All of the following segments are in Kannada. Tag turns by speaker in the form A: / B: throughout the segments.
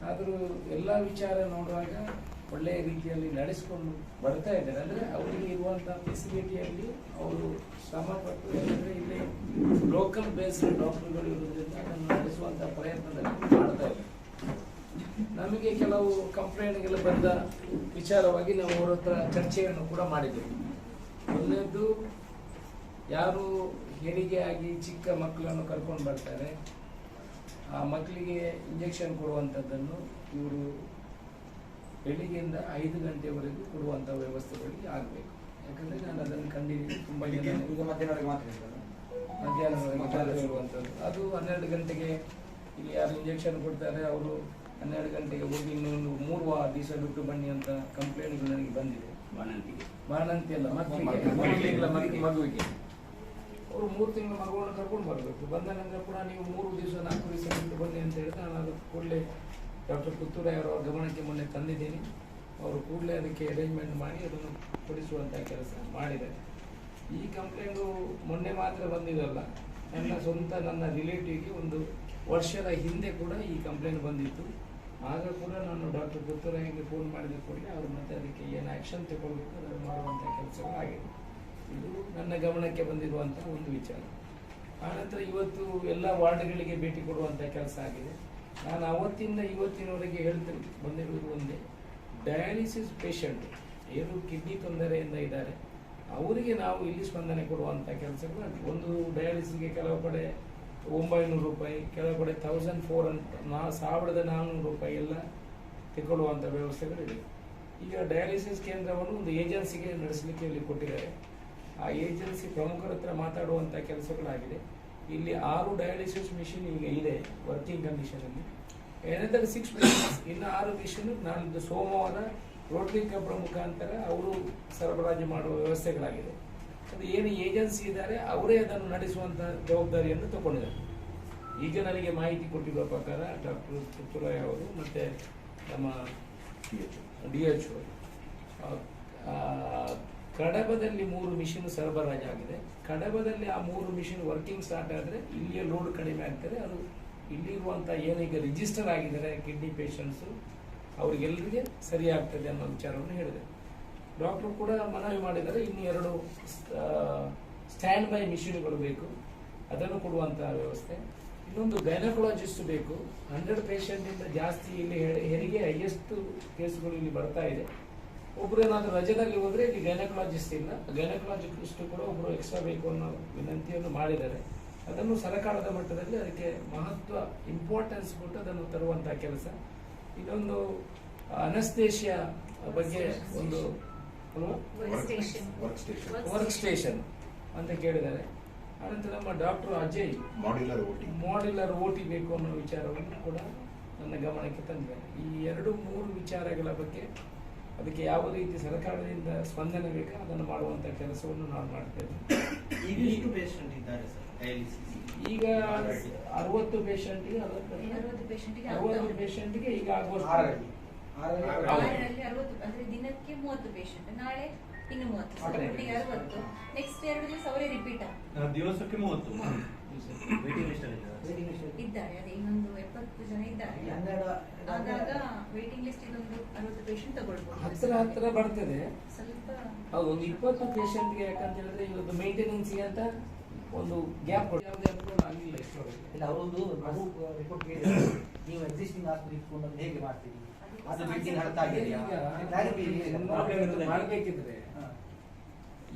A: ಆದರೂ ಎಲ್ಲ ವಿಚಾರ ನೋಡುವಾಗ ಒಳ್ಳೆಯ ರೀತಿಯಲ್ಲಿ ನಡೆಸಿಕೊಂಡು ಬರ್ತಾ ಇದ್ದಾರೆ. ಅಂದರೆ ಅವರಿಗೆ ಇರುವಂಥ ಫೆಸಿಲಿಟಿಯಲ್ಲಿ ಅವರು ಶ್ರಮಪಟ್ಟು, ಯಾಕಂದರೆ ಇಲ್ಲಿ ಲೋಕಲ್ ಬೇಸ್ಡ್ ಡಾಕ್ಟರ್ಗಳು ಇರೋದ್ರಿಂದ ಅದನ್ನು ನಡೆಸುವಂಥ ಪ್ರಯತ್ನದಲ್ಲಿ ಮಾಡ್ತಾ ಇದ್ದಾರೆ. ನಮಗೆ ಕೆಲವು ಕಂಪ್ಲೇಂಟ್ಗೆಲ್ಲ ಬಂದ ವಿಚಾರವಾಗಿ ನಾವು ಅವರ ಹತ್ರ ಚರ್ಚೆಯನ್ನು ಕೂಡ ಮಾಡಿದ್ದೇವೆ. ಮೊದಲನೇದು, ಯಾರು ಹೆರಿಗೆ ಆಗಿ ಚಿಕ್ಕ ಮಕ್ಕಳನ್ನು ಕರ್ಕೊಂಡು ಬರ್ತಾರೆ, ಆ ಮಕ್ಕಳಿಗೆ ಇಂಜೆಕ್ಷನ್ ಕೊಡುವಂಥದ್ದನ್ನು ಇವರು ಬೆಳಿಗ್ಗೆಯಿಂದ 5 ಗಂಟೆವರೆಗೂ ಕೊಡುವಂಥ ವ್ಯವಸ್ಥೆಗಳಿಗೆ ಆಗಬೇಕು. ಯಾಕಂದರೆ ನಾನು ಅದನ್ನು ಕಂಡಿದ್ದೀನಿ. ತುಂಬ ಜನ ಈಗ ಮಧ್ಯಾಹ್ನವರೆಗೆ ಇರುವಂಥದ್ದು. ಅದು 12 ಗಂಟೆಗೆ ಇಲ್ಲಿ ಯಾರು ಇಂಜೆಕ್ಷನ್ ಕೊಡ್ತಾರೆ ಅವರು 12 ಗಂಟೆಗೆ ಹೋಗಿ ಇನ್ನೊಂದು 3 ದಿವಸ ಬಿಟ್ಟು ಬನ್ನಿ ಅಂತ ಕಂಪ್ಲೇಂಟ್ಗಳು ನನಗೆ ಬಂದಿದೆ. ಬಾಣಂತಿ ಅಲ್ಲ, ಮಗುವಿಗೆ ಅವರು 3 ತಿಂಗಳ ಮಗುವನ್ನು ಕರ್ಕೊಂಡು ಬರಬೇಕು. ಬಂದ ನಂತರ ಕೂಡ ನೀವು 3 ದಿವಸ 4 ದಿವಸ ಬಿಟ್ಟು ಬನ್ನಿ ಅಂತ ಹೇಳಿದ್ರೆ ನಾನು ಅದು ಕೂಡಲೇ ಡಾಕ್ಟರ್ ಪುತ್ತೂರಾಯ ಅವರ ಗಮನಕ್ಕೆ ಮೊನ್ನೆ ತಂದಿದ್ದೀನಿ. ಅವರು ಕೂಡಲೇ ಅದಕ್ಕೆ ಅರೇಂಜ್ಮೆಂಟ್ ಮಾಡಿ ಅದನ್ನು ಕೊಡಿಸುವಂಥ ಕೆಲಸ ಮಾಡಿದ್ದಾರೆ. ಈ ಕಂಪ್ಲೇಂಟು ಮೊನ್ನೆ ಮಾತ್ರ ಬಂದಿದ್ದಲ್ಲ, ನನ್ನ ರಿಲೇಟಿವ್ಗೆ 1 ವರ್ಷದ ಹಿಂದೆ ಕೂಡ ಈ ಕಂಪ್ಲೇಂಟ್ ಬಂದಿತ್ತು. ಆಗ ಕೂಡ ನಾನು ಡಾಕ್ಟರ್ ಪುತ್ತೂರಾಯಿಗೆ ಫೋನ್ ಮಾಡಿದ ಕೂಡಲೇ ಅವರು ಮತ್ತೆ ಅದಕ್ಕೆ ಏನು ಆ್ಯಕ್ಷನ್ ತಗೊಳ್ಬೇಕು ಅದನ್ನು ಮಾಡುವಂಥ ಕೆಲಸಗಳು ಆಗಿದೆ. ಇದು ನನ್ನ ಗಮನಕ್ಕೆ ಬಂದಿರುವಂಥ ಒಂದು ವಿಚಾರ. ಆನಂತರ ಇವತ್ತು ಎಲ್ಲ ವಾರ್ಡ್ಗಳಿಗೆ ಭೇಟಿ ಕೊಡುವಂಥ ಕೆಲಸ ಆಗಿದೆ. ನಾನು ಅವತ್ತಿಂದ ಇವತ್ತಿನವರೆಗೆ ಹೇಳ್ತೇನೆ ಬಂದಿರುವುದು ಒಂದೇ, ಡಯಾಲಿಸಿಸ್ ಪೇಷಂಟ್ ಏನು ಕಿಡ್ನಿ ತೊಂದರೆಯಿಂದ ಇದ್ದಾರೆ ಅವರಿಗೆ ನಾವು ಇಲ್ಲಿ ಸ್ಪಂದನೆ ಕೊಡುವಂಥ ಕೆಲಸಗಳು. ಒಂದು ಡಯಾಲಿಸಿಸ್ಗೆ ಕೆಲವು ಕಡೆ 900 ರೂಪಾಯಿ, ಕೆಲವು ಕಡೆ 1400 ರೂಪಾಯಿ ಎಲ್ಲ ತಗೊಳ್ಳುವಂಥ ವ್ಯವಸ್ಥೆಗಳಿದೆ. ಈಗ ಡಯಾಲಿಸಿಸ್ ಕೇಂದ್ರವನ್ನು ಒಂದು ಏಜೆನ್ಸಿಗೆ ನಡೆಸಲಿಕ್ಕೆ ಇಲ್ಲಿ ಕೊಟ್ಟಿದ್ದಾರೆ. ಆ ಏಜೆನ್ಸಿ ಪ್ರಮುಖರ ಹತ್ರ ಮಾತಾಡುವಂಥ ಕೆಲಸಗಳಾಗಿದೆ. ಇಲ್ಲಿ 6 ಡಯಾಲಿಸಿಸ್ ಮಿಷಿನ್ ಈಗ ಇದೆ ವರ್ಕಿಂಗ್ ಕಂಡೀಷನಲ್ಲಿ. ಏನಾದರೂ 6 ಮಿಷಿನ್ಸ್, ಇನ್ನು 6 ಮಿಷಿನ್ ನಾಳಿದ್ದು ಸೋಮವಾರ ರೋಟರಿ ಕ್ಲಬ್ರ ಮುಖಾಂತರ ಅವರು ಸರಬರಾಜು ಮಾಡುವ ವ್ಯವಸ್ಥೆಗಳಾಗಿದೆ. ಅದು ಏನು ಏಜೆನ್ಸಿ ಇದ್ದಾರೆ ಅವರೇ ಅದನ್ನು ನಡೆಸುವಂಥ ಜವಾಬ್ದಾರಿಯನ್ನು ತಗೊಂಡಿದ್ದಾರೆ. ಈಗ ನನಗೆ ಮಾಹಿತಿ ಕೊಟ್ಟಿರುವ ಪ್ರಕಾರ ಡಾಕ್ಟರ್ ಪುತ್ತೂರಾಯ ಅವರು ಮತ್ತು ನಮ್ಮ DHO ಕಡಬದಲ್ಲಿ 3 ಮಿಷಿನ್ ಸರಬರಾಜಾಗಿದೆ. ಕಡಬದಲ್ಲಿ ಆ 3 ಮಿಷಿನ್ ವರ್ಕಿಂಗ್ ಸ್ಟಾರ್ಟ್ ಆದರೆ ಇಲ್ಲಿಯ ಲೋಡ್ ಕಡಿಮೆ ಆಗ್ತದೆ. ಅದು ಇಲ್ಲಿರುವಂಥ ಏನೀಗ ರಿಜಿಸ್ಟರ್ ಆಗಿದ್ದಾರೆ ಕಿಡ್ನಿ ಪೇಷಂಟ್ಸು ಅವರಿಗೆಲ್ಲರಿಗೆ ಸರಿ ಆಗ್ತದೆ ಅನ್ನೋ ವಿಚಾರವನ್ನು ಹೇಳಿದೆ. ಡಾಕ್ಟರ್ ಕೂಡ ಮನವಿ ಮಾಡಿದರೆ ಇನ್ನು 2 ಸ್ಟ್ಯಾಂಡ್ ಬೈ ಮಿಷಿನ್ಗಳು ಬೇಕು, ಅದನ್ನು ಕೊಡುವಂಥ ವ್ಯವಸ್ಥೆ. ಇನ್ನೊಂದು ಗೈನಕಾಲಜಿಸ್ಟ್ ಬೇಕು. 100 ಪೇಷಂಟಿಂದ ಜಾಸ್ತಿ ಇಲ್ಲಿ ಹೆರಿಗೆ ಹೈಯೆಸ್ಟ್ ಕೇಸ್ಗಳು ಇಲ್ಲಿ ಬರ್ತಾ ಇದೆ. ಒಬ್ಬರು ಏನಾದರೂ ರಜದಲ್ಲಿ ಹೋದರೆ ಇಲ್ಲಿ ಗೈನಕಾಲಜಿಸ್ಟ್ ಇಲ್ಲ, ಗೈನಕಾಲಜಿಸ್ಟ್ ಕೂಡ ಒಬ್ಬರು ಎಕ್ಸ್ಟ್ರಾ ಬೇಕು ಅನ್ನೋ ವಿನಂತಿಯನ್ನು ಮಾಡಿದ್ದಾರೆ. ಅದನ್ನು ಸರ್ಕಾರದ ಮಟ್ಟದಲ್ಲಿ ಅದಕ್ಕೆ ಮಹತ್ವ ಇಂಪಾರ್ಟೆನ್ಸ್ ಕೊಟ್ಟು ಅದನ್ನು ತರುವಂಥ ಕೆಲಸ. ಇನ್ನೊಂದು ಅನಸ್ತೇಷಿಯಾ ಬಗ್ಗೆ ಒಂದು ವರ್ಕ್ ಸ್ಟೇಷನ್ ಅಂತ ಕೇಳಿದ್ದಾರೆ. ಅನಂತರ ನಮ್ಮ ಡಾಕ್ಟರ್ ಅಜಯ್ ಮಾಡ್ಯುಲರ್ ಓಟಿ ಬೇಕು ಅನ್ನೋ ವಿಚಾರವನ್ನು ಕೂಡ ನನ್ನ ಗಮನಕ್ಕೆ ತಂದಿದ್ದಾರೆ. ಈ 2-3 ವಿಚಾರಗಳ ಬಗ್ಗೆ ಅದಕ್ಕೆ ಯಾವ ರೀತಿ ಸರ್ಕಾರದಿಂದ ಸ್ಪಂದನೆ ಬೇಕೋ ಅದನ್ನು ಮಾಡುವಂಥ ಕೆಲಸವನ್ನು ನಾವು ಮಾಡ್ತೇವೆ. ಈಗ 60 ಪೇಷಂಟ್ಗೆ ಈಗ ಆಗುವಷ್ಟು
B: ದಿನಕ್ಕೆ 30 ಪೇಷಂಟ್, ನಾಳೆ ಇನ್ನು 30, 60, ನೆಕ್ಸ್ಟ್ 2 ದಿವಸ ಅವರೇ ರಿಪೀಟ್
C: ದಿವಸಕ್ಕೆ 30
B: ಇದ್ದಾರೆ. ಅದೇ ಇನ್ನೊಂದು 70 ಜನ ಇದ್ದಾರೆ. ಆಗಾಗ ವೇಟಿಂಗ್ ಲಿಸ್ಟ್ ಇದೊಂದು 60 ಪೇಷಂಟ್ ತಗೊಳ್ಬಹುದು.
A: ಹತ್ರ ಬರ್ತದೆ
B: ಸ್ವಲ್ಪ
A: ಹೌದು. ಒಂದು 20 ಪೇಷಂಟ್ಗೆ ಯಾಕಂತ ಹೇಳಿದ್ರೆ ಇವತ್ತು ಮೇಂಟೆನೆನ್ಸ್ ಅಂತ ಒಂದು ಗ್ಯಾಪ್ ಆಗಿಲ್ಲ.
D: ಇಲ್ಲ ಅವರೊಂದು ರಿಪೋರ್ಟ್ ನೀವು ಎಕ್ಸಿಸ್ಟಿಂಗ್ ಹಾಸ್ಪಿಟಲ್ ಹೇಗೆ ಮಾಡ್ತೀರಿ, ಅದು ಬಿಲ್ಡಿಂಗ್ ಅರ್ಥ
A: ಮಾಡಬೇಕಿದ್ರೆ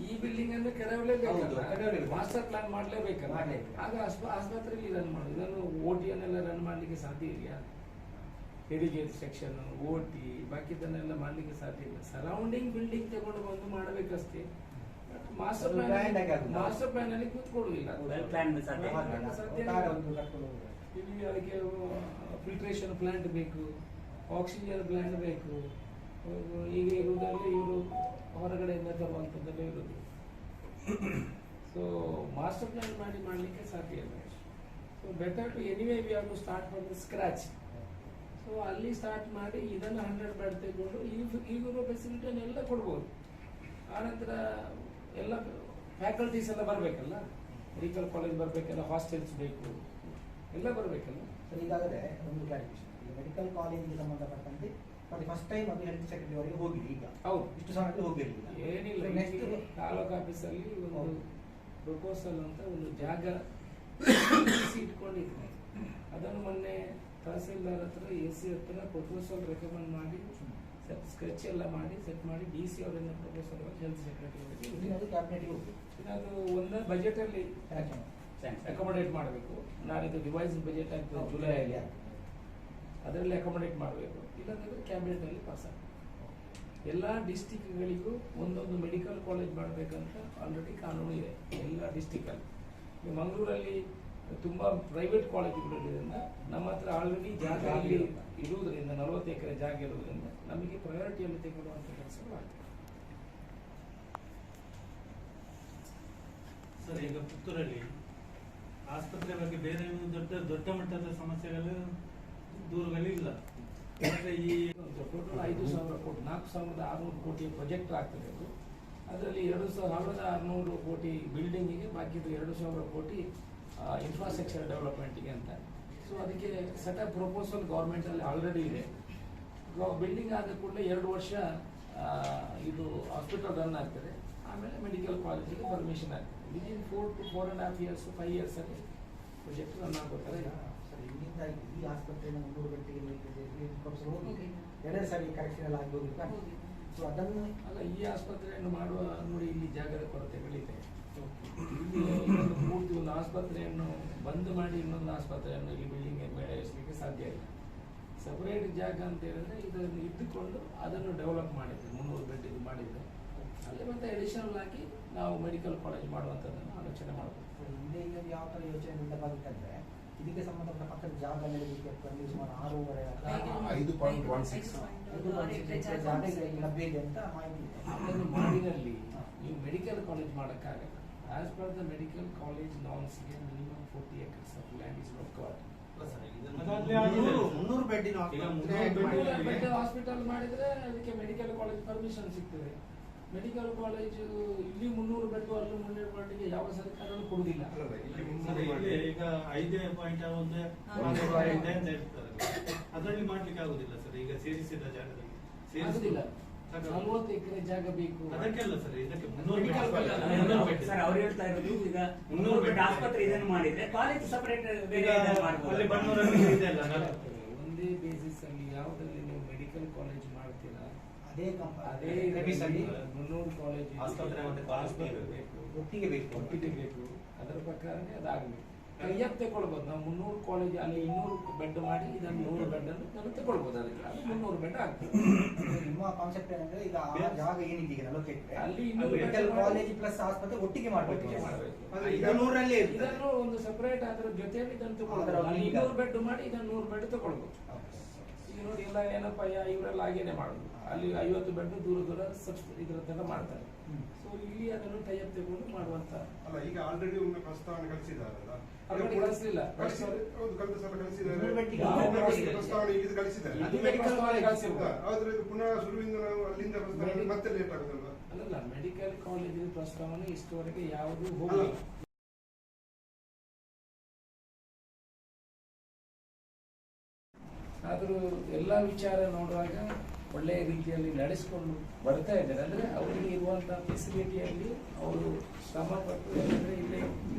A: ಈ ಬಿಲ್ಡಿಂಗ್ ಅನ್ನು ಕೆಡವಲೇಬೇಕು, ಮಾಸ್ಟರ್ ಪ್ಲಾನ್ ಮಾಡಲೇಬೇಕಲ್ಲ. ಆಗ ಆಸ್ಪತ್ರೆಯಲ್ಲಿ ರನ್ ಮಾಡೋದು. ಇದನ್ನು OT-ಯನ್ನೆಲ್ಲ ರನ್ ಮಾಡಲಿಕ್ಕೆ ಸಾಧ್ಯ ಇದೆಯಾ? ಹೆರಿಗೆ ಸೆಕ್ಷನ್, OT ಬಾಕಿದನ್ನೆಲ್ಲ ಮಾಡಲಿಕ್ಕೆ ಸಾಧ್ಯ ಇಲ್ಲ. ಸರೌಂಡಿಂಗ್ ಬಿಲ್ಡಿಂಗ್ ತಗೊಂಡು ಬಂದು ಮಾಡಬೇಕಷ್ಟೇ. ಮಾಸ್ಟರ್ ಪ್ಲಾನ್ ಅಲ್ಲಿ ಕೂತ್ಕೊಳ್ಳುವುದಿಲ್ಲ. ಇಲ್ಲಿ ಅದಕ್ಕೆ ಫಿಲ್ಟ್ರೇಷನ್ ಪ್ಲಾಂಟ್ ಬೇಕು, ಆಕ್ಸಿಜನ್ ಪ್ಲಾಂಟ್ ಬೇಕು. ಈಗ ಇರುವುದರಲ್ಲಿ ಇವರು ಹೊರಗಡೆಯಿಂದ ತರುವಂಥದ್ದಲ್ಲೇ ಇರೋದು. ಸೊ ಮಾಸ್ಟರ್ ಪ್ಲಾನ್ ಮಾಡಲಿಕ್ಕೆ ಸಾಧ್ಯ ಇಲ್ಲ. So better to anyway we have to start from the scratch. So ಅಲ್ಲಿ ಸ್ಟಾರ್ಟ್ ಮಾಡಿ ಇದನ್ನು 100 ಬೆಡ್ ತೆಗೆದುಕೊಂಡು ಈಗಿರೋ ಫೆಸಿಲಿಟಿಯನ್ನೆಲ್ಲ ಕೊಡ್ಬೋದು. ಆನಂತರ ಎಲ್ಲ ಫ್ಯಾಕಲ್ಟೀಸ್ ಎಲ್ಲ ಬರಬೇಕಲ್ಲ, ಮೆಡಿಕಲ್ ಕಾಲೇಜ್ ಬರಬೇಕಲ್ಲ, ಹಾಸ್ಟೆಲ್ಸ್ ಬೇಕು, ಎಲ್ಲ ಬರಬೇಕಲ್ಲ.
D: ಸರ್ ಈಗಾಗಲೇ ಒಂದು ಕ್ಲಾರಿಫಿಕೇಶನ್, ಮೆಡಿಕಲ್ ಕಾಲೇಜಿಗೆ ಸಂಬಂಧಪಟ್ಟಂತೆ ಮತ್ತೆ ಫಸ್ಟ್ ಟೈಮ್ ಅದು ಹೆಲ್ತ್ ಸೆಕ್ರೆಟರಿ ಅವರಿಗೆ ಹೋಗಿದೆ ಈಗ
A: ಹೌದು,
D: ಇಷ್ಟು ಸಮಯಕ್ಕೆ ಹೋಗಿರಲಿಲ್ಲ.
A: ಏನಿಲ್ಲ.
D: ನೆಕ್ಸ್ಟ್
A: ತಾಲೂಕು ಆಫೀಸಲ್ಲಿ ಒಂದು ಪ್ರಪೋಸಲ್ ಅಂತ ಒಂದು ಜಾಗ ಇಟ್ಕೊಂಡಿದ್ದೆ. ಅದನ್ನು ಮೊನ್ನೆ ತಹಸೀಲ್ದಾರ್ ಹತ್ರ AC ಹತ್ರ ಪ್ರಪೋಸಲ್ ರೆಕಮೆಂಡ್ ಮಾಡಿ ಸ್ಕೆಚ್ ಎಲ್ಲ ಮಾಡಿ ಸೆಟ್ ಮಾಡಿ DC ಅವರಿಂದ ಪ್ರಪೋಸಲ್ ಹೆಲ್ತ್ ಸೆಕ್ರೆಟರಿ ಅವರಿಗೆ
D: ಅದು ಕ್ಯಾಬಿನೆಟ್ಗೆ ಹೋಗಿ
A: ಅದು ಒಂದು ಬಜೆಟ್ ಅಲ್ಲಿ ಅಕೊಮಡೇಟ್ ಮಾಡಬೇಕು. ನಾಳಿದ್ದು ಡಿವೈಸ್ ಬಜೆಟ್ ಆಗ್ತದೆ ಜುಲೈಯಲ್ಲಿ, ಅದರಲ್ಲಿ ಅಕೊಮಡೇಟ್ ಮಾಡಬೇಕು. ಇಲ್ಲಾಂದ್ರೆ ಕ್ಯಾಬಿನೆಟ್ ಅಲ್ಲಿ ಪಾಸ್ ಆಗ್ತದೆ. ಎಲ್ಲ ಡಿಸ್ಟಿಕ್ಗಳಿಗೂ ಒಂದೊಂದು ಮೆಡಿಕಲ್ ಕಾಲೇಜ್ ಮಾಡಬೇಕಂತ ಆಲ್ರೆಡಿ ಕಾನೂನು ಇದೆ ಎಲ್ಲ ಡಿಸ್ಟಿಕಲ್ಲಿ. ಮಂಗಳೂರಲ್ಲಿ ತುಂಬಾ ಪ್ರೈವೇಟ್ ಕಾಲೇಜುಗಳಿರೋದ್ರಿಂದ ನಮ್ಮ ಹತ್ರ ಆಲ್ರೆಡಿ ಜಾಗ ಅಲ್ಲಿ ಇರುವುದರಿಂದ 40 ಎಕರೆ ಜಾಗ ಇರುವುದರಿಂದ ನಮಗೆ ಪ್ರಯಾರಿಟಿಯಲ್ಲಿ ತೆಗೆದುಕೊಳ್ಳುವಂಥ ಕೆಲಸಗಳು ಆಗ್ತದೆ.
C: ಸರ್, ಈಗ ಪುತ್ತೂರಲ್ಲಿ ಆಸ್ಪತ್ರೆ ಬಗ್ಗೆ ಬೇರೆ ದೊಡ್ಡ ದೊಡ್ಡ ಮಟ್ಟದ ಸಮಸ್ಯೆಗಳು ದೂರಗಳು ಇಲ್ಲ. ಈ
A: ಟೋಟಲ್ 5,000 ಕೋಟಿ 4,600 ಕೋಟಿ ಪ್ರೊಜೆಕ್ಟ್ ಆಗ್ತದೆ. ಅದು ಅದರಲ್ಲಿ 2,600 ಕೋಟಿ ಬಿಲ್ಡಿಂಗಿಗೆ, ಬಾಕಿದು 2,000 ಕೋಟಿ ಇನ್ಫ್ರಾಸ್ಟ್ರಕ್ಚರ್ ಡೆವಲಪ್ಮೆಂಟ್ಗೆ ಅಂತ. ಸೊ ಅದಕ್ಕೆ ಸೆಟಪ್ ಪ್ರಪೋಸಲ್ ಗೌರ್ಮೆಂಟ್ ಅಲ್ಲಿ ಆಲ್ರೆಡಿ ಇದೆ. ಬಿಲ್ಡಿಂಗ್ ಆದ ಕೂಡಲೇ 2 ವರ್ಷ ಇದು ಹಾಸ್ಪಿಟಲ್ ರನ್ ಆಗ್ತದೆ. ಆಮೇಲೆ ಮೆಡಿಕಲ್ ಕಾಲೇಜಿಗೆ ಪರ್ಮಿಷನ್ ಆಗ್ತದೆ. ವಿದಿನ್ 4 to 4.5 years 5 years ಅಲ್ಲಿ ಪ್ರೊಜೆಕ್ಟ್ ರನ್ ಆಗ್ಬೇಕಾದ್ರೆ
D: ಸರ್, ಇಲ್ಲಿಂದ ಈ ಆಸ್ಪತ್ರೆಯನ್ನು 300 ಗಂಟೆಗೆ ಹೋಗಿ 2 ಸಾರಿ ಕರೆಕ್ಷನ್ ಎಲ್ಲ ಆಗಿ ಹೋಗಿಲ್ಲ. ಸೊ ಅದನ್ನು
A: ಅಲ್ಲ, ಈ ಆಸ್ಪತ್ರೆಯನ್ನು ಮಾಡುವ ನೋಡಿ ಇಲ್ಲಿ ಜಾಗದ ಕೊರತೆಗಳಿದೆ. ಇಲ್ಲಿ ಇನ್ನೊಂದು ಪೂರ್ತಿ ಒಂದು ಆಸ್ಪತ್ರೆಯನ್ನು ಬಂದ್ ಮಾಡಿ ಇನ್ನೊಂದು ಆಸ್ಪತ್ರೆಯನ್ನು ಇಲ್ಲಿ ಬಿಲ್ಡಿಂಗ್ ಬೆಳೆಸಲಿಕ್ಕೆ ಸಾಧ್ಯ ಇಲ್ಲ. ಸಪರೇಟ್ ಜಾಗ ಅಂತ ಹೇಳಿದ್ರೆ ಇದನ್ನು ಇಟ್ಟುಕೊಂಡು ಅದನ್ನು ಡೆವಲಪ್ ಮಾಡಿದ್ರೆ 300 ಬೆಡ್ ಇದು ಮಾಡಿದ್ರೆ ಅಲ್ಲಿ ಮತ್ತೆ ಅಡಿಷನಲ್ ಆಗಿ ನಾವು ಮೆಡಿಕಲ್ ಕಾಲೇಜ್ ಮಾಡುವಂಥದ್ದನ್ನು ಆಲೋಚನೆ ಮಾಡಬೇಕು.
D: ಹಿಂದೆ ಈಗ ಯಾವ ಥರ ಯೋಚನೆಯಿಂದ ಬಂತಂದ್ರೆ ಇದಕ್ಕೆ ಸಂಬಂಧಪಟ್ಟ ಪಕ್ಕದ ಜಾಗ ನೀಡಲಿಕ್ಕೆ ಸುಮಾರು 5.16 ಜಾಗ ಲಭ್ಯ ಇದೆ ಅಂತ ಮಾಹಿತಿ ಇದೆ.
A: ಅದನ್ನು ಮಾಡಿದಲ್ಲಿ ನೀವು ಮೆಡಿಕಲ್ ಕಾಲೇಜ್ ಮಾಡೋಕ್ಕಾಗಲ್ಲ. As per the medical college ನಾರ್ಮ್ಸ್ಗೆ minimum 40 acres of land is required.
D: 300 ಬೆಡ್ಡಿನ
A: ಬೆಡ್ ಹಾಸ್ಪಿಟಲ್ ಮಾಡಿದ್ರೆ ಅದಕ್ಕೆ ಮೆಡಿಕಲ್ ಕಾಲೇಜ್ ಪರ್ಮಿಷನ್ ಸಿಗ್ತದೆ. ಮೆಡಿಕಲ್ ಕಾಲೇಜು ಇಲ್ಲಿ 300 ಬೆಡ್ ಅಲ್ಲಿ 300 ಬೆಡ್ಗೆ ಯಾವ ಸರ್ಕಾರನೂ ಕೊಡುವುದಿಲ್ಲ.
C: ಈಗ 5 ಪಾಯಿಂಟ್ ಒಂದು ಅದರಲ್ಲಿ ಮಾಡ್ಲಿಕ್ಕೆ ಆಗುದಿಲ್ಲ ಸರ್. ಈಗ ಸೇರಿಸಿದ ಜಾಗದಲ್ಲಿ
A: ಆಗುದಿಲ್ಲ. 40 ಎಕರೆ ಜಾಗ ಬೇಕು.
C: ಅದಕ್ಕೆಲ್ಲ ಸರ್, ಇದಕ್ಕೆ
E: 300 ಬೆಡ್ ಸರ್. ಅವ್ರು ಹೇಳ್ತಾ ಇರೋದು ಈಗ 300 ಬೆಡ್ ಆಸ್ಪತ್ರೆ ಇದನ್ನು ಮಾಡಿದ್ರೆ ಕಾಲೇಜ್ ಸಪರೇಟ್ ಬೇರೆ
C: ಅಲ್ಲಿ ಬನ್ನೂರಲ್ಲಿ ಇದೆ ಅಲ್ಲ.
A: ಒಂದೇ ಬೇಸಿಸ್ ಅಲ್ಲಿ ಯಾವುದರಲ್ಲಿ ನೀವು ಮೆಡಿಕಲ್ ಕಾಲೇಜ್ ಮಾಡ್ತೀರಾ ಅದೇ 300 ಕಾಲೇಜ್
C: ಆಸ್ಪತ್ರೆ ಮತ್ತೆ
A: ಆಸ್ಪತ್ರೆ ಬೇಕು,
D: ಒಟ್ಟಿಗೆ ಬೇಕು.
A: ಅದರ ಪ್ರಕಾರನೇ ಅದಾಗಬೇಕು. ಕೈಯಪ್ ತಗೊಳ್ಬಹುದು. ನಾವು 300 ಕಾಲೇಜ್ ಅಲ್ಲಿ 200 ಬೆಡ್ ಮಾಡಿ ಇದನ್ನು 100 ಬೆಡ್ ಅನ್ನು ನಾವು ತಗೊಳ್ಬಹುದು. ಅದಕ್ಕೆ ಅದು 300 ಬೆಡ್ ಆಗ್ತದೆ.
D: ನಿಮ್ಮ ಕಾನ್ಸೆಪ್ಟ್ ಏನಂದ್ರೆ ಈಗ ಆ ಜಾಗ ಏನಿದೆ ಈಗ 40 ಎಕರೆ
A: ಅಲ್ಲಿ
D: ಮೆಡಿಕಲ್ ಕಾಲೇಜ್ ಪ್ಲಸ್ ಆಸ್ಪತ್ರೆ ಒಟ್ಟಿಗೆ ಮಾಡಬೇಕು.
C: ಇದನ್ನೂರಲ್ಲೇ
A: ಇದನ್ನು ಒಂದು ಸೆಪರೇಟ್ ಅದರ ಜೊತೆಯಲ್ಲಿ ಇದನ್ನು ತಗೊಳ್ಬಹುದು. ಅಲ್ಲಿ 200 ಬೆಡ್ ಮಾಡಿ ಇದನ್ನು 100 ಬೆಡ್ ತಗೊಳ್ಬಹುದು. ಈಗ ನೋಡಿ ಎಲ್ಲ ಏನಪ್ಪ ಇವರೆಲ್ಲ ಹಾಗೇನೆ ಮಾಡುದು. ಅಲ್ಲಿ 50 ಬೆಡ್ ದೂರ ಇದ್ರ ತರ ಮಾಡ್ತಾರೆ. ಸೊ ಇಲ್ಲಿ ಅದನ್ನು ಟೈಅಪ್ ತಗೊಂಡು ಮಾಡುವಂತ.
F: ಅಲ್ಲ, ಈಗ ಆಲ್ರೆಡಿ ಒಮ್ಮೆ ಪ್ರಸ್ತಾವನೆ ಕಳಿಸಿದಾರಲ್ಲ,
A: ಕಳಿಸಲಿಲ್ಲ.
F: ಕಳೆದ ಸಲ ಕಳಿಸಿದ್ದಾರೆ.
D: ಕಳಿಸಿದ್ದಾರೆ.
F: ಪ್ರಸ್ತಾವನೆ ಈಗ ಕಳಿಸಿದ್ದಾರೆ.
A: ಅದು ಮೆಡಿಕಲ್ ಕಾಲೇಜ್ ಕಳಿಸಿರ್ಬೋದು.
F: ಆದ್ರೆ ಇದು ಪುನಃ ಶುರುವಿಂದ ನಾವು ಅಲ್ಲಿಂದ ಪ್ರಸ್ತಾವನೆ ಮತ್ತೆ ಲೇಟ್ ಆಗುದಲ್ವಾ?
A: ಅಲ್ಲಲ್ಲ, ಮೆಡಿಕಲ್ ಕಾಲೇಜಿನ ಪ್ರಸ್ತಾವನೆ ಇಷ್ಟವರೆಗೆ ಯಾವುದೂ ಹೋಗಿಲ್ಲ. ಆದರೂ ಎಲ್ಲ ವಿಚಾರ ನೋಡುವಾಗ ಒಳ್ಳೆಯ ರೀತಿಯಲ್ಲಿ ನಡೆಸಿಕೊಂಡು ಬರ್ತಾ ಇದ್ದಾರೆ. ಅಂದ್ರೆ ಅವರಿಗೆ ಇರುವಂತಹ ಫೆಸಿಲಿಟಿಯಲ್ಲಿ ಅವರು ಶ್ರಮ ಪಟ್ಟು, ಯಾಕಂದ್ರೆ ಇಲ್ಲಿ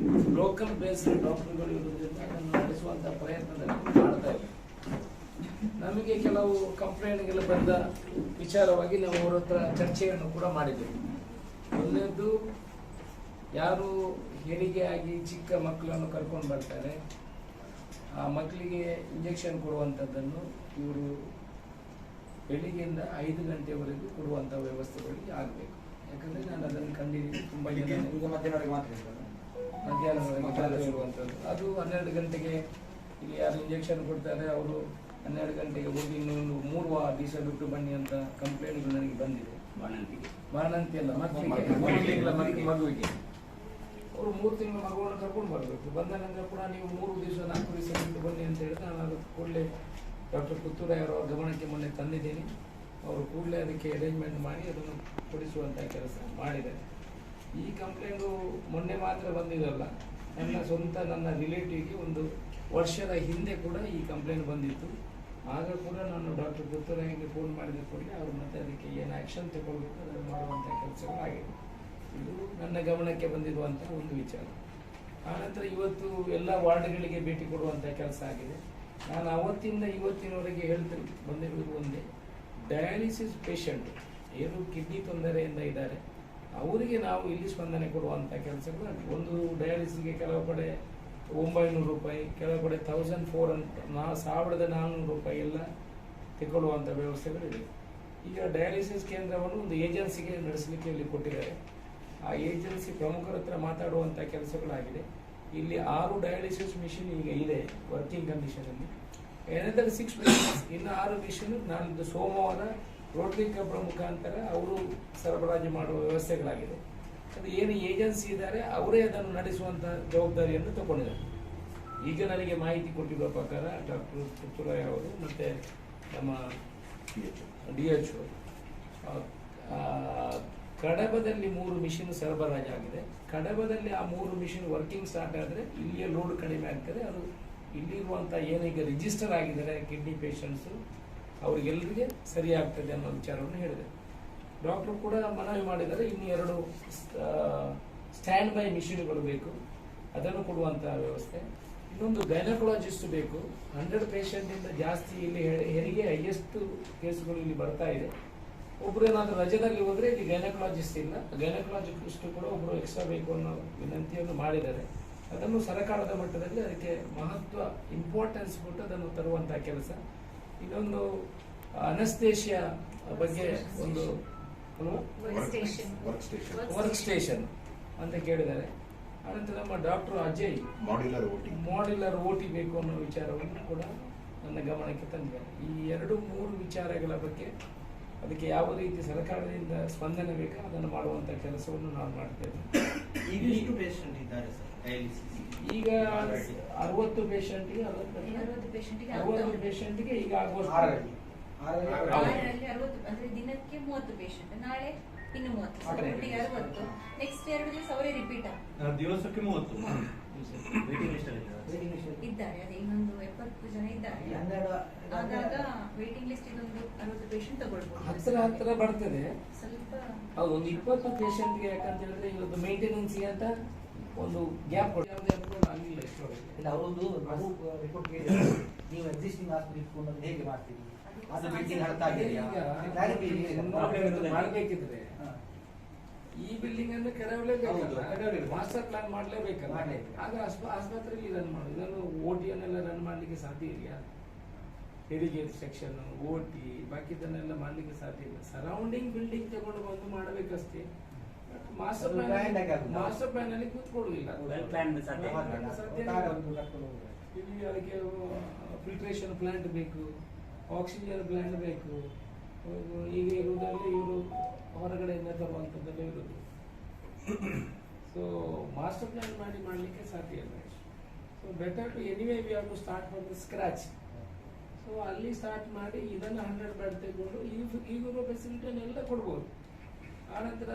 A: ಲೋಕಲ್ ಬೇಸ್ಡ್ ಡಾಕ್ಟರ್ಗಳು ಇರುವುದರಿಂದ ಅದನ್ನು ನಡೆಸುವಂತಹ ಪ್ರಯತ್ನದಲ್ಲಿ ಮಾಡ್ತಾ ಇದ್ದಾರೆ. ನಮಗೆ ಕೆಲವು ಕಂಪ್ಲೇಂಟ್ಗಳು ಬಂದ ವಿಚಾರವಾಗಿ ನಾವು ಅವರ ಹತ್ರ ಚರ್ಚೆಯನ್ನು ಕೂಡ ಮಾಡಿದ್ದೇವೆ. ಒಂದನೇದ್ದು, ಯಾರು ಹೆರಿಗೆ ಆಗಿ ಚಿಕ್ಕ ಮಕ್ಕಳನ್ನು ಕರ್ಕೊಂಡು ಬರ್ತಾರೆ, ಆ ಮಕ್ಕಳಿಗೆ ಇಂಜೆಕ್ಷನ್ ಕೊಡುವಂಥದ್ದನ್ನು ಇವರು ಬೆಳಿಗ್ಗೆಯಿಂದ 5 ಗಂಟೆವರೆಗೂ ಕೊಡುವಂಥ ವ್ಯವಸ್ಥೆಗಳಿಗೆ ಆಗಬೇಕು. ಯಾಕಂದರೆ ನಾನು ಅದನ್ನು ಕಂಡಿದ್ದೀನಿ. ತುಂಬ ಜನ
D: ಈಗ ಮಧ್ಯಾಹ್ನವರೆಗೆ ಮಾತ್ರ
A: ಮಧ್ಯಾಹ್ನವರೆಗೆ ಇರುವಂಥದ್ದು. ಅದು 12 ಗಂಟೆಗೆ ಇಲ್ಲಿ ಯಾರು ಇಂಜೆಕ್ಷನ್ ಕೊಡ್ತಾರೆ ಅವರು 12 ಗಂಟೆಗೆ ಹೋಗಿ ಇನ್ನೊಂದು 3 ದಿವಸ ಬಿಟ್ಟು ಬನ್ನಿ ಅಂತ ಕಂಪ್ಲೇಂಟ್ಗಳು ನನಗೆ ಬಂದಿದೆ. ಬಾಣಂತಿ ಅಲ್ಲ, ಮಗುವಿಗೆ ಅವರು 3 ತಿಂಗಳ ಮಗುವನ್ನು ಕರ್ಕೊಂಡು ಬರಬೇಕು. ಬಂದ ನಂತರ ಕೂಡ ನೀವು 3 ದಿವಸ 4 ದಿವಸ ಬಿಟ್ಟು ಬನ್ನಿ ಅಂತ ಹೇಳಿದ್ರೆ ನಾನು ಅದು ಕೂಡಲೇ ಡಾಕ್ಟರ್ ಪುತ್ತೂರಾಯರ ಗಮನಕ್ಕೆ ಮೊನ್ನೆ ತಂದಿದ್ದೀನಿ. ಅವರು ಕೂಡಲೇ ಅದಕ್ಕೆ ಅರೇಂಜ್ಮೆಂಟ್ ಮಾಡಿ ಅದನ್ನು ಕೊಡಿಸುವಂಥ ಕೆಲಸ ಮಾಡಿದ್ದಾರೆ. ಈ ಕಂಪ್ಲೇಂಟು ಮೊನ್ನೆ ಮಾತ್ರ ಬಂದಿದ್ದಲ್ಲ, ನನ್ನ ರಿಲೇಟಿವ್ಗೆ 1 ವರ್ಷದ ಹಿಂದೆ ಕೂಡ ಈ ಕಂಪ್ಲೇಂಟ್ ಬಂದಿತ್ತು. ಆಗ ಕೂಡ ನಾನು ಡಾಕ್ಟರ್ ಪುತ್ತೂರಾಯಿಗೆ ಫೋನ್ ಮಾಡಿದ ಕೂಡಲೇ ಅವರು ಮತ್ತೆ ಅದಕ್ಕೆ ಏನು ಆ್ಯಕ್ಷನ್ ತಗೊಳ್ಬೇಕು ಅದನ್ನು ಮಾಡುವಂಥ ಕೆಲಸಗಳು ಆಗಿದೆ. ಇದು ನನ್ನ ಗಮನಕ್ಕೆ ಬಂದಿರುವಂಥ ಒಂದು ವಿಚಾರ. ಆನಂತರ ಇವತ್ತು ಎಲ್ಲ ವಾರ್ಡ್ಗಳಿಗೆ ಭೇಟಿ ಕೊಡುವಂಥ ಕೆಲಸ ಆಗಿದೆ. ನಾನು ಅವತ್ತಿಂದ ಇವತ್ತಿನವರೆಗೆ ಹೇಳ್ತಾ ಬಂದಿರುವುದು ಒಂದೇ, ಡಯಾಲಿಸಿಸ್ ಪೇಷಂಟ್ ಏನು ಕಿಡ್ನಿ ತೊಂದರೆಯಿಂದ ಇದ್ದಾರೆ ಅವರಿಗೆ ನಾವು ಇಲ್ಲಿ ಸ್ಪಂದನೆ ಕೊಡುವಂಥ ಕೆಲಸಗಳು ಆಗಿದೆ. ಒಂದು ಡಯಾಲಿಸಿಸ್ಗೆ ಕೆಲವು ಕಡೆ 900 ರೂಪಾಯಿ, ಕೆಲವು ಕಡೆ 1400 ರೂಪಾಯಿ ಎಲ್ಲ ತಗೊಳ್ಳುವಂಥ ವ್ಯವಸ್ಥೆಗಳಿದೆ. ಈಗ ಡಯಾಲಿಸಿಸ್ ಕೇಂದ್ರವನ್ನು ಒಂದು ಏಜೆನ್ಸಿಗೆ ನಡೆಸಲಿಕ್ಕೆ ಇಲ್ಲಿ ಕೊಟ್ಟಿದ್ದಾರೆ. ಆ ಏಜೆನ್ಸಿ ಪ್ರಮುಖರ ಹತ್ರ ಮಾತಾಡುವಂಥ ಕೆಲಸಗಳಾಗಿದೆ. ಇಲ್ಲಿ 6 ಡಯಾಲಿಸಿಸ್ ಮಿಷಿನ್ ಈಗ ಇದೆ ವರ್ಕಿಂಗ್ ಕಂಡೀಷನಲ್ಲಿ. ಏನಂದರೆ 6 ಮಿಷಿನ್ಸ್, ಇನ್ನು 6 ಮಿಷಿನ್ ನಾಳಿದ್ದು ಸೋಮವಾರ ರೋಟರಿ ಕ್ಲಬ್ ಮುಖಾಂತರ ಅವರು ಸರಬರಾಜು ಮಾಡುವ ವ್ಯವಸ್ಥೆಗಳಾಗಿದೆ. ಅದು ಏನು ಏಜೆನ್ಸಿ ಇದ್ದಾರೆ ಅವರೇ ಅದನ್ನು ನಡೆಸುವಂಥ ಜವಾಬ್ದಾರಿಯನ್ನು ತಗೊಂಡಿದ್ದಾರೆ. ಈಗ ನನಗೆ ಮಾಹಿತಿ ಕೊಟ್ಟಿರುವ ಪ್ರಕಾರ ಡಾಕ್ಟರ್ ಪುತ್ತೂರಾಯ ಅವರು ಮತ್ತು ನಮ್ಮ DHO ಕಡಬದಲ್ಲಿ 3 ಮಿಷಿನ್ ಸರಬರಾಜಾಗಿದೆ. ಕಡಬದಲ್ಲಿ ಆ 3 ಮಿಷಿನ್ ವರ್ಕಿಂಗ್ ಸ್ಟಾರ್ಟ್ ಆದರೆ ಇಲ್ಲಿಯ ಲೋಡ್ ಕಡಿಮೆ ಆಗ್ತದೆ. ಅದು ಇಲ್ಲಿರುವಂಥ ಏನೀಗ ರಿಜಿಸ್ಟರ್ ಆಗಿದ್ದಾರೆ ಕಿಡ್ನಿ ಪೇಷಂಟ್ಸು ಅವರಿಗೆಲ್ಲರಿಗೆ ಸರಿ ಆಗ್ತದೆ ಅನ್ನೋ ವಿಚಾರವನ್ನು ಹೇಳಿದೆ. ಡಾಕ್ಟರ್ ಕೂಡ ಮನವಿ ಮಾಡಿದರೆ ಇನ್ನು 2 ಸ್ಟ್ಯಾಂಡ್ ಬೈ ಮಿಷಿನ್ಗಳು ಬೇಕು, ಅದನ್ನು ಕೊಡುವಂಥ ವ್ಯವಸ್ಥೆ. ಇನ್ನೊಂದು ಗೈನಕಾಲಜಿಸ್ಟ್ ಬೇಕು. 100 ಪೇಷಂಟಿಂದ ಜಾಸ್ತಿ ಇಲ್ಲಿ ಹೆರಿಗೆ ಹೈಯೆಸ್ಟ್ ಕೇಸ್ಗಳು ಇಲ್ಲಿ ಬರ್ತಾ ಇದೆ. ಒಬ್ರು ಏನಾದರೂ ರಜದಲ್ಲಿ ಹೋದರೆ ಇಲ್ಲಿ ಗೈನಕಾಲಜಿಸ್ಟ್ ಇಲ್ಲ, ಗೈನಕಾಲಜಿಸ್ಟ್ ಕೂಡ ಒಬ್ಬರು ಎಕ್ಸ್ಟ್ರಾ ಬೇಕು ಅನ್ನೋ ವಿನಂತಿಯನ್ನು ಮಾಡಿದ್ದಾರೆ. ಅದನ್ನು ಸರ್ಕಾರದ ಮಟ್ಟದಲ್ಲಿ ಅದಕ್ಕೆ ಮಹತ್ವ ಇಂಪಾರ್ಟೆನ್ಸ್ ಕೊಟ್ಟು ಅದನ್ನು ತರುವಂಥ ಕೆಲಸ. ಇನ್ನೊಂದು ಅನಸ್ತೇಷಿಯಾ ಬಗ್ಗೆ ಒಂದು ವರ್ಕ್ ಸ್ಟೇಷನ್ ಅಂತ ಕೇಳಿದ್ದಾರೆ. ಅನಂತರ ನಮ್ಮ ಡಾಕ್ಟರ್ ಅಜಯ್ ಮಾಡ್ಯುಲರ್ ಓಟಿ ಬೇಕು ಅನ್ನೋ ವಿಚಾರವನ್ನು ಕೂಡ ನನ್ನ ಗಮನಕ್ಕೆ ತಂದಿದ್ದಾರೆ. ಈ 2-3 ವಿಚಾರಗಳ ಬಗ್ಗೆ ಅದಕ್ಕೆ ಯಾವ ರೀತಿ ಸರ್ಕಾರದಿಂದ ಸ್ಪಂದನೆ ಬೇಕೋ ಅದನ್ನು ಮಾಡುವಂಥ ಕೆಲಸವನ್ನು ನಾವು ಮಾಡ್ತೇವೆ. ಈಗ 60 ಪೇಷಂಟ್ಗೆ 60 ಪೇಷಂಟ್ಗೆ ಈಗ ಆಗೋಷ್ಟು
B: 6ರಲ್ಲಿ 60 ಅಂದ್ರೆ ದಿನಕ್ಕೆ 30 ಪೇಷಂಟ್, ನಾಳೆ ಇನ್ನು 30, ಒಟ್ಟಿಗೆ 60. ನೆಕ್ಸ್ಟ್ 2 ದಿವಸ ಅವರೇ ರಿಪೀಟ್
C: ದಿವಸಕ್ಕೆ 30
B: ಇದ್ದಾರೆ. ಅದೇ ಇನ್ನೊಂದು 70 ಜನ ಇದ್ದಾರೆ. ಆದಾಗ ವೇಟಿಂಗ್ ಲಿಸ್ಟ್ ಇದೊಂದು 60 ಪೇಷಂಟ್ ತಗೊಳ್ಬಹುದು.
A: ಹತ್ರ ಬರ್ತದೆ
B: ಸ್ವಲ್ಪ
A: ಹೌದು. ಒಂದು 20 ಪೇಷಂಟ್ಗೆ ಯಾಕಂತ ಹೇಳಿದ್ರೆ ಇವತ್ತು ಮೇಂಟೆನೆನ್ಸ್ಗೆ ಅಂತ ಒಂದು ಗ್ಯಾಪ್ ಆಗಿಲ್ಲ.
D: ಇಲ್ಲ ಅವರದ್ದು ನಾವು ರಿಪೋರ್ಟ್ ಕೇಳಿದ್ರೆ ನೀವು ಎಕ್ಸಿಸ್ಟಿಂಗ್ ಹಾಸ್ಪಿಟಲ್ ಇಟ್ಕೊಂಡು ಹೇಗೆ ಮಾಡ್ತೀರಿ, ಅದು ಬಿಲ್ಡಿಂಗ್ ಅರ್ಥ ಆಗಿದೆಯಾ
A: ಮಾಡಬೇಕಿದ್ರೆ ಈ ಬಿಲ್ಡಿಂಗ್ ಅನ್ನು ಕೆಡವಲೇಬೇಕು, ಮಾಸ್ಟರ್ ಪ್ಲಾನ್ ಮಾಡಲೇಬೇಕಲ್ಲ. ಆಗ ಆಸ್ಪತ್ರೆಯಲ್ಲಿ ರನ್ ಮಾಡೋದು. ಇದನ್ನು OT-ಯನ್ನೆಲ್ಲ ರನ್ ಮಾಡಲಿಕ್ಕೆ ಸಾಧ್ಯ ಇದೆಯಾ? ಹೆರಿಗೆ ಸೆಕ್ಷನ್, OT ಬಾಕಿದನ್ನೆಲ್ಲ ಮಾಡಲಿಕ್ಕೆ ಸಾಧ್ಯ ಇಲ್ಲ. ಸರೌಂಡಿಂಗ್ ಬಿಲ್ಡಿಂಗ್ ತಗೊಂಡು ಬಂದು ಮಾಡಬೇಕಷ್ಟೇ. ಮಾಸ್ಟರ್ ಪ್ಲಾನ್ ಅಲ್ಲಿ ಕೂತ್ಕೊಳ್ಳುವುದಿಲ್ಲ. ಇಲ್ಲಿ ಅದಕ್ಕೆ ಫಿಲ್ಟ್ರೇಷನ್ ಪ್ಲಾಂಟ್ ಬೇಕು, ಆಕ್ಸಿಜನ್ ಪ್ಲಾಂಟ್ ಬೇಕು. ಈಗ ಇರುವುದರಲ್ಲಿ ಇವರು ಹೊರಗಡೆಯಿಂದ ತರುವಂಥದ್ದೆಲ್ಲ ಇರೋದು. ಸೊ ಮಾಸ್ಟರ್ ಪ್ಲಾನ್ ಮಾಡಲಿಕ್ಕೆ ಸಾಧ್ಯ ಇಲ್ಲ. So better to anyway we have to start from the scratch. So ಅಲ್ಲಿ ಸ್ಟಾರ್ಟ್ ಮಾಡಿ ಇದನ್ನು 100 ಬೆಡ್ ತೆಗೆದುಕೊಂಡು ಈಗಿರೋ ಫೆಸಿಲಿಟಿಯನ್ನೆಲ್ಲ ಕೊಡ್ಬೋದು. ಆನಂತರ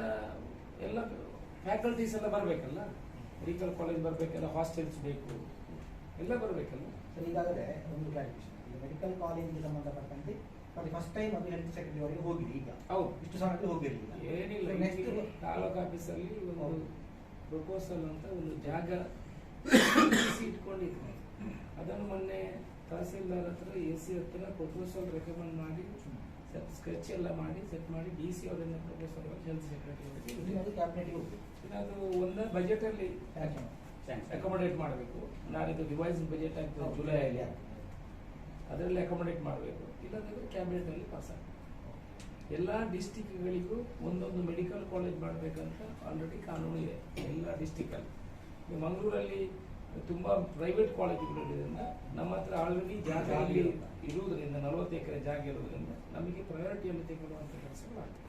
A: ಎಲ್ಲ ಫ್ಯಾಕಲ್ಟೀಸ್ ಎಲ್ಲ ಬರಬೇಕಲ್ಲ, ಮೆಡಿಕಲ್ ಕಾಲೇಜ್ ಬರಬೇಕಲ್ಲ, ಹಾಸ್ಟೆಲ್ಸ್ ಬೇಕು, ಎಲ್ಲ ಬರಬೇಕಲ್ಲ.
D: ಸರ್ ಈಗಾಗಲೇ ಒಂದು ಕ್ಲಾರಿಫಿಕೇಶನ್, ಮೆಡಿಕಲ್ ಕಾಲೇಜಿಗೆ ಸಂಬಂಧಪಟ್ಟಂತೆ ಫಸ್ಟ್ ಟೈಮ್ ಅದು ಹೆಲ್ತ್ ಸೆಕ್ರೆಟರಿ ಅವರಿಗೆ ಹೋಗಿರಿ. ಈಗ
A: ಹೌದು,
D: ಇಷ್ಟು ಸಮಯದಲ್ಲಿ ಹೋಗಿರಲಿಲ್ಲ.
A: ಏನಿಲ್ಲ. ನೆಕ್ಸ್ಟ್ ತಾಲೂಕು ಆಫೀಸಲ್ಲಿ ಒಂದು ಪ್ರಪೋಸಲ್ ಅಂತ ಒಂದು ಜಾಗ ಇಟ್ಕೊಂಡಿದ್ರು. ಅದನ್ನು ಮೊನ್ನೆ ತಹಸೀಲ್ದಾರ್ ಹತ್ರ AC ಹತ್ರ ಪ್ರಪೋಸಲ್ ರೆಕಮೆಂಡ್ ಮಾಡಿ ಸ್ಕೆಚ್ ಎಲ್ಲ ಮಾಡಿ ಸೆಟ್ ಮಾಡಿ DC ಅವರಿಂದ ಪ್ರಪೋಸಲ್ ಹೆಲ್ತ್ ಸೆಕ್ರೆಟರಿ
D: ಅದು ಕ್ಯಾಬಿನೆಟ್ಗೆ ಹೋಗ್ಬೇಕು.
A: ಅದು ಒಂದು ಬಜೆಟ್ ಅಲ್ಲಿ ಅಕೊಮಡೇಟ್ ಮಾಡಬೇಕು. ನಾಳಿದ್ದು ರಿವೈಸ್ ಬಜೆಟ್ ಆಗ್ತದೆ ಜುಲೈಯಲ್ಲಿ, ಅದರಲ್ಲಿ ಅಕೊಮಡೇಟ್ ಮಾಡಬೇಕು. ಇಲ್ಲಾಂದ್ರೆ ಕ್ಯಾಬಿನೆಟ್ ಅಲ್ಲಿ ಪಾಸ್ ಆಗ್ತದೆ. ಎಲ್ಲ ಡಿಸ್ಟಿಕ್ಗಳಿಗೂ ಒಂದೊಂದು ಮೆಡಿಕಲ್ ಕಾಲೇಜ್ ಮಾಡಬೇಕಂತ ಆಲ್ರೆಡಿ ಕಾನೂನು ಇದೆ ಎಲ್ಲ ಡಿಸ್ಟಿಕಲ್ಲಿ. ಮಂಗಳೂರಲ್ಲಿ ತುಂಬ ಪ್ರೈವೇಟ್ ಕಾಲೇಜುಗಳಿರೋದ್ರಿಂದ ನಮ್ಮ ಹತ್ರ ಆಲ್ರೆಡಿ ಜಾಗ ಅಲ್ಲಿ ಇರುವುದರಿಂದ 40 ಎಕರೆ ಜಾಗ ಇರುವುದರಿಂದ ನಮಗೆ ಪ್ರಯಾರಿಟಿಯಲ್ಲಿ ತೆಗೆದುಕೊಳ್ಳುವಂಥ ಕೆಲಸಗಳಾಗ್ತದೆ.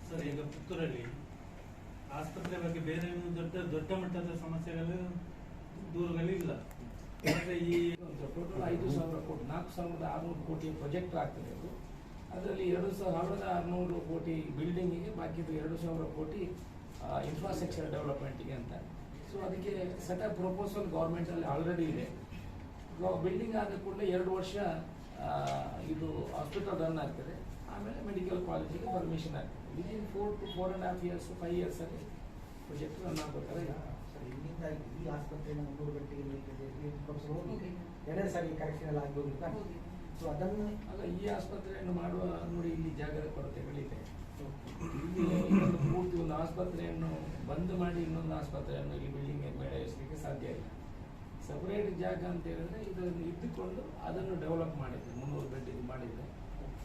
C: ಸರ್, ಈಗ ಪುತ್ತೂರಲ್ಲಿ ಆಸ್ಪತ್ರೆ ಬಗ್ಗೆ ಬೇರೆ ದೊಡ್ಡ ಮಟ್ಟದ ಸಮಸ್ಯೆಗಳು ದೂರುಗಳಿಲ್ಲ. ಈ
A: ಟೋಟಲ್ 5,000 ಕೋಟಿ, 4,600 ಕೋಟಿ ಪ್ರಾಜೆಕ್ಟ್ ಆಗ್ತದೆ. ಅದು ಅದರಲ್ಲಿ 2,600 ಕೋಟಿ ಬಿಲ್ಡಿಂಗಿಗೆ, ಬಾಕಿದು 2,000 ಕೋಟಿ ಇನ್ಫ್ರಾಸ್ಟ್ರಕ್ಚರ್ ಡೆವಲಪ್ಮೆಂಟಿಗೆ ಅಂತ. ಸೊ ಸೊ ಅದಕ್ಕೆ ಸೆಟಪ್ ಪ್ರಪೋಸಲ್ ಗೌರ್ಮೆಂಟ್ ಅಲ್ಲಿ ಆಲ್ರೆಡಿ ಇದೆ. ಬಿಲ್ಡಿಂಗ್ ಆದ ಕೂಡಲೇ 2 ವರ್ಷ ಇದು ಹಾಸ್ಪಿಟಲ್ ರನ್ ಆಗ್ತದೆ, ಆಮೇಲೆ ಮೆಡಿಕಲ್ ಕಾಲೇಜಿಗೆ ಪರ್ಮಿಷನ್ ಆಗ್ತದೆ. ವಿದಿನ್ 4 to 4.5 years 5 years ಅಲ್ಲಿ ಪ್ರಾಜೆಕ್ಟ್ ರನ್ ಆಗ್ಬೇಕಾದ್ರೆ
D: ಸರ್ ಇಲ್ಲಿಂದ ಈ ಆಸ್ಪತ್ರೆನ 300 ಬೆಡ್ಗೆ ಹೋಗಿ 2 ಸಾರಿ ಕರೆಕ್ಷನ್ ಎಲ್ಲ ಆಗೋದಿಲ್ಲ. ಸೊ ಅದನ್ನು
A: ಅಲ್ಲ, ಈ ಆಸ್ಪತ್ರೆಯನ್ನು ಮಾಡುವ ನೋಡಿ ಇಲ್ಲಿ ಜಾಗದ ಕೊರತೆಗಳಿದೆ. ಇಲ್ಲಿ ಇನ್ನೊಂದು ಪೂರ್ತಿ ಒಂದು ಆಸ್ಪತ್ರೆಯನ್ನು ಬಂದ್ ಮಾಡಿ ಇನ್ನೊಂದು ಆಸ್ಪತ್ರೆಯನ್ನು ಈ ಬಿಲ್ಡಿಂಗ್ ಬೆಳೆಸಲಿಕ್ಕೆ ಸಾಧ್ಯ ಇಲ್ಲ. ಸಪರೇಟ್ ಜಾಗ ಅಂತ ಹೇಳಿದ್ರೆ ಇದನ್ನು ಇದ್ದುಕೊಂಡು ಅದನ್ನು ಡೆವಲಪ್ ಮಾಡಿದ್ರೆ 300 ಬೆಡ್ ಇದು ಮಾಡಿದ್ರೆ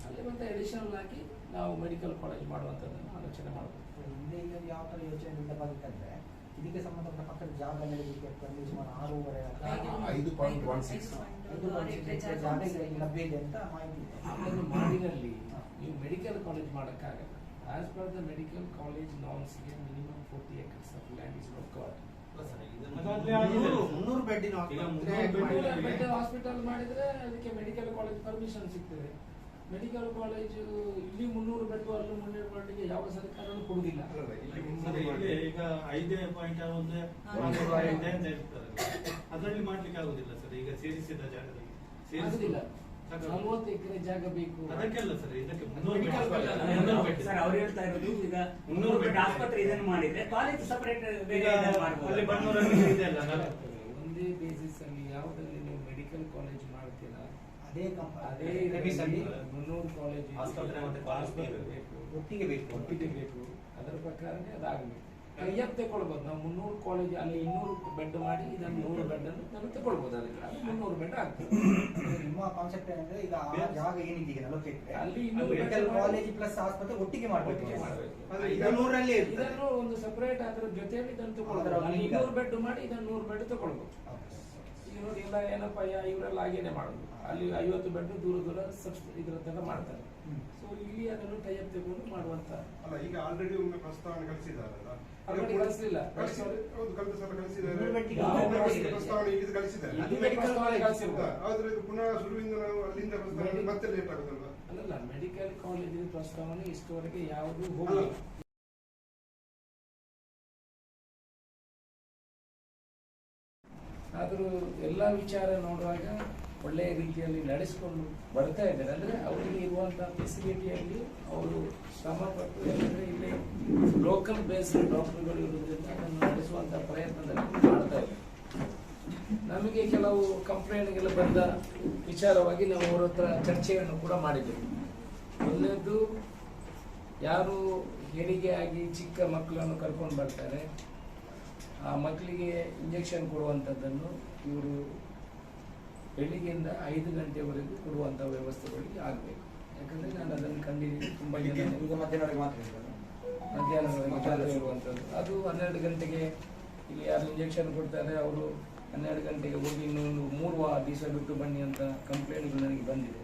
A: ಅಲ್ಲಿ ಮತ್ತೆ ಅಡಿಷನಲ್ ಆಗಿ ನಾವು ಮೆಡಿಕಲ್ ಕಾಲೇಜ್ ಮಾಡುವಂಥದ್ದನ್ನು ಆಲೋಚನೆ ಮಾಡಬೇಕು.
D: ಹಿಂದೆ ಈಗ ಯಾವ ಥರ ಯೋಚನೆಯಿಂದ ಬಂತಂದ್ರೆ ಇದಕ್ಕೆ ಸಂಬಂಧಪಟ್ಟ ಪಕ್ಕದ ಜಾಗ ನಡೆಯಲಿಕ್ಕೆ ಸುಮಾರು
F: 5.16
D: ಜಾಗ ಈಗ ಲಭ್ಯ ಇದೆ ಅಂತ ಮಾಹಿತಿ ಇದೆ.
A: ಅದನ್ನು ಮಾಡಿದಲ್ಲಿ ನೀವು ಮೆಡಿಕಲ್ ಕಾಲೇಜ್ ಮಾಡೋಕ್ಕಾಗಲ್ಲ. As per the medical college ನಾರ್ಮ್ಸ್ಗೆ minimum 40 acres of land is required.
C: ಅದಾದ್ರೆ ಆಗಿದೆ.
D: 300 ಬೆಡ್ಡಿನ
C: ಈಗ
A: ಬೆಡ್ ಹಾಸ್ಪಿಟಲ್ ಮಾಡಿದ್ರೆ ಅದಕ್ಕೆ ಮೆಡಿಕಲ್ ಕಾಲೇಜ್ ಪರ್ಮಿಷನ್ ಸಿಗ್ತದೆ. ಮೆಡಿಕಲ್ ಕಾಲೇಜು ಇಲ್ಲಿ 300 ಬೆಡ್ ಅಲ್ಲಿ 300 ಬೆಡ್ಗೆ ಯಾವ ಸರ್ಕಾರನೂ ಕೊಡುವುದಿಲ್ಲ.
C: ಸರಿ, ಇಲ್ಲಿ ಈಗ 5 ಪಾಯಿಂಟ್ ಒಂದೇ ಇದೆ ಅಂತ ಹೇಳ್ತಾರೆ. ಅದರಲ್ಲಿ ಮಾಡ್ಲಿಕ್ಕೆ ಆಗುದಿಲ್ಲ ಸರ್. ಈಗ ಸೇರಿಸಿದ ಜಾಗದಲ್ಲಿ
A: ಆಗುದಿಲ್ಲ. 40 ಎಕರೆ ಜಾಗ ಬೇಕು.
C: ಅದಕ್ಕೆಲ್ಲ ಸರ್, ಇದಕ್ಕೆ
A: Medical college ಅಲ್ಲ,
C: 300 ಬೆಡ್
E: ಸರ್ ಅವ್ರು ಹೇಳ್ತಾ ಇರೋದು ಈಗ
C: 300
E: ಬೆಡ್ ಆಸ್ಪತ್ರೆ ಇದನ್ನು ಮಾಡಿದ್ರೆ ಕಾಲೇಜ್ ಸಪರೇಟ್ ಬೇರೆ ಇದನ್ನು ಮಾಡ್ಬೋದು.
C: ಅಲ್ಲಿ ಬನ್ನೂರಲ್ಲಿ ಇದೆ ಅಲ್ಲ
A: ಒಂದೇ ಬೇಸಿಸ್ ಅಲ್ಲಿ ಯಾವುದರಲ್ಲಿ ನೀವು ಮೆಡಿಕಲ್ ಕಾಲೇಜ್ ಮಾಡ್ತೀರಾ
D: ಅದೇ
A: ಅದೇ
D: ರೆಮಿಸಲ್ಲಿ
A: 300 ಕಾಲೇಜ್
C: ಆಸ್ಪತ್ರೆ ಮತ್ತೆ
A: ಆಸ್ಪತ್ರೆ ಬೇಕು,
D: ಒಟ್ಟಿಗೆ ಬೇಕು.
A: ಒಟ್ಟಿಗೆ ಬೇಕು. ಅದರ ಪ್ರಕಾರನೇ ಅದಾಗಬೇಕು. ಕೈಯಪ್ ತಗೊಳ್ಬೋದು. ನಾವು 300 ಕಾಲೇಜ್ ಅಲ್ಲಿ 200 ಬೆಡ್ ಮಾಡಿ ಇದನ್ನು 100 ಬೆಡ್ ಅನ್ನು ನಾವು ತಗೊಳ್ಬೋದು. ಅದಕ್ಕೆ ಅದು 300 ಬೆಡ್ ಆಗ್ತದೆ.
D: ನಿಮ್ಮ ಕಾನ್ಸೆಪ್ಟ್ ಏನಂದ್ರೆ ಈಗ ಆ ಜಾಗ ಏನಿದೆ ಈಗ 40 ಎಕರೆ
A: ಅಲ್ಲಿ 200
D: ಮೆಡಿಕಲ್
A: ಬೆಡ್
D: ಕಾಲೇಜ್ ಪ್ಲಸ್ ಆಸ್ಪತ್ರೆ ಒಟ್ಟಿಗೆ ಮಾಡಬೇಕು.
A: ಒಟ್ಟಿಗೆ ಮಾಡಬೇಕು.
F: ಆದ್ರೆ ಈಗ
D: 200 ಇರ್ತದೆ.
A: ಇದನ್ನು ಒಂದು ಸಪರೇಟ್ ಅದರ ಜೊತೆಯಲ್ಲಿ ಇದನ್ನು ತಗೊಳ್ಬೋದು.
D: ಅದರ
A: ಅಲ್ಲಿ
D: ಈಗ
A: 200 ಬೆಡ್ ಮಾಡಿ ಇದನ್ನು 100 ಬೆಡ್ ತಗೊಳ್ಬೋದು. ಈಗ ನೋಡಿ ಎಲ್ಲ ಏನಪ್ಪ ಇವರೆಲ್ಲ ಹಾಗೇನೆ ಮಾಡುದು. ಅಲ್ಲಿ 50 ಬೆಡ್ ದೂರ ಇದರದ್ದೆಲ್ಲ ಮಾಡ್ತಾರೆ. ಸೊ ಇಲ್ಲಿ ಅದನ್ನು ಟೈಅಪ್ ತಗೊಂಡು ಮಾಡುವಂತ.
F: ಅಲ್ಲ, ಈಗ ಆಲ್ರೆಡಿ ಒಮ್ಮೆ ಪ್ರಸ್ತಾವನೆ ಕಳಿಸಿದಾರಲ್ಲ,
A: already ಕಳಿಸ್ಲಿಲ್ಲ.
F: ಹೌದು, ಕಳೆದ ಸಲ ಕಳಿಸಿದ್ದಾರೆ.
D: 300 ಬೆಡ್ಡಿಗೆ
F: ಪ್ರಸ್ತಾವನೆ ಈಗ ಕಳಿಸಿದ್ದಾರೆ.
A: ಇಲ್ಲಿ ಮೆಡಿಕಲ್ ಕಾಲೇಜ್ ಕಳಿಸಿರ್ಬೋದು.
F: ಆದ್ರೆ ಇದು ಪುನಃ ಶುರುವಿಂದ ನಾವು ಅಲ್ಲಿಂದ ಪ್ರಸ್ತಾವನೆ ಮತ್ತೆ ಲೇಟ್ ಆಗುದಲ್ವಾ?
A: ಅಲ್ಲಲ್ಲ, ಮೆಡಿಕಲ್ ಕಾಲೇಜಿನ ಪ್ರಸ್ತಾವನೆ ಇಷ್ಟವರೆಗೆ ಯಾವುದೂ ಹೋಗಿಲ್ಲ. ಆದರೂ ಎಲ್ಲ ವಿಚಾರ ನೋಡುವಾಗ ಒಳ್ಳೆಯ ರೀತಿಯಲ್ಲಿ ನಡೆಸಿಕೊಂಡು ಬರ್ತಾ ಇದ್ದಾರೆ. ಅಂದರೆ ಅವರಿಗೆ ಇರುವಂಥ ಫೆಸಿಲಿಟಿಯಲ್ಲಿ ಅವರು ಶ್ರಮಪಟ್ಟು, ಯಾಕಂದರೆ ಇಲ್ಲಿ ಲೋಕಲ್ ಬೇಸ್ಡ್ ಡಾಕ್ಟರ್ಗಳು ಇರೋದ್ರಿಂದ ಅದನ್ನು ನಡೆಸುವಂಥ ಪ್ರಯತ್ನದಲ್ಲಿ ಮಾಡ್ತಾ ಇದ್ದಾರೆ. ನಮಗೆ ಕೆಲವು ಕಂಪ್ಲೇಂಟ್ಗೆಲ್ಲ ಬಂದ ವಿಚಾರವಾಗಿ ನಾವು ಅವರ ಹತ್ರ ಚರ್ಚೆಯನ್ನು ಕೂಡ ಮಾಡಿದ್ದೇವೆ. ಮೊದಲನೇದು, ಯಾರು ಹೆರಿಗೆ ಆಗಿ ಚಿಕ್ಕ ಮಕ್ಕಳನ್ನು ಕರ್ಕೊಂಡು ಬರ್ತಾರೆ, ಆ ಮಕ್ಕಳಿಗೆ ಇಂಜೆಕ್ಷನ್ ಕೊಡುವಂಥದ್ದನ್ನು ಇವರು ಬೆಳಿಗ್ಗೆಯಿಂದ 5 ಗಂಟೆವರೆಗೂ ಕೊಡುವಂಥ ವ್ಯವಸ್ಥೆಗಳಿಗೆ ಆಗಬೇಕು. ಯಾಕಂದರೆ ನಾನು ಅದನ್ನು ಕಂಡಿದ್ದೀನಿ. ತುಂಬ ಜನ
D: ಈಗ ಮಧ್ಯಾಹ್ನವರೆಗೆ ಮಾತ್ರ ಇರ್ತದೆ.
A: ಮಧ್ಯಾಹ್ನದವರೆಗೆ ಮಾತ್ರ ಇರುವಂಥದ್ದು. ಅದು 12 ಗಂಟೆಗೆ ಇಲ್ಲಿ ಯಾರು ಇಂಜೆಕ್ಷನ್ ಕೊಡ್ತಾರೆ ಅವರು 12 ಗಂಟೆಗೆ ಹೋಗಿ ಇನ್ನೊಂದು 3 ದಿವಸ ಬಿಟ್ಟು ಬನ್ನಿ ಅಂತ ಕಂಪ್ಲೇಂಟ್ಗಳು ನನಗೆ ಬಂದಿದೆ.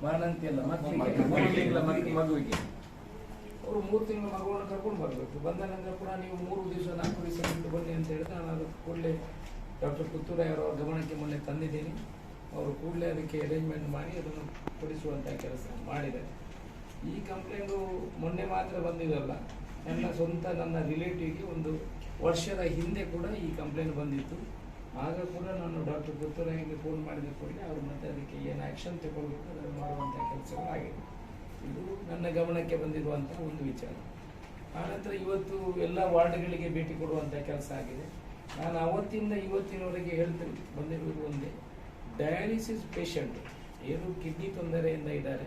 A: ಬಾಣಂತಿ ಅಲ್ಲ, ಮಗುವಿಗೆ ಅವರು 3 ತಿಂಗಳ ಮಗುವನ್ನು ಕರ್ಕೊಂಡು ಬರಬೇಕು. ಬಂದ ನಂತರ ಕೂಡ ನೀವು 3 ದಿವಸ 4 ದಿವಸ ಬಿಟ್ಟು ಬನ್ನಿ ಅಂತ ಹೇಳಿದ್ರೆ ನಾನು ಅದು ಕೂಡಲೇ ಡಾಕ್ಟರ್ ಪುತ್ತೂರಾಯವರ ಗಮನಕ್ಕೆ ಮೊನ್ನೆ ತಂದಿದ್ದೀನಿ. ಅವರು ಕೂಡಲೇ ಅದಕ್ಕೆ ಅರೇಂಜ್ಮೆಂಟ್ ಮಾಡಿ ಅದನ್ನು ಕೊಡಿಸುವಂಥ ಕೆಲಸ ಮಾಡಿದ್ದಾರೆ. ಈ ಕಂಪ್ಲೇಂಟು ಮೊನ್ನೆ ಮಾತ್ರ ಬಂದಿದ್ದಲ್ಲ, ನನ್ನ ರಿಲೇಟಿವ್ಗೆ 1 ವರ್ಷದ ಹಿಂದೆ ಕೂಡ ಈ ಕಂಪ್ಲೇಂಟ್ ಬಂದಿತ್ತು. ಆಗ ಕೂಡ ನಾನು ಡಾಕ್ಟರ್ ಪುತ್ತೂರಾಯಿಗೆ ಫೋನ್ ಮಾಡಿದ ಕೂಡಲೇ ಅವರು ಮತ್ತೆ ಅದಕ್ಕೆ ಏನು ಆ್ಯಕ್ಷನ್ ತಗೊಳ್ಬೇಕು ಅದನ್ನು ಮಾಡುವಂಥ ಕೆಲಸಗಳಾಗಿದೆ. ಇದು ನನ್ನ ಗಮನಕ್ಕೆ ಬಂದಿರುವಂಥ ಒಂದು ವಿಚಾರ. ಆನಂತರ ಇವತ್ತು ಎಲ್ಲ ವಾರ್ಡ್ಗಳಿಗೆ ಭೇಟಿ ಕೊಡುವಂಥ ಕೆಲಸ ಆಗಿದೆ. ನಾನು ಅವತ್ತಿಂದ ಇವತ್ತಿನವರೆಗೆ ಹೇಳ್ತೇನೆ ಬಂದಿರುವುದು ಒಂದೇ, ಡಯಾಲಿಸಿಸ್ ಪೇಷಂಟ್ ಏನು ಕಿಡ್ನಿ ತೊಂದರೆಯಿಂದ ಇದ್ದಾರೆ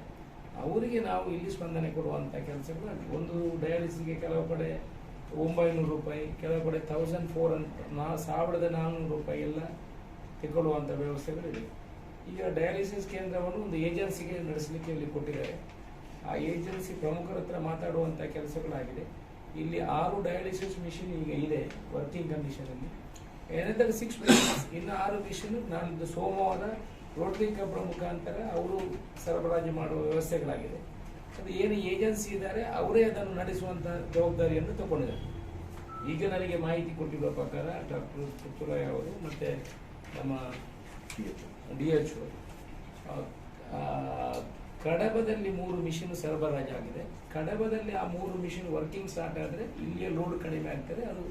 A: ಅವರಿಗೆ ನಾವು ಇಲ್ಲಿ ಸ್ಪಂದನೆ ಕೊಡುವಂಥ ಕೆಲಸಗಳು. ಒಂದು ಡಯಾಲಿಸಿಸ್ಗೆ ಕೆಲವು ಕಡೆ 900 ರೂಪಾಯಿ, ಕೆಲವು ಕಡೆ 1400 ರೂಪಾಯಿ ಎಲ್ಲ ತಗೊಳ್ಳುವಂಥ ವ್ಯವಸ್ಥೆಗಳಿದೆ. ಈಗ ಡಯಾಲಿಸಿಸ್ ಕೇಂದ್ರವನ್ನು ಒಂದು ಏಜೆನ್ಸಿಗೆ ನಡೆಸಲಿಕ್ಕೆ ಇಲ್ಲಿ ಕೊಟ್ಟಿದ್ದಾರೆ. ಆ ಏಜೆನ್ಸಿ ಪ್ರಮುಖರ ಹತ್ರ ಮಾತಾಡುವಂಥ ಕೆಲಸಗಳಾಗಿದೆ. ಇಲ್ಲಿ 6 ಡಯಾಲಿಸಿಸ್ ಮಿಷಿನ್ ಈಗ ಇದೆ ವರ್ಕಿಂಗ್ ಕಂಡೀಷನಲ್ಲಿ. ಏನಂದರೆ 6 ಮಿಷಿನ್ಸ್, ಇನ್ನು 6 ಮಿಷಿನ್ ನಾಳಿದ್ದು ಸೋಮವಾರ ರೋಟರಿ ಕ್ಲಬ್ ಮುಖಾಂತರ ಅವರು ಸರಬರಾಜು ಮಾಡುವ ವ್ಯವಸ್ಥೆಗಳಾಗಿದೆ. ಅದು ಏನು ಏಜೆನ್ಸಿ ಇದ್ದಾರೆ ಅವರೇ ಅದನ್ನು ನಡೆಸುವಂಥ ಜವಾಬ್ದಾರಿಯನ್ನು ತಗೊಂಡಿದ್ದಾರೆ. ಈಗ ನನಗೆ ಮಾಹಿತಿ ಕೊಟ್ಟಿರುವ ಪ್ರಕಾರ ಡಾಕ್ಟರ್ ಪುತ್ತೂರಾಯ ಅವರು ಮತ್ತು ನಮ್ಮ DH ಕಡಬದಲ್ಲಿ 3 ಮಿಷಿನ್ ಸರಬರಾಜಾಗಿದೆ. ಕಡಬದಲ್ಲಿ ಆ 3 ಮಿಷಿನ್ ವರ್ಕಿಂಗ್ ಸ್ಟಾರ್ಟ್ ಆದರೆ ಇಲ್ಲಿಯ ಲೋಡ್ ಕಡಿಮೆ ಆಗ್ತದೆ, ಅದು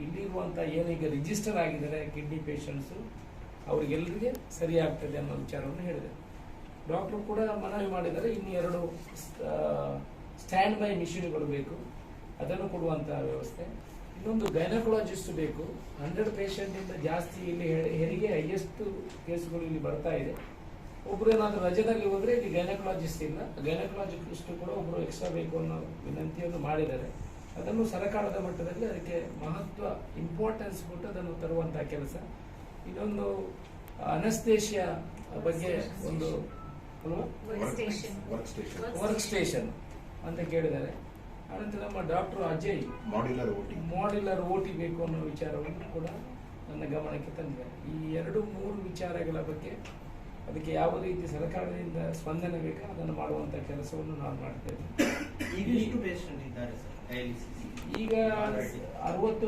A: ಇಲ್ಲಿರುವಂಥ ಏನೀಗ ರಿಜಿಸ್ಟರ್ ಆಗಿದ್ದಾರೆ ಕಿಡ್ನಿ ಪೇಷಂಟ್ಸು ಅವರಿಗೆಲ್ಲರಿಗೆ ಸರಿ ಆಗ್ತದೆ ಅನ್ನೋ ವಿಚಾರವನ್ನು ಹೇಳಿದೆ. ಡಾಕ್ಟ್ರು ಕೂಡ ಮನವಿ ಮಾಡಿದರೆ ಇನ್ನು 2 ಸ್ಟ್ಯಾಂಡ್ ಬೈ ಮಿಷಿನ್ಗಳು ಬೇಕು, ಅದನ್ನು ಕೊಡುವಂಥ ವ್ಯವಸ್ಥೆ. ಇನ್ನೊಂದು ಗೈನಕಾಲಜಿಸ್ಟ್ ಬೇಕು. 100 ಪೇಷಂಟಿಂದ ಜಾಸ್ತಿ ಇಲ್ಲಿ ಹೆರಿಗೆ ಹೈಯೆಸ್ಟ್ ಕೇಸ್ಗಳು ಇಲ್ಲಿ ಬರ್ತಾ ಇದೆ. ಒಬ್ರು ಏನಾದರೂ ರಜದಲ್ಲಿ ಹೋದ್ರೆ ಇಲ್ಲಿ ಗೈನಕಾಲಜಿಸ್ಟ್ ಇಲ್ಲ, ಗೈನಕಾಲಜಿಸ್ಟ್ ಕೂಡ ಒಬ್ರು ಎಕ್ಸ್ಟ್ರಾ ಬೇಕು ಅನ್ನೋ ವಿನಂತಿಯನ್ನು ಮಾಡಿದ್ದಾರೆ. ಅದನ್ನು ಸರ್ಕಾರದ ಮಟ್ಟದಲ್ಲಿ ಅದಕ್ಕೆ ಮಹತ್ವ ಇಂಪಾರ್ಟೆನ್ಸ್ ಕೊಟ್ಟು ಅದನ್ನು ತರುವಂತಹ ಕೆಲಸ. ಇನ್ನೊಂದು ಅನಸ್ತೇಷಿಯಾ ಬಗ್ಗೆ ಒಂದು ವರ್ಕ್ ಸ್ಟೇಷನ್ ಅಂತ ಕೇಳಿದ್ದಾರೆ. ಅನಂತರ ನಮ್ಮ ಡಾಕ್ಟರ್ ಅಜಯ್ ಮಾಡ್ಯುಲರ್ ಓಟಿ ಬೇಕು ಅನ್ನೋ ವಿಚಾರವನ್ನು ಕೂಡ ನನ್ನ ಗಮನಕ್ಕೆ ತಂದಿದ್ದಾರೆ. ಈ 2-3 ವಿಚಾರಗಳ ಬಗ್ಗೆ ಅದಕ್ಕೆ ಯಾವ ರೀತಿ ಸರ್ಕಾರದಿಂದ ಸ್ಪಂದನೆ ಬೇಕೋ ಅದನ್ನು ಮಾಡುವಂತ ಕೆಲಸವನ್ನು ನಾವು ಮಾಡ್ತೇವೆ. ಈಗ 60 ಪೇಷಂಟ್ಗೆ 60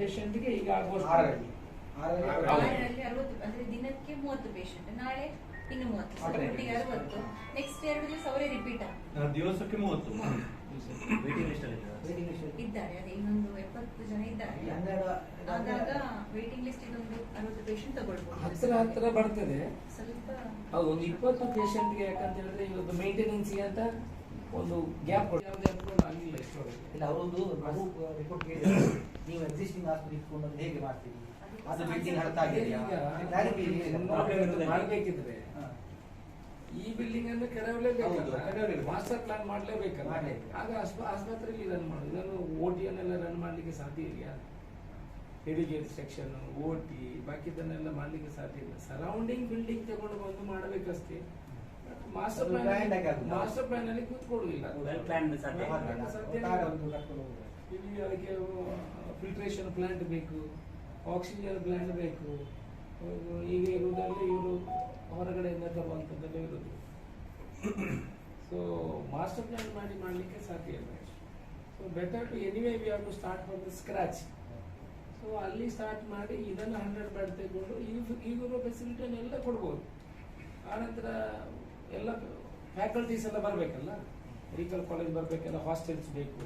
A: ಪೇಷಂಟ್ಗೆ ಈಗ ಆಗುವಷ್ಟು
B: 6ರಲ್ಲಿ 60 ಅಂದ್ರೆ ದಿನಕ್ಕೆ 30 ಪೇಷಂಟ್, ನಾಳೆ ಇನ್ನು 30, ಒಟ್ಟಿಗೆ 60. ನೆಕ್ಸ್ಟ್ 2 ದಿವಸ ಅವರೇ ರಿಪೀಟ್
C: ದಿವಸಕ್ಕೆ 30
B: ಇದ್ದಾರೆ. ಅದೇ ಇನ್ನೊಂದು 70 ಜನ ಇದ್ದಾರೆ. ಆದಾಗ ವೇಟಿಂಗ್ ಲಿಸ್ಟ್ ಇದೊಂದು 60 ಪೇಷಂಟ್ ತಗೊಳ್ಬಹುದು.
A: ಹತ್ತಿರ ಬರ್ತದೆ
B: ಸ್ವಲ್ಪ
A: ಹೌದು. ಒಂದು 20 ಪೇಷಂಟ್ಗೆ ಯಾಕಂತ ಹೇಳಿದ್ರೆ ಇವತ್ತು ಮೇಂಟೆನೆನ್ಸ್ ಅಂತ ಒಂದು ಗ್ಯಾಪ್ ಆಗಿಲ್ಲ ಇಷ್ಟೊಳಗೆ.
D: ಇಲ್ಲ ಅವರೊಂದು ರಿಪೋರ್ಟ್ ಕೇಳಿದ್ರೆ ನೀವು ಎಕ್ಸಿಸ್ಟಿಂಗ್ ಆಸ್ಪತ್ರೆ ಇಟ್ಕೊಂಡು ಹೇಗೆ ಮಾಡ್ತೀರಿ, ಅದು ಬಿಲ್ಡಿಂಗ್ ಅರ್ಥ ಆಗಿದೆಯಾ
A: ಮಾಡಬೇಕಿದ್ರೆ ಈ ಬಿಲ್ಡಿಂಗ್ ಅನ್ನು ಕೆಡವಲೇಬೇಕು, ಮಾಸ್ಟರ್ ಪ್ಲಾನ್ ಮಾಡಲೇಬೇಕಲ್ಲ. ಆಗ ಆಸ್ಪತ್ರೆಯಲ್ಲಿ ಇದನ್ನು ಮಾಡುದು. ಇದನ್ನು ಓಟಿಯನ್ನೆಲ್ಲ ರನ್ ಮಾಡ್ಲಿಕ್ಕೆ ಸಾಧ್ಯ ಇದೆಯಾ? ಹೆರಿಗೆ ಸೆಕ್ಷನ್, ಓಟಿ, ಬಾಕಿದನ್ನೆಲ್ಲ ಮಾಡ್ಲಿಕ್ಕೆ ಸಾಧ್ಯ ಇಲ್ಲ. ಸರೌಂಡಿಂಗ್ ಬಿಲ್ಡಿಂಗ್ ತಗೊಂಡು ಬಂದು ಮಾಡಬೇಕಷ್ಟೇ. ಮಾಸ್ಟರ್ ಪ್ಲಾನ್ ಅಲ್ಲಿ ಕೂತ್ಕೊಳ್ಳುವುದಿಲ್ಲ. ಇಲ್ಲಿ ಅದಕ್ಕೆ ಫಿಲ್ಟ್ರೇಷನ್ ಪ್ಲಾಂಟ್ ಬೇಕು, ಆಕ್ಸಿಜನ್ ಪ್ಲಾಂಟ್ ಬೇಕು. ಈಗ ಇರುವುದರಲ್ಲಿ ಇವರು ಹೊರಗಡೆಯಿಂದ ತರುವಂಥದ್ದೆಲ್ಲ ಇರುವುದು. ಸೊ ಮಾಸ್ಟರ್ ಪ್ಲಾನ್ ಮಾಡಲಿಕ್ಕೆ ಸಾಧ್ಯ ಇಲ್ಲ. So better to anyway we have to start from the scratch. So ಅಲ್ಲಿ ಸ್ಟಾರ್ಟ್ ಮಾಡಿ ಇದನ್ನು 100 ಬೆಡ್ ತೆಗೆದುಕೊಂಡು ಈಗಿರೋ ಫೆಸಿಲಿಟಿಯನ್ನೆಲ್ಲ ಕೊಡ್ಬೋದು. ಆನಂತರ ಎಲ್ಲ ಫ್ಯಾಕಲ್ಟೀಸ್ ಎಲ್ಲ ಬರಬೇಕಲ್ಲ, ಮೆಡಿಕಲ್ ಕಾಲೇಜ್ ಬರಬೇಕಲ್ಲ, ಹಾಸ್ಟೆಲ್ಸ್ ಬೇಕು,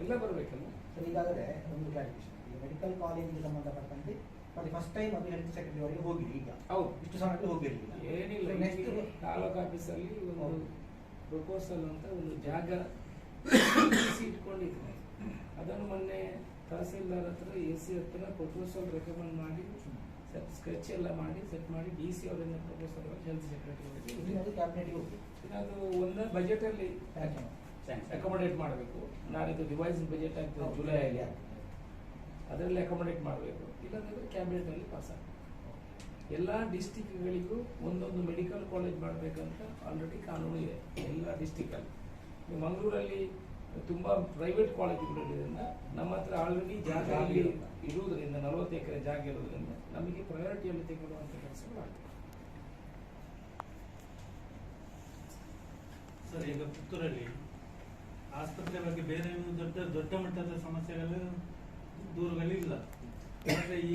A: ಎಲ್ಲ ಬರಬೇಕಲ್ಲ.
D: ಈಗಾಗಲೇ ಒಂದು ಕ್ಲಾರಿಫಿಕೇಶನ್, ಈ ಮೆಡಿಕಲ್ ಕಾಲೇಜಿಗೆ ಸಂಬಂಧಪಟ್ಟಂತೆ ಮತ್ತೆ ಫಸ್ಟ್ ಟೈಮ್ ಅದು ಹೆಲ್ತ್ ಸೆಕ್ರೆಟರಿ ಅವರಿಗೆ ಹೋಗಿ ಈಗ
A: ಹೌದು
D: ಇಷ್ಟು ಸಮಯದಲ್ಲಿ ಹೋಗಿರಲಿಲ್ಲ.
A: ಏನಿಲ್ಲ, ನೆಕ್ಸ್ಟ್ ತಾಲೂಕು ಆಫೀಸಲ್ಲಿ ಒಂದು ಪ್ರಪೋಸಲ್ ಅಂತ ಒಂದು ಜಾಗ ಇಟ್ಕೊಂಡಿದ್ದೆ. ಅದನ್ನು ಮೊನ್ನೆ ತಹಸೀಲ್ದಾರ್ ಹತ್ರ AC ಹತ್ರ ಪ್ರಪೋಸಲ್ ರೆಕಮೆಂಡ್ ಮಾಡಿ ಸ್ಕೆಚ್ ಎಲ್ಲ ಮಾಡಿ ಸೆಟ್ ಮಾಡಿ DC ಅವರಿಂದ ಪ್ರಪೋಸಲ್ ಹೆಲ್ತ್ ಸೆಕ್ರೆಟರಿ
D: ಅದು ಕ್ಯಾಬಿನೆಟ್ಗೆ ಹೋಗಿ
A: ಅದು ಒಂದು ಬಜೆಟ್ ಅಲ್ಲಿ ಅಕೊಮಡೇಟ್ ಮಾಡಬೇಕು. ನಾಳಿದ್ದು ರಿವೈಸ್ ಬಜೆಟ್ ಆಗ್ತದೆ ಜುಲೈಯಲ್ಲಿ, ಅದರಲ್ಲಿ ಅಕೊಮಡೇಟ್ ಮಾಡಬೇಕು. ಇಲ್ಲಾಂದ್ರೆ ಕ್ಯಾಬಿನೆಟ್ ಅಲ್ಲಿ ಪಾಸ್ ಆಗ್ತದೆ. ಎಲ್ಲ ಡಿಸ್ಟಿಕ್ಗಳಿಗೂ ಒಂದೊಂದು ಮೆಡಿಕಲ್ ಕಾಲೇಜ್ ಮಾಡಬೇಕಂತ ಆಲ್ರೆಡಿ ಕಾನೂನು ಇದೆ ಎಲ್ಲ ಡಿಸ್ಟಿಕಲ್ಲಿ. ಮಂಗಳೂರಲ್ಲಿ ತುಂಬಾ ಪ್ರೈವೇಟ್ ಕಾಲೇಜುಗಳಿರೋದ್ರಿಂದ ನಮ್ಮ ಹತ್ರ ಆಲ್ರೆಡಿ ಜಾಗ ಅಲ್ಲಿ ಇರುವುದರಿಂದ 40 ಎಕರೆ ಜಾಗ ಇರುವುದರಿಂದ ನಮಗೆ ಪ್ರಯಾರಿಟಿಯಲ್ಲಿ ತೆಗೆದುಕೊಳ್ಳುವಂಥ ಕೆಲಸಗಳು ಆಗ್ತದೆ.
C: ಸರ್, ಈಗ ಪುತ್ತೂರಲ್ಲಿ ಆಸ್ಪತ್ರೆ ಬಗ್ಗೆ ಬೇರೆ ದೊಡ್ಡ ಮಟ್ಟದ ಸಮಸ್ಯೆಗಳು ದೂರುಗಳಿಲ್ಲ. ಈ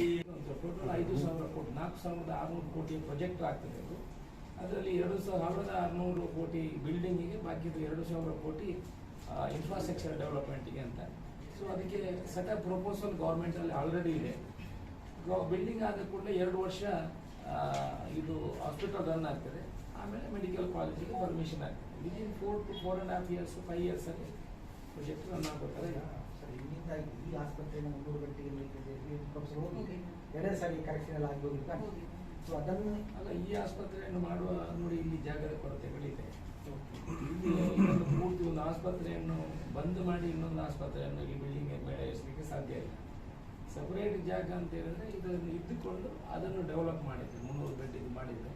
A: ಟೋಟಲ್ 5,000 ಕೋಟಿ 4,600 ಕೋಟಿ ಪ್ರಾಜೆಕ್ಟ್ ಆಗ್ತದೆ. ಅದು ಅದರಲ್ಲಿ 2,600 ಕೋಟಿ ಬಿಲ್ಡಿಂಗಿಗೆ, ಬಾಕಿದು 2,000 ಕೋಟಿ ಇನ್ಫ್ರಾಸ್ಟ್ರಕ್ಚರ್ ಡೆವಲಪ್ಮೆಂಟ್ಗೆ ಅಂತ. ಸೊ ಅದಕ್ಕೆ ಸೆಟಪ್ ಪ್ರಪೋಸಲ್ ಗೌರ್ಮೆಂಟ್ ಅಲ್ಲಿ ಆಲ್ರೆಡಿ ಇದೆ. ಬಿಲ್ಡಿಂಗ್ ಆದ ಕೂಡಲೇ 2 ವರ್ಷ ಇದು ಹಾಸ್ಪಿಟಲ್ ರನ್ ಆಗ್ತದೆ. ಆಮೇಲೆ ಮೆಡಿಕಲ್ ಕಾಲೇಜಿಗೆ ಪರ್ಮಿಷನ್ ಆಗ್ತದೆ. ವಿದಿನ್ 4 to 4.5 years 5 years ಅಲ್ಲಿ ಪ್ರಾಜೆಕ್ಟ್ ರನ್ ಆಗ್ಬೇಕಾದ್ರೆ
D: ಈ ಆಸ್ಪತ್ರೆಯನ್ನು 300 ಗಂಟೆಗೆ ಎರಡನೇ ಸಾರಿ ಕರೆಕ್ಷನ್ ಆಗೋದಿಲ್ಲ. ಸೊ ಅದನ್ನು
A: ಅಲ್ಲ, ಈ ಆಸ್ಪತ್ರೆಯನ್ನು ಮಾಡುವ ನೋಡಿ ಇಲ್ಲಿ ಜಾಗದ ಕೊರತೆಗಳಿದೆ. ಇಲ್ಲಿ ಪೂರ್ತಿ ಒಂದು ಆಸ್ಪತ್ರೆಯನ್ನು ಬಂದ್ ಮಾಡಿ ಇನ್ನೊಂದು ಆಸ್ಪತ್ರೆಯನ್ನು ಈ ಬಿಲ್ಡಿಂಗ್ ಬೆಳೆಸಲಿಕ್ಕೆ ಸಾಧ್ಯ ಇಲ್ಲ. ಸಪರೇಟ್ ಜಾಗ ಅಂತ ಹೇಳಿದ್ರೆ ಇದನ್ನು ಇದ್ದುಕೊಂಡು ಅದನ್ನು ಡೆವಲಪ್ ಮಾಡಿದ್ರೆ 300 ಬೆಡ್ ಇದು ಮಾಡಿದ್ರೆ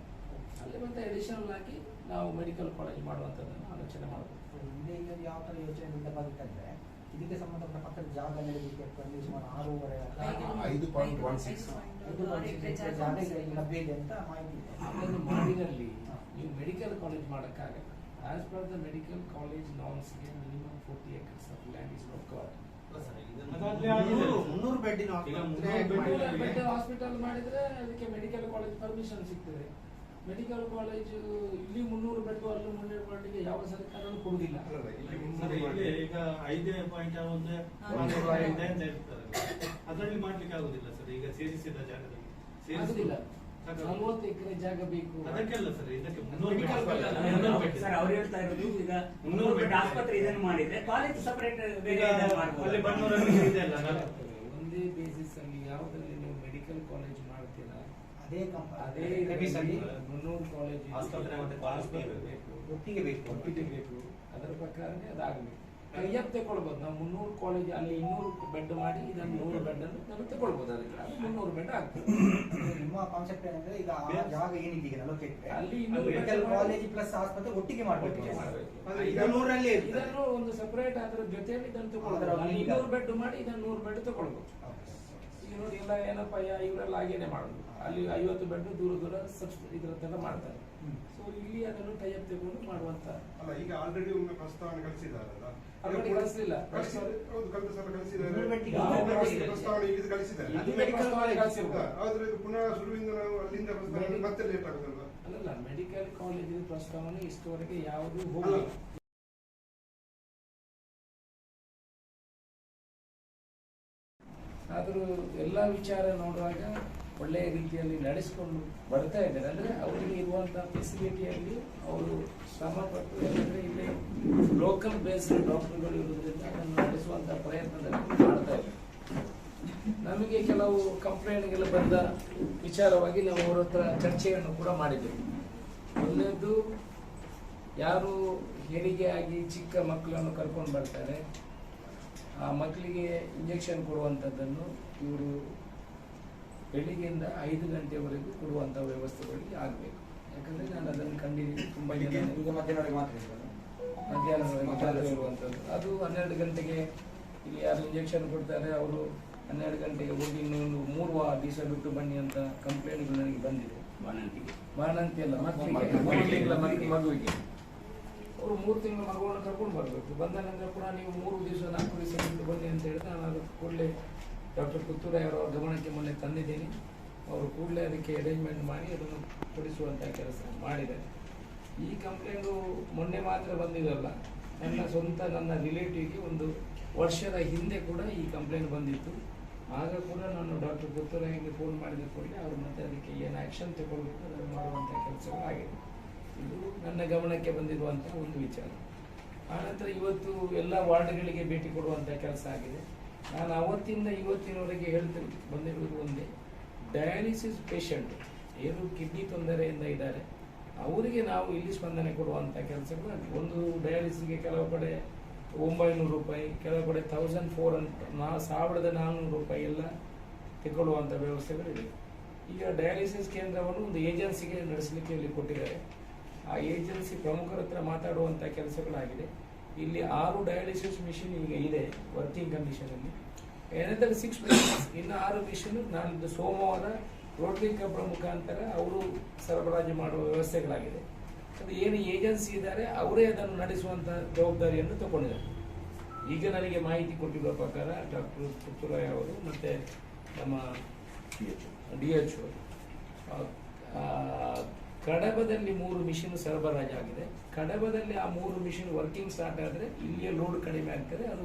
A: ಅಲ್ಲಿ ಮತ್ತೆ ಅಡಿಷನಲ್ ಆಗಿ ನಾವು ಮೆಡಿಕಲ್ ಕಾಲೇಜ್ ಮಾಡುವಂಥದ್ದನ್ನು ಆಲೋಚನೆ ಮಾಡಬೇಕು.
D: ಇದೇ ಯಾವ ಥರ ಯೋಚನೆಯಿಂದ ಬಂದಿತ್ತಂದ್ರೆ ಇದಕ್ಕೆ ಸಂಬಂಧಪಟ್ಟ ಪಕ್ಕದ ಜಾಗ ನೀಡಲಿಕ್ಕೆ ಸುಮಾರು
F: 5.16
D: ಜಾಗ ಲಭ್ಯ ಇದೆ ಅಂತ ಮಾಹಿತಿ ಇದೆ.
A: ಅದನ್ನು ಮಾಡಿದಲ್ಲಿ ನೀವು ಮೆಡಿಕಲ್ ಕಾಲೇಜ್ ಮಾಡೋಕ್ಕಾಗಲ್ಲ. As per the medical college ನಾರ್ಮ್ಸ್ಗೆ minimum 40 acres of land is required.
D: 300 ಬೆಡ್ಡಿನ
A: ಹಾಸ್ಪಿಟಲ್ ಮಾಡಿದ್ರೆ ಅದಕ್ಕೆ ಮೆಡಿಕಲ್ ಕಾಲೇಜ್ ಪರ್ಮಿಷನ್ ಸಿಗ್ತದೆ. ಮೆಡಿಕಲ್ ಕಾಲೇಜು ಇಲ್ಲಿ 300 ಬೆಡ್ ಅಲ್ಲಿ ಮುಂದೆ ಮಾಡಲಿಕ್ಕೆ ಯಾವ ಸರ್ಕಾರನೂ ಕೊಡುವುದಿಲ್ಲ.
F: ಅಲ್ಲಲ್ಲ, ಇಲ್ಲಿ
C: ಸರ್,
F: 300
C: ಇಲ್ಲಿ ಈಗ 5.1 ಅಂತ ಹೇಳ್ತಾರೆ. ಅದರಲ್ಲಿ ಮಾಡ್ಲಿಕ್ಕೆ ಆಗುದಿಲ್ಲ ಸರ್, ಈಗ ಸೇರಿಸಿದ ಜಾಗದಲ್ಲಿ
A: ಆಗುದಿಲ್ಲ.
C: ಸಾಕಾಗುದಿಲ್ಲ.
A: 40 ಎಕರೆ ಜಾಗ ಬೇಕು.
C: ಅದಕ್ಕೆಲ್ಲ ಸರ್, ಇದಕ್ಕೆ
A: Medical college ಅಲ್ಲ,
C: 300 ಬೆಡ್.
E: ಸರ್ ಅವ್ರು ಹೇಳ್ತಾ ಇರೋದು ಈಗ 300 ಬೆಡ್ ಆಸ್ಪತ್ರೆ ಇದನ್ನು ಮಾಡಿದ್ರೆ ಕಾಲೇಜ್ ಸಪರೇಟ್ ಬೇರೆ ಇದನ್ನು ಮಾಡ್ಬೋದು.
C: ಅಲ್ಲಿ ಬನ್ನೂರಲ್ಲಿ ಇದೆ ಅಲ್ಲ ಸರ್.
A: ಒಂದೇ ಬೇಸಿಸ್ ಅಲ್ಲಿ ಯಾವುದರಲ್ಲಿ ನೀವು ಮೆಡಿಕಲ್ ಕಾಲೇಜ್ ಮಾಡ್ತೀರಾ
D: ಅದೇ
A: ಅದೇ
D: ಇದರಲ್ಲಿ
A: 300 ಕಾಲೇಜ್
E: ಆಸ್ಪತ್ರೆ ಮತ್ತೆ ಕಾಲೇಜ್
A: ಬೇಕು,
D: ಒಟ್ಟಿಗೆ ಬೇಕು.
A: ಒಟ್ಟಿಗೆ ಬೇಕು. ಅದರ ಪ್ರಕಾರನೇ ಅದಾಗಬೇಕು. ಕೈಯಪ್ ತಗೊಳ್ಬೋದು. ನಾವು 300 ಕಾಲೇಜ್ ಅಲ್ಲಿ 200 ಬೆಡ್ ಮಾಡಿ ಇದನ್ನು 100 ಬೆಡ್ ಅನ್ನು ನಾವು ತಗೊಳ್ಬೋದು. ಅದಕ್ಕೆ ಅದು 300 ಬೆಡ್ ಆಗ್ತದೆ.
D: ನಿಮ್ಮ ಕಾನ್ಸೆಪ್ಟ್ ಏನಂದ್ರೆ ಈಗ ಆ ಜಾಗ ಏನಿದೆ ಈಗ ಲೊಕೇಟ್
A: ಅಲ್ಲಿ
D: ಮೆಡಿಕಲ್ ಕಾಲೇಜ್ ಪ್ಲಸ್ ಆಸ್ಪತ್ರೆ ಒಟ್ಟಿಗೆ ಮಾಡಬೇಕು.
A: ಒಟ್ಟಿಗೆ ಮಾಡ್ಬೇಕು.
F: ಆದ್ರೆ ಈಗ
D: 200
A: ಇದನ್ನು ಒಂದು ಸಪರೇಟ್ ಅದರ ಜೊತೆಯಲ್ಲಿ ಇದನ್ನು ತಗೊಳ್ಬೋದು.
D: ಅದರ
A: ಅಲ್ಲಿ
D: ಈಗ
A: 200 ಬೆಡ್ ಮಾಡಿ ಇದನ್ನು 100 ಬೆಡ್ ತಗೊಳ್ಬೋದು. ಈಗ ನೋಡಿ ಎಲ್ಲ ಏನಪ್ಪ ಇವರೆಲ್ಲ ಹಾಗೇನೆ ಮಾಡುದು. ಅಲ್ಲಿ 50 ಬೆಡ್ ದೂರ ದೂರ ಇದರದ್ದೆಲ್ಲ ಮಾಡ್ತಾರೆ. ಸೊ ಇಲ್ಲಿ ಅದನ್ನು ಟೈಅಪ್ ತಗೊಂಡು ಮಾಡುವಂತ.
F: ಅಲ್ಲ, ಈಗ ಆಲ್ರೆಡಿ ಒಮ್ಮೆ ಪ್ರಸ್ತಾವನೆ ಕಳಿಸಿದಾರಲ್ಲ,
A: already ಕಳಿಸ್ಲಿಲ್ಲ.
F: ಹೌದು, ಕಳೆದ ಸಲ ಕಳಿಸಿದ್ದಾರೆ.
D: 300 ಬೆಡ್ಡಿಗೆ
F: ಪ್ರಸ್ತಾವನೆ ಈಗ ಕಳಿಸಿದ್ದಾರೆ.
A: ಇಲ್ಲಿ ಪ್ರಸ್ತಾವನೆ ಕಳಿಸಿರ್ಬೋದು.
F: ಆದ್ರೆ ಇದು ಪುನಃ ಶುರುವಿಂದ ನಾವು ಅಲ್ಲಿಂದ ಪ್ರಸ್ತಾವನೆ ಮತ್ತೆ ಲೇಟ್ ಆಗುದಲ್ವಾ?
A: ಅಲ್ಲಲ್ಲ, ಮೆಡಿಕಲ್ ಕಾಲೇಜಿನ ಪ್ರಸ್ತಾವನೆ ಇಷ್ಟವರೆಗೆ ಯಾವುದೂ ಹೋಗಿಲ್ಲ. ಆದರೂ ಎಲ್ಲ ವಿಚಾರ ನೋಡುವಾಗ ಒಳ್ಳೆಯ ರೀತಿಯಲ್ಲಿ ನಡೆಸಿಕೊಂಡು ಬರ್ತಾ ಇದ್ದಾರೆ. ಅಂದರೆ ಅವರಿಗೆ ಇರುವಂಥ ಫೆಸಿಲಿಟಿಯಲ್ಲಿ ಅವರು ಶ್ರಮಪಟ್ಟು, ಯಾಕಂದರೆ ಇಲ್ಲಿ ಲೋಕಲ್ ಬೇಸ್ಡ್ ಡಾಕ್ಟರ್ಗಳು ಇರೋದ್ರಿಂದ ಅದನ್ನು ನಡೆಸುವಂಥ ಪ್ರಯತ್ನದಲ್ಲಿ ಮಾಡ್ತಾ ಇದ್ದಾರೆ. ನಮಗೆ ಕೆಲವು ಕಂಪ್ಲೇಂಟ್ಗೆಲ್ಲ ಬಂದ ವಿಚಾರವಾಗಿ ನಾವು ಅವರ ಹತ್ರ ಚರ್ಚೆಯನ್ನು ಕೂಡ ಮಾಡಿದ್ದೇವೆ. ಒಂದನೇದ್ದು, ಯಾರು ಹೆರಿಗೆ ಆಗಿ ಚಿಕ್ಕ ಮಕ್ಕಳನ್ನು ಕರ್ಕೊಂಡು ಬರ್ತಾರೆ, ಆ ಮಕ್ಕಳಿಗೆ ಇಂಜೆಕ್ಷನ್ ಕೊಡುವಂಥದ್ದನ್ನು ಇವರು ಬೆಳಿಗ್ಗೆಯಿಂದ 5 ಗಂಟೆವರೆಗೂ ಕೊಡುವಂಥ ವ್ಯವಸ್ಥೆಗಳಿಗೆ ಆಗಬೇಕು. ಯಾಕಂದರೆ ನಾನು ಅದನ್ನು ಕಂಡಿದ್ದೀನಿ. ತುಂಬ ಜನ
D: ಈಗ ಮಧ್ಯಾಹ್ನವರೆಗೆ ಮಾತ್ರ ಇರ್ತದೆ.
A: ಮಧ್ಯಾಹ್ನದವರೆಗೆ ಮಾತ್ರ ಇರುವಂಥದ್ದು. ಅದು 12 ಗಂಟೆಗೆ ಇಲ್ಲಿ ಯಾರು ಇಂಜೆಕ್ಷನ್ ಕೊಡ್ತಾರೆ ಅವರು 12 ಗಂಟೆಗೆ ಹೋಗಿ ಇನ್ನೊಂದು 3 ದಿವಸ ಬಿಟ್ಟು ಬನ್ನಿ ಅಂತ ಕಂಪ್ಲೇಂಟ್ಗಳು ನನಗೆ ಬಂದಿದೆ. ಬಾಣಂತಿ ಅಲ್ಲ, ಮಗುವಿಗೆ ಅವರು 3 ತಿಂಗಳ ಮಗುವನ್ನು ಕರ್ಕೊಂಡು ಬರಬೇಕು. ಬಂದ ನಂತರ ಕೂಡ ನೀವು 3 ದಿವಸ 4 ದಿವಸ ಬಿಟ್ಟು ಬನ್ನಿ ಅಂತ ಹೇಳಿದ್ರೆ ನಾನು ಅದಕ್ಕೆ ಕೂಡಲೇ ಡಾಕ್ಟರ್ ಪುತ್ತೂರಾಯವರ ಗಮನಕ್ಕೆ ಮೊನ್ನೆ ತಂದಿದ್ದೀನಿ. ಅವರು ಕೂಡಲೇ ಅದಕ್ಕೆ ಅರೇಂಜ್ಮೆಂಟ್ ಮಾಡಿ ಅದನ್ನು ಕೊಡಿಸುವಂಥ ಕೆಲಸ ಮಾಡಿದ್ದಾರೆ. ಈ ಕಂಪ್ಲೇಂಟು ಮೊನ್ನೆ ಮಾತ್ರ ಬಂದಿದ್ದಲ್ಲ, ನನ್ನ ರಿಲೇಟಿವ್ಗೆ 1 ವರ್ಷದ ಹಿಂದೆ ಕೂಡ ಈ ಕಂಪ್ಲೇಂಟ್ ಬಂದಿತ್ತು. ಆಗ ಕೂಡ ನಾನು ಡಾಕ್ಟರ್ ಪುತ್ತೂರಾಯಿಗೆ ಫೋನ್ ಮಾಡಿದ ಕೂಡಲೇ ಅವರು ಮತ್ತೆ ಅದಕ್ಕೆ ಏನು ಆ್ಯಕ್ಷನ್ ತಗೊಳ್ಬೇಕು ಅದನ್ನು ಮಾಡುವಂಥ ಕೆಲಸಗಳು ಆಗಿದೆ. ಇದು ನನ್ನ ಗಮನಕ್ಕೆ ಬಂದಿರುವಂಥ ಒಂದು ವಿಚಾರ. ಆನಂತರ ಇವತ್ತು ಎಲ್ಲ ವಾರ್ಡ್ಗಳಿಗೆ ಭೇಟಿ ಕೊಡುವಂಥ ಕೆಲಸ ಆಗಿದೆ. ನಾನು ಅವತ್ತಿಂದ ಇವತ್ತಿನವರೆಗೆ ಬಂದಿರುವುದು ಒಂದೇ, ಡಯಾಲಿಸಿಸ್ ಪೇಷಂಟ್ ಏನು ಕಿಡ್ನಿ ತೊಂದರೆಯಿಂದ ಇದ್ದಾರೆ ಅವರಿಗೆ ನಾವು ಇಲ್ಲಿ ಸ್ಪಂದನೆ ಕೊಡುವಂಥ ಕೆಲಸಗಳು ಆಗಿದೆ. ಒಂದು ಡಯಾಲಿಸಿಸ್ಗೆ ಕೆಲವು ಕಡೆ 900 ರೂಪಾಯಿ, ಕೆಲವು ಕಡೆ 1400 ರೂಪಾಯಿ ಎಲ್ಲ ತಗೊಳ್ಳುವಂಥ ವ್ಯವಸ್ಥೆಗಳಿವೆ. ಈಗ ಡಯಾಲಿಸಿಸ್ ಕೇಂದ್ರವನ್ನು ಒಂದು ಏಜೆನ್ಸಿಗೆ ನಡೆಸಲಿಕ್ಕೆ ಇಲ್ಲಿ ಕೊಟ್ಟಿದ್ದಾರೆ. ಆ ಏಜೆನ್ಸಿ ಪ್ರಮುಖರ ಹತ್ರ ಮಾತಾಡುವಂಥ ಕೆಲಸಗಳಾಗಿದೆ. ಇಲ್ಲಿ 6 ಡಯಾಲಿಸಿಸ್ ಮಿಷಿನ್ ಈಗ ಇದೆ ವರ್ಕಿಂಗ್ ಕಂಡೀಷನಲ್ಲಿ. ಏನಂದರೆ 6 ಮಿಷಿನ್ಸ್, ಇನ್ನು 6 ಮಿಷಿನ್ ನಾಳಿದ್ದು ಸೋಮವಾರ ರೋಟರಿ ಕ್ಲಬ್ ಮುಖಾಂತರ ಅವರು ಸರಬರಾಜು ಮಾಡುವ ವ್ಯವಸ್ಥೆಗಳಾಗಿದೆ. ಅದು ಏನು ಏಜೆನ್ಸಿ ಇದ್ದಾರೆ ಅವರೇ ಅದನ್ನು ನಡೆಸುವಂಥ ಜವಾಬ್ದಾರಿಯನ್ನು ತಗೊಂಡಿದ್ದಾರೆ. ಈಗ ನನಗೆ ಮಾಹಿತಿ ಕೊಟ್ಟಿರುವ ಪ್ರಕಾರ ಡಾಕ್ಟರ್ ಪುತ್ತೂರಾಯ ಅವರು ಮತ್ತು ನಮ್ಮ DH ಕಡಬದಲ್ಲಿ 3 ಮಿಷಿನ್ ಸರಬರಾಜಾಗಿದೆ. ಕಡಬದಲ್ಲಿ ಆ 3 ಮಿಷಿನ್ ವರ್ಕಿಂಗ್ ಸ್ಟಾರ್ಟ್ ಆದರೆ ಇಲ್ಲಿಯ ಲೋಡ್ ಕಡಿಮೆ ಆಗ್ತದೆ. ಅದು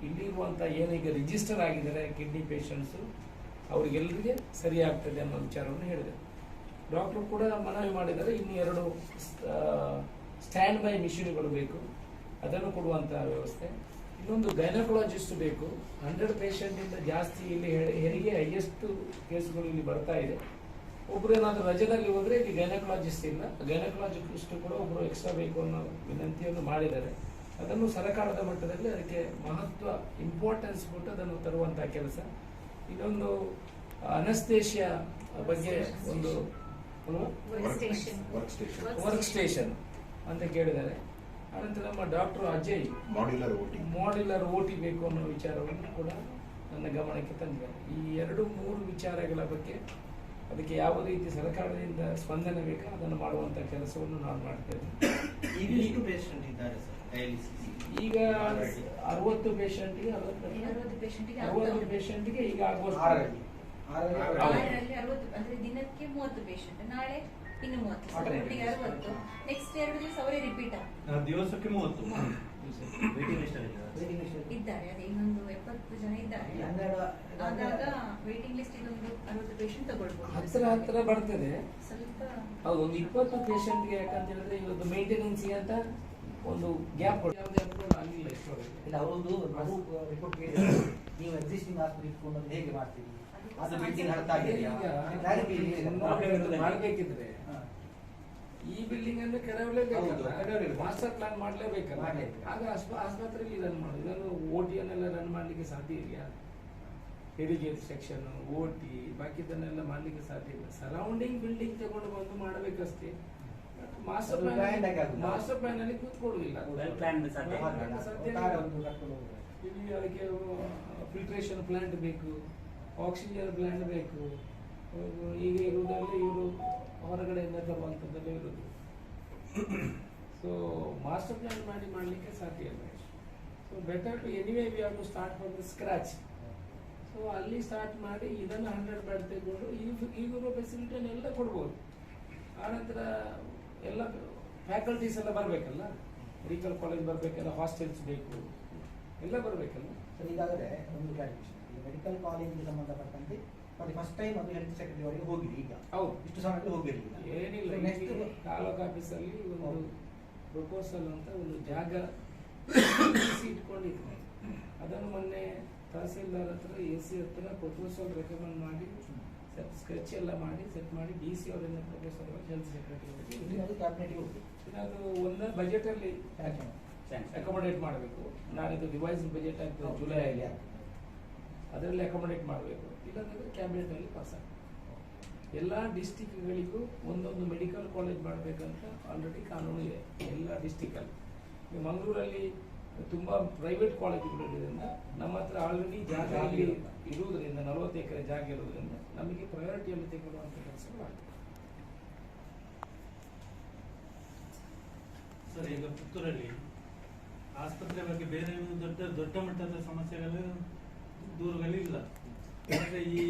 A: ಇಲ್ಲಿರುವಂಥ ಏನೀಗ ರಿಜಿಸ್ಟರ್ ಆಗಿದ್ದಾರೆ ಕಿಡ್ನಿ ಪೇಷಂಟ್ಸು ಅವರಿಗೆಲ್ಲರಿಗೆ ಸರಿ ಆಗ್ತದೆ ಅನ್ನೋ ವಿಚಾರವನ್ನು ಹೇಳಿದೆ. ಡಾಕ್ಟರ್ ಕೂಡ ಮನವಿ ಮಾಡಿದರೆ ಇನ್ನು 2 ಸ್ಟ್ಯಾಂಡ್ ಬೈ ಮಿಷಿನ್ಗಳು ಬೇಕು, ಅದನ್ನು ಕೊಡುವಂಥ ವ್ಯವಸ್ಥೆ. ಇನ್ನೊಂದು ಗೈನಕಾಲಜಿಸ್ಟ್ ಬೇಕು. 100 ಪೇಷಂಟಿಂದ ಜಾಸ್ತಿ ಇಲ್ಲಿ ಹೆರಿಗೆ ಹೈಯೆಸ್ಟ್ ಕೇಸ್ಗಳು ಇಲ್ಲಿ ಬರ್ತಾ ಇದೆ. ಒಬ್ಬರು ಏನಾದರೂ ರಜದಲ್ಲಿ ಹೋದರೆ ಇಲ್ಲಿ ಗೈನಕಾಲಜಿಸ್ಟ್ ಇಲ್ಲ, ಗೈನಕಾಲಜಿಸ್ಟ್ ಕೂಡ ಒಬ್ಬರು ಎಕ್ಸ್ಟ್ರಾ ಬೇಕು ಅನ್ನೋ ವಿನಂತಿಯನ್ನು ಮಾಡಿದ್ದಾರೆ. ಅದನ್ನು ಸರ್ಕಾರದ ಮಟ್ಟದಲ್ಲಿ ಅದಕ್ಕೆ ಮಹತ್ವ ಇಂಪಾರ್ಟೆನ್ಸ್ ಕೊಟ್ಟು ಅದನ್ನು ತರುವಂಥ ಕೆಲಸ. ಇನ್ನೊಂದು ಅನಸ್ತೇಷಿಯಾ ಬಗ್ಗೆ ಒಂದು ವರ್ಕ್ ಸ್ಟೇಷನ್ ಅಂತ ಕೇಳಿದ್ದಾರೆ. ಅನಂತರ ನಮ್ಮ ಡಾಕ್ಟರ್ ಅಜಯ್ ಮಾಡ್ಯುಲರ್ ಓಟಿ ಬೇಕು ಅನ್ನೋ ವಿಚಾರವನ್ನು ಕೂಡ ನನ್ನ ಗಮನಕ್ಕೆ ತಂದಿದ್ದಾರೆ. ಈ 2-3 ವಿಚಾರಗಳ ಬಗ್ಗೆ ಅದಕ್ಕೆ ಯಾವ ರೀತಿ ಸರ್ಕಾರದಿಂದ ಸ್ಪಂದನೆ ಬೇಕೋ ಅದನ್ನು ಮಾಡುವಂಥ ಕೆಲಸವನ್ನು ನಾವು ಮಾಡ್ತೇವೆ. ಈಗ 60 ಪೇಷಂಟ್ಗೆ 60 ಪೇಷಂಟ್ಗೆ ಈಗ ಆಲ್ಮೋಸ್ಟ್
B: 6ರಲ್ಲಿ 60 ಅಂದ್ರೆ ದಿನಕ್ಕೆ 30 ಪೇಷಂಟ್. ನಾಳೆ ಇನ್ನು 30 ಒಟ್ಟಿಗೆ 60. ನೆಕ್ಸ್ಟ್ 2 ದಿವಸ ಅವರೇ ರಿಪೀಟ್
C: ದಿವಸಕ್ಕೆ 30
E: ವೇಟಿಂಗ್ ಲಿಸ್ಟ್ ಅಲ್ಲಿ
D: ವೇಟಿಂಗ್ ಲಿಸ್ಟ್
B: ಇದ್ದಾರೆ. ಅದೇ ಇನ್ನೊಂದು 70 ಜನ ಇದ್ದಾರೆ. ಆದಾಗ ವೇಟಿಂಗ್ ಲಿಸ್ಟ್ ಇದೊಂದು 60 ಪೇಷಂಟ್ ತಗೊಳ್ಬಹುದು.
A: ಹತ್ರ ಬರ್ತದೆ.
B: ಸ್ವಲ್ಪ
A: ಹೌದು, ಒಂದು 20 ಪೇಷಂಟ್ಗೆ ಯಾಕಂತ ಹೇಳಿದ್ರೆ ಇವತ್ತು ಮೇಂಟೆನೆನ್ಸ್ ಅಂತ ಒಂದು ಗ್ಯಾಪ್ ಯಾವುದೇ ಅಪ್ರೂವಲ್ ಆಗಿಲ್ಲ ಇಷ್ಟೊಳಗೆ.
D: ಇಲ್ಲ ಅವರದ್ದು ರಿಪೋರ್ಟ್ ಕೇಳಿದ್ರೆ ನೀವು ಎಕ್ಸಿಸ್ಟಿಂಗ್ ಆಸ್ಪತ್ರೆ ಇಟ್ಕೊಂಡು ಹೇಗೆ ಮಾಡ್ತೀರಿ, ಅದು ಬಿಲ್ಡಿಂಗ್ ಅರ್ಥ ಆಗಿದೆಯಾ
A: ಮಾಡಬೇಕಿದ್ರೆ ಈ ಬಿಲ್ಡಿಂಗ್ ಅನ್ನು ಕೆಡವಲೇಬೇಕು, ಮಾಸ್ಟರ್ ಪ್ಲಾನ್ ಮಾಡಲೇಬೇಕಲ್ಲ. ಆಗ ಆಸ್ಪತ್ರೆಯಲ್ಲಿ ರನ್ ಮಾಡೋದು. ಇದನ್ನು OT ಅನ್ನೆಲ್ಲ ರನ್ ಮಾಡ್ಲಿಕ್ಕೆ ಸಾಧ್ಯ ಇದೆಯಾ? ಹೆರಿಗೆ ಸೆಕ್ಷನ್, OT ಬಾಕಿದನ್ನೆಲ್ಲ ಮಾಡ್ಲಿಕ್ಕೆ ಸಾಧ್ಯ ಇಲ್ಲ. ಸರೌಂಡಿಂಗ್ ಬಿಲ್ಡಿಂಗ್ ತಗೊಂಡು ಬಂದು ಮಾಡಬೇಕಷ್ಟೇ. ಮಾಸ್ಟರ್ ಪ್ಲಾನ್ ಅಲ್ಲಿ ಕೂತ್ಕೊಳ್ಳುವುದಿಲ್ಲ. ಇಲ್ಲಿ ಅದಕ್ಕೆ ಫಿಲ್ಟ್ರೇಷನ್ ಪ್ಲಾಂಟ್ ಬೇಕು, ಆಕ್ಸಿಜನ್ ಪ್ಲಾಂಟ್ ಬೇಕು. ಈಗ ಇರುವುದರಲ್ಲಿ ಇವರು ಹೊರಗಡೆಯಿಂದ ತರುವಂಥದ್ದೆಲ್ಲ ಇರುವುದು. ಸೊ ಮಾಸ್ಟರ್ ಪ್ಲಾನ್ ಮಾಡಲಿಕ್ಕೆ ಸಾಧ್ಯ ಇಲ್ಲ. So better to anyway we have to start from the scratch. So ಅಲ್ಲಿ ಸ್ಟಾರ್ಟ್ ಮಾಡಿ ಇದನ್ನು 100 ಬೆಡ್ ತೆಗೆದುಕೊಂಡು ಈಗಿರೋ ಫೆಸಿಲಿಟಿಯನ್ನೆಲ್ಲ ಕೊಡ್ಬೋದು. ಆನಂತರ ಎಲ್ಲ ಫ್ಯಾಕಲ್ಟೀಸ್ ಎಲ್ಲ ಬರಬೇಕಲ್ಲ, ಮೆಡಿಕಲ್ ಕಾಲೇಜ್ ಬರಬೇಕಲ್ಲ, ಹಾಸ್ಟೆಲ್ಸ್ ಬೇಕು, ಎಲ್ಲ ಬರಬೇಕಲ್ಲ.
D: ಸರ್ ಈಗಾಗಲೇ ಒಂದು ಕ್ಲಾರಿಫಿಕೇಶನ್, ಈ ಮೆಡಿಕಲ್ ಕಾಲೇಜಿಗೆ ಸಂಬಂಧಪಟ್ಟಂತೆ ಮತ್ತೆ ಫಸ್ಟ್ ಟೈಮ್ ಅದು ಹೆಲ್ತ್ ಸೆಕ್ರೆಟರಿ ಅವರಿಗೆ ಹೋಗಿದೆ. ಈಗ
A: ಹೌದು,
D: ಇಷ್ಟು ಸಮಯದಲ್ಲಿ ಹೋಗಿರಲಿಲ್ಲ.
A: ಏನಿಲ್ಲ,
D: ನೆಕ್ಸ್ಟ್
A: ತಾಲೂಕು ಆಫೀಸಲ್ಲಿ ಒಂದು ಪ್ರಪೋಸಲ್ ಅಂತ ಒಂದು ಜಾಗ ಇಟ್ಕೊಂಡಿದ್ವಿ. ಅದನ್ನು ಮೊನ್ನೆ ತಹಸೀಲ್ದಾರ್ ಹತ್ರ AC ಹತ್ರ ಪ್ರಪೋಸಲ್ ರೆಕಮೆಂಡ್ ಮಾಡಿ ಸ್ಕೆಚ್ ಎಲ್ಲ ಮಾಡಿ ಸೆಟ್ ಮಾಡಿ DC ಅವರಿಂದ ಪ್ರಪೋಸಲ್ ಹೆಲ್ತ್ ಸೆಕ್ರೆಟರಿ
D: ಅದು ಕ್ಯಾಬಿನೆಟ್ಗೆ ಹೋಗಿ
A: ಅದು ಒಂದೇ ಬಜೆಟ್ ಅಲ್ಲಿ ಅಕೊಮಡೇಟ್ ಮಾಡಬೇಕು. ನಾನಿದು ರಿವೈಸ್ ಬಜೆಟ್ ಆಗ್ತದೆ ಜುಲೈಯಲ್ಲಿ, ಅದರಲ್ಲಿ ಅಕೊಮಡೇಟ್ ಮಾಡಬೇಕು. ಇಲ್ಲಾಂದ್ರೆ ಕ್ಯಾಬಿನೆಟ್ ಅಲ್ಲಿ ಪಾಸ್ ಆಗ್ತದೆ. ಎಲ್ಲ ಡಿಸ್ಟಿಕ್ಗಳಿಗೂ ಒಂದೊಂದು ಮೆಡಿಕಲ್ ಕಾಲೇಜ್ ಮಾಡಬೇಕಂತ ಆಲ್ರೆಡಿ ಕಾನೂನು ಇದೆ ಎಲ್ಲ ಡಿಸ್ಟಿಕಲ್ಲಿ. ಮಂಗಳೂರಲ್ಲಿ ತುಂಬಾ ಪ್ರೈವೇಟ್ ಕಾಲೇಜುಗಳಿರೋದ್ರಿಂದ ನಮ್ಮ ಹತ್ರ ಆಲ್ರೆಡಿ ಜಾಗ ಇಲ್ಲಿ ಇರುವುದರಿಂದ 40 ಎಕರೆ ಜಾಗ ಇರುವುದರಿಂದ ನಮಗೆ ಪ್ರಯಾರಿಟಿಯಲ್ಲಿ ತೆಗೆದುಕೊಳ್ಳುವಂಥ ಕೆಲಸಗಳಾಗ್ತದೆ.
C: ಸರ್, ಈಗ ಪುತ್ತೂರಲ್ಲಿ ಆಸ್ಪತ್ರೆ ಬಗ್ಗೆ ಬೇರೆ ದೊಡ್ಡ ಮಟ್ಟದ ಸಮಸ್ಯೆಗಳು ದೂರುಗಳಿಲ್ಲ. ಈ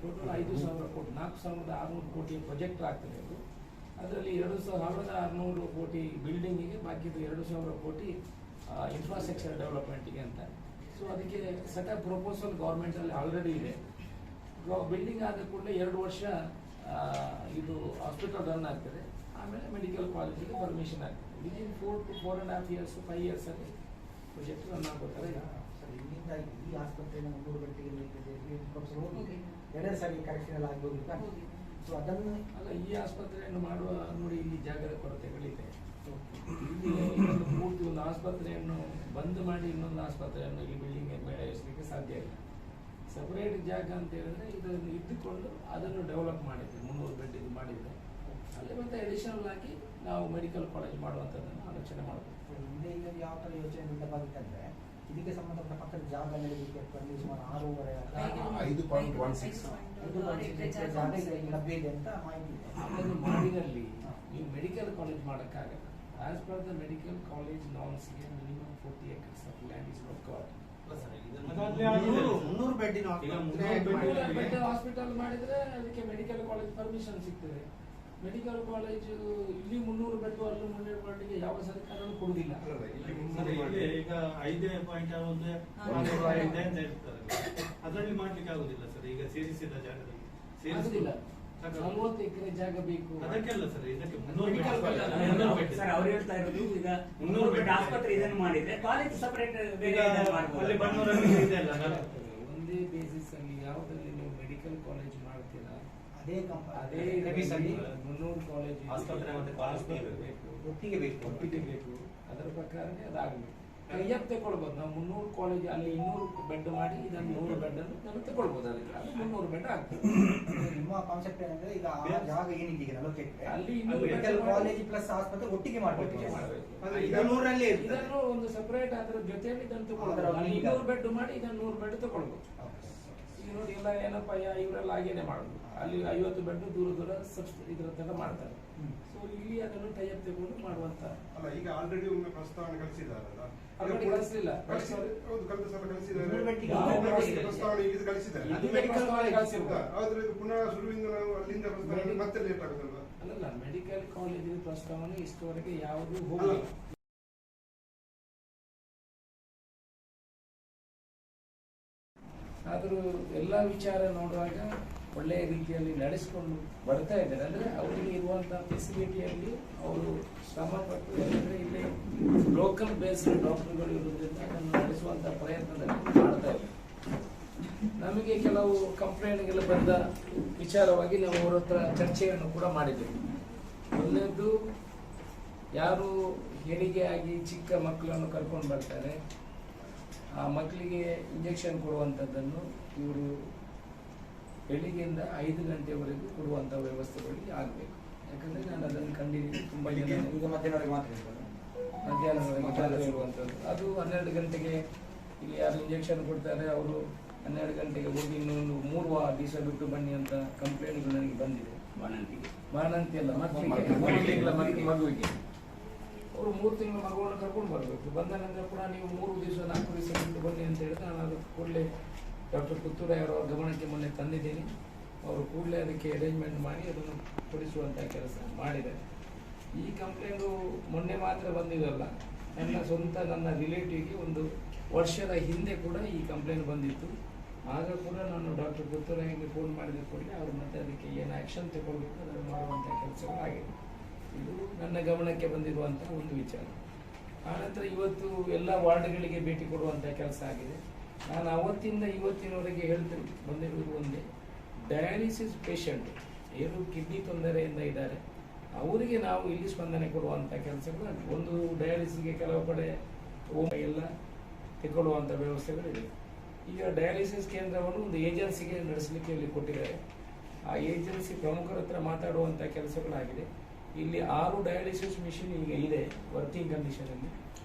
A: ಟೋಟಲ್ 5,000 ಕೋಟಿ, 4,600 ಕೋಟಿ ಪ್ರಾಜೆಕ್ಟ್ ಆಗ್ತದೆ. ಅದು ಅದರಲ್ಲಿ 2,600 ಕೋಟಿ ಬಿಲ್ಡಿಂಗಿಗೆ, ಬಾಕಿದು 2,000 ಕೋಟಿ ಇನ್ಫ್ರಾಸ್ಟ್ರಕ್ಚರ್ ಡೆವಲಪ್ಮೆಂಟ್ಗೆ ಅಂತ. ಸೊ ಅದಕ್ಕೆ ಸೆಟ್ ಆಫ್ ಪ್ರಪೋಸಲ್ ಗೌರ್ಮೆಂಟ್ ಅಲ್ಲಿ ಆಲ್ರೆಡಿ ಇದೆ. ಬಿಲ್ಡಿಂಗ್ ಆದ ಕೂಡಲೇ 2 ವರ್ಷ ಇದು ಹಾಸ್ಪಿಟಲ್ ರನ್ ಆಗ್ತದೆ. ಆಮೇಲೆ ಮೆಡಿಕಲ್ ಕಾಲೇಜಿಗೆ ಪರ್ಮಿಷನ್ ಆಗ್ತದೆ. ವಿದಿನ್ 4 to 4.5 years 5 years ಅಲ್ಲಿ ಪ್ರಾಜೆಕ್ಟ್ ರನ್ ಆಗೋತಾರೆ.
D: ಇಲ್ಲಿಂದ ಈ ಆಸ್ಪತ್ರೆನ 300 ಗಂಟೆಗೆ ಎರಡನೇ ಸಾರಿ ಕರೆಕ್ಷನ್ ಆಗೋದಿಲ್ಲ. ಸೊ ಅದನ್ನು
A: ಅಲ್ಲ, ಈ ಆಸ್ಪತ್ರೆಯನ್ನು ಮಾಡುವ ನೋಡಿ, ಇಲ್ಲಿ ಜಾಗದ ಕೊರತೆಗಳಿದೆ. ಇಲ್ಲಿ ಪೂರ್ತಿ ಒಂದು ಆಸ್ಪತ್ರೆಯನ್ನು ಬಂದ್ ಮಾಡಿ ಇನ್ನೊಂದು ಆಸ್ಪತ್ರೆಯನ್ನು ಈ ಬಿಲ್ಡಿಂಗ್ ಬೆಳೆಸಲಿಕ್ಕೆ ಸಾಧ್ಯ ಇಲ್ಲ. ಸಪರೇಟ್ ಜಾಗ ಅಂತ ಹೇಳಿದ್ರೆ ಇದನ್ನು ಇದ್ದುಕೊಂಡು ಅದನ್ನು ಡೆವಲಪ್ ಮಾಡಿದ್ವಿ. 300 ಬೆಡ್ ಇದು ಮಾಡಿದ್ರೆ ಅಲ್ಲಿ ಮತ್ತೆ ಅಡಿಷನಲ್ ಆಗಿ ನಾವು ಮೆಡಿಕಲ್ ಕಾಲೇಜ್ ಮಾಡುವಂಥದ್ದನ್ನು ಆಲೋಚನೆ ಮಾಡಬೇಕು.
D: ಹಿಂದೆ ಈಗ ಯಾವ ಥರ ಯೋಚನೆಯಿಂದ ಬಂದಿತ್ತಂದ್ರೆ ಇದಕ್ಕೆ ಸಂಬಂಧಪಟ್ಟ ಪಕ್ಕದ ಜಾಗ ನೀಡಲಿಕ್ಕೆ ಸುಮಾರು
F: 5.16
D: ಜಾಗ ಈಗ ಲಭ್ಯ ಇದೆ ಅಂತ ಮಾಹಿತಿ ಇದೆ.
A: ಅದನ್ನು ಮಾಡಿದಲ್ಲಿ ನೀವು ಮೆಡಿಕಲ್ ಕಾಲೇಜ್ ಮಾಡೋಕ್ಕಾಗಲ್ಲ. As per the medical college ನಾರ್ಮ್ಸ್ಗೆ minimum 40 acres of land is required.
D: 300 ಬೆಡ್ಡಿನ
A: ಹಾಸ್ಪಿಟಲ್ ಮಾಡಿದ್ರೆ ಅದಕ್ಕೆ ಮೆಡಿಕಲ್ ಕಾಲೇಜ್ ಪರ್ಮಿಷನ್ ಸಿಗ್ತದೆ. ಮೆಡಿಕಲ್ ಕಾಲೇಜು ಇಲ್ಲಿ 300 ಬೆಡ್ ಅಲ್ಲಿ 300 ಬೆಡ್ಗೆ ಯಾವ ಸರ್ಕಾರನೂ ಕೊಡುವುದಿಲ್ಲ.
C: ಈಗ 5 ಪಾಯಿಂಟ್ ಅದರಲ್ಲಿ ಮಾಡ್ಲಿಕ್ಕೆ ಆಗುದಿಲ್ಲ ಸರ್. ಈಗ ಸೇರಿಸಿದ ಜಾಗದಲ್ಲಿ
A: ಆಗುದಿಲ್ಲ. 40 ಎಕರೆ ಜಾಗ ಬೇಕು.
C: ಅದಕ್ಕೆಲ್ಲ ಸರ್, ಇದಕ್ಕೆ
E: ಸರ್ ಅವ್ರು ಹೇಳ್ತಾ ಇರೋದು ಈಗ 300 ಬೆಡ್ ಆಸ್ಪತ್ರೆ ಇದನ್ನು ಮಾಡಿದ್ರೆ ಕಾಲೇಜ್ ಸಪರೇಟ್
C: ಅಲ್ಲಿ ಬನ್ನೂರಲ್ಲಿ ಇದೆ ಅಲ್ಲ,
A: ಒಂದೇ ಬೇಸಿಸ್ ಅಲ್ಲಿ ಯಾವುದರಲ್ಲಿ ನೀವು ಮೆಡಿಕಲ್ ಕಾಲೇಜ್ ಮಾಡ್ತೀರಾ
D: ಅದೇ
A: ಅದೇ 300 ಕಾಲೇಜ್
E: ಆಸ್ಪತ್ರೆ ಮತ್ತೆ ಕಾಲೇಜ್
A: ಬೇಕು,
D: ಒಟ್ಟಿಗೆ
A: ಬೇಕು. ಅದರ ಪ್ರಕಾರನೇ ಅದಾಗಬೇಕು. ಕೈಯಪ್ ತಗೊಳ್ಬಹುದು. ನಾವು 300 ಕಾಲೇಜ್ ಅಲ್ಲಿ 200 ಬೆಡ್ ಮಾಡಿ ಇದನ್ನು 100 ಬೆಡ್ ಅನ್ನು ನಾವು ತಗೊಳ್ಬಹುದು. ಅದಕ್ಕೆ ಅದು 300 ಬೆಡ್ ಆಗ್ತದೆ.
D: ನಿಮ್ಮ ಕಾನ್ಸೆಪ್ಟ್ ಏನಂದ್ರೆ ಈಗ ಆ ಜಾಗ ಏನಿದೆ ಈಗ
A: ಅಲ್ಲಿ
D: ಮೆಡಿಕಲ್ ಕಾಲೇಜ್ ಪ್ಲಸ್ ಆಸ್ಪತ್ರೆ ಒಟ್ಟಿಗೆ ಮಾಡಬೇಕು.
A: ಇದನ್ನು ಒಂದು ಸಪರೇಟ್ ಅದರ ಜೊತೆಯಲ್ಲಿ ಇದನ್ನು ತಗೊಳ್ಬಹುದು. ಅಲ್ಲಿ 200 ಬೆಡ್ ಮಾಡಿ ಇದನ್ನು 100 ಬೆಡ್ ತಗೊಳ್ಬಹುದು. ಈಗ ನೋಡಿ, ಎಲ್ಲ ಏನಪ್ಪ ಇವರೆಲ್ಲ ಹಾಗೇನೆ ಮಾಡುದು. ಅಲ್ಲಿ 50 ಬೆಡ್ ದೂರ ಇದ್ರ ಮಾಡ್ತಾರೆ. ಸೊ ಇಲ್ಲಿ ಅದನ್ನು ಟೈಅಪ್ ತಗೊಂಡು ಮಾಡುವಂತ.
F: ಅಲ್ಲ, ಈಗ ಆಲ್ರೆಡಿ ಒಮ್ಮೆ ಪ್ರಸ್ತಾವನೆ ಕಳಿಸಿದಾರಲ್ಲ,
A: ಆಲ್ರೆಡಿ ಕಳಿಸಲಿಲ್ಲ.
F: ಹೌದು, ಕಳೆದ ಸಲ ಕಳಿಸಿದ್ದಾರೆ. ಪ್ರಸ್ತಾವನೆ ಇದು ಕಳಿಸಿದ್ದಾರೆ.
A: ಇದು ಮೆಡಿಕಲ್ ಕಾಲೇಜ್ ಕಳಿಸಿಲ್ಲ.
F: ಆದ್ರೆ ಇದು ಪುನಃ ಶುರುವಿಂದ ನಾವು ಅಲ್ಲಿಂದ ಪ್ರಸ್ತಾವನೆ ಮತ್ತೆ ಲೇಟ್ ಆಗುತ್ತಲ್ವಾ?
A: ಅಲ್ಲಲ್ಲ, ಮೆಡಿಕಲ್ ಕಾಲೇಜಿನ ಪ್ರಸ್ತಾವನೆ ಇಷ್ಟವರೆಗೆ ಯಾವುದೂ ಹೋಗಿಲ್ಲ. ಆದರೂ ಎಲ್ಲ ವಿಚಾರ ನೋಡುವಾಗ ಒಳ್ಳೆಯ ರೀತಿಯಲ್ಲಿ ನಡೆಸಿಕೊಂಡು ಬರ್ತಾ ಇದ್ದಾರೆ. ಅಂದರೆ ಅವರಿಗೆ ಇರುವಂತಹ ಫೆಸಿಲಿಟಿಯಲ್ಲಿ ಅವರು ಶ್ರಮ ಪಟ್ಟು, ಯಾಕಂದರೆ ಇಲ್ಲಿ ಲೋಕಲ್ ಬೇಸ್ಡ್ ಡಾಕ್ಟರ್ಗಳು ಇರುವುದರಿಂದ ಅದನ್ನು ನಡೆಸುವಂಥ ಪ್ರಯತ್ನದಲ್ಲಿ ಮಾಡ್ತಾ ಇದ್ದಾರೆ. ನಮಗೆ ಕೆಲವು ಕಂಪ್ಲೇಂಟ್ಗಳು ಬಂದ ವಿಚಾರವಾಗಿ ನಾವು ಅವರ ಹತ್ರ ಚರ್ಚೆಯನ್ನು ಕೂಡ ಮಾಡಿದ್ದೇವೆ. ಒಂದನೇದ್ದು, ಯಾರು ಹೆರಿಗೆ ಆಗಿ ಚಿಕ್ಕ ಮಕ್ಕಳನ್ನು ಕರ್ಕೊಂಡು ಬರ್ತಾರೆ, ಆ ಮಕ್ಕಳಿಗೆ ಇಂಜೆಕ್ಷನ್ ಕೊಡುವಂಥದ್ದನ್ನು ಇವರು ಬೆಳಿಗ್ಗೆಯಿಂದ 5 ಗಂಟೆವರೆಗೂ ಕೊಡುವಂಥ ವ್ಯವಸ್ಥೆಗಳಿಗೆ ಆಗಬೇಕು. ಯಾಕಂದರೆ ನಾನು ಅದನ್ನು ಕಂಡಿದ್ದೀನಿ. ತುಂಬ ಜನ
E: ಈಗ ಮಧ್ಯಾಹ್ನವರೆಗೆ ಮಾತ್ರ
A: ಮಧ್ಯಾಹ್ನವರೆಗೆ ಇರುವಂಥದ್ದು. ಅದು 12 ಗಂಟೆಗೆ ಇಲ್ಲಿ ಯಾರು ಇಂಜೆಕ್ಷನ್ ಕೊಡ್ತಾರೆ ಅವರು 12 ಗಂಟೆಗೆ ಹೋಗಿ ಇನ್ನೊಂದು 3 ದಿವಸ ಬಿಟ್ಟು ಬನ್ನಿ ಅಂತ ಕಂಪ್ಲೇಂಟ್ಗಳು ನನಗೆ ಬಂದಿದೆ. ಬಾಣಂತಿ ಅಲ್ಲ, ಮಗುವಿಗೆ ಅವರು 3 ತಿಂಗಳ ಮಗುವನ್ನು ಕರ್ಕೊಂಡು ಬರಬೇಕು. ಬಂದ ನಂತರ ಕೂಡ ನೀವು 3 ದಿವಸ 4 ದಿವಸ ಬಿಟ್ಟು ಬನ್ನಿ ಅಂತ ಹೇಳಿದ್ರೆ ನಾನು ಅದು ಕೂಡಲೇ ಡಾಕ್ಟರ್ ಪುತ್ತೂರಾಯವರ ಗಮನಕ್ಕೆ ಮೊನ್ನೆ ತಂದಿದ್ದೀನಿ. ಅವರು ಕೂಡಲೇ ಅದಕ್ಕೆ ಅರೇಂಜ್ಮೆಂಟ್ ಮಾಡಿ ಅದನ್ನು ಕೊಡಿಸುವಂಥ ಕೆಲಸ ಮಾಡಿದ್ದಾರೆ. ಈ ಕಂಪ್ಲೇಂಟು ಮೊನ್ನೆ ಮಾತ್ರ ಬಂದಿದ್ದಲ್ಲ, ನನ್ನ ಸ್ವಂತ ನನ್ನ ರಿಲೇಟಿವ್ಗೆ 1 ವರ್ಷದ ಹಿಂದೆ ಕೂಡ ಈ ಕಂಪ್ಲೇಂಟ್ ಬಂದಿತ್ತು. ಆಗ ಕೂಡ ನಾನು ಡಾಕ್ಟರ್ ಪುತ್ತೂರಾಯಿಗೆ ಫೋನ್ ಮಾಡಿದ ಕೂಡಲೇ ಅವರು ಮತ್ತೆ ಅದಕ್ಕೆ ಏನು ಆ್ಯಕ್ಷನ್ ತಗೊಳ್ಬೇಕು ಅದನ್ನು ಮಾಡುವಂಥ ಕೆಲಸಗಳು ಆಗಿದೆ. ಇದು ನನ್ನ ಗಮನಕ್ಕೆ ಬಂದಿರುವಂಥ ಒಂದು ವಿಚಾರ. ಆನಂತರ ಇವತ್ತು ಎಲ್ಲ ವಾರ್ಡ್ಗಳಿಗೆ ಭೇಟಿ ಕೊಡುವಂಥ ಕೆಲಸ ಆಗಿದೆ. ನಾನು ಅವತ್ತಿಂದ ಇವತ್ತಿನವರೆಗೆ ಬಂದಿರುವುದು ಒಂದೇ, ಡಯಾಲಿಸಿಸ್ ಪೇಷಂಟ್ ಏನು ಕಿಡ್ನಿ ತೊಂದರೆಯಿಂದ ಇದ್ದಾರೆ ಅವರಿಗೆ ನಾವು ಇಲ್ಲಿ ಸ್ಪಂದನೆ ಕೊಡುವಂಥ ಕೆಲಸಗಳು. ಒಂದು ಡಯಾಲಿಸಿಸ್ಗೆ ಕೆಲವು ಕಡೆ ಎಲ್ಲ ತೆಗೊಳ್ಳುವಂಥ ವ್ಯವಸ್ಥೆಗಳಿದೆ. ಈಗ ಡಯಾಲಿಸಿಸ್ ಕೇಂದ್ರವನ್ನು ಒಂದು ಏಜೆನ್ಸಿಗೆ ನಡೆಸಲಿಕ್ಕೆ ಇಲ್ಲಿ ಕೊಟ್ಟಿದ್ದಾರೆ. ಆ ಏಜೆನ್ಸಿ ಪ್ರಮುಖರ ಹತ್ರ ಮಾತಾಡುವಂಥ ಕೆಲಸಗಳಾಗಿದೆ. ಇಲ್ಲಿ 6 ಡಯಾಲಿಸಿಸ್ ಮಿಷಿನ್ ಈಗ ಇದೆ ವರ್ಕಿಂಗ್ ಕಂಡೀಷನಲ್ಲಿ.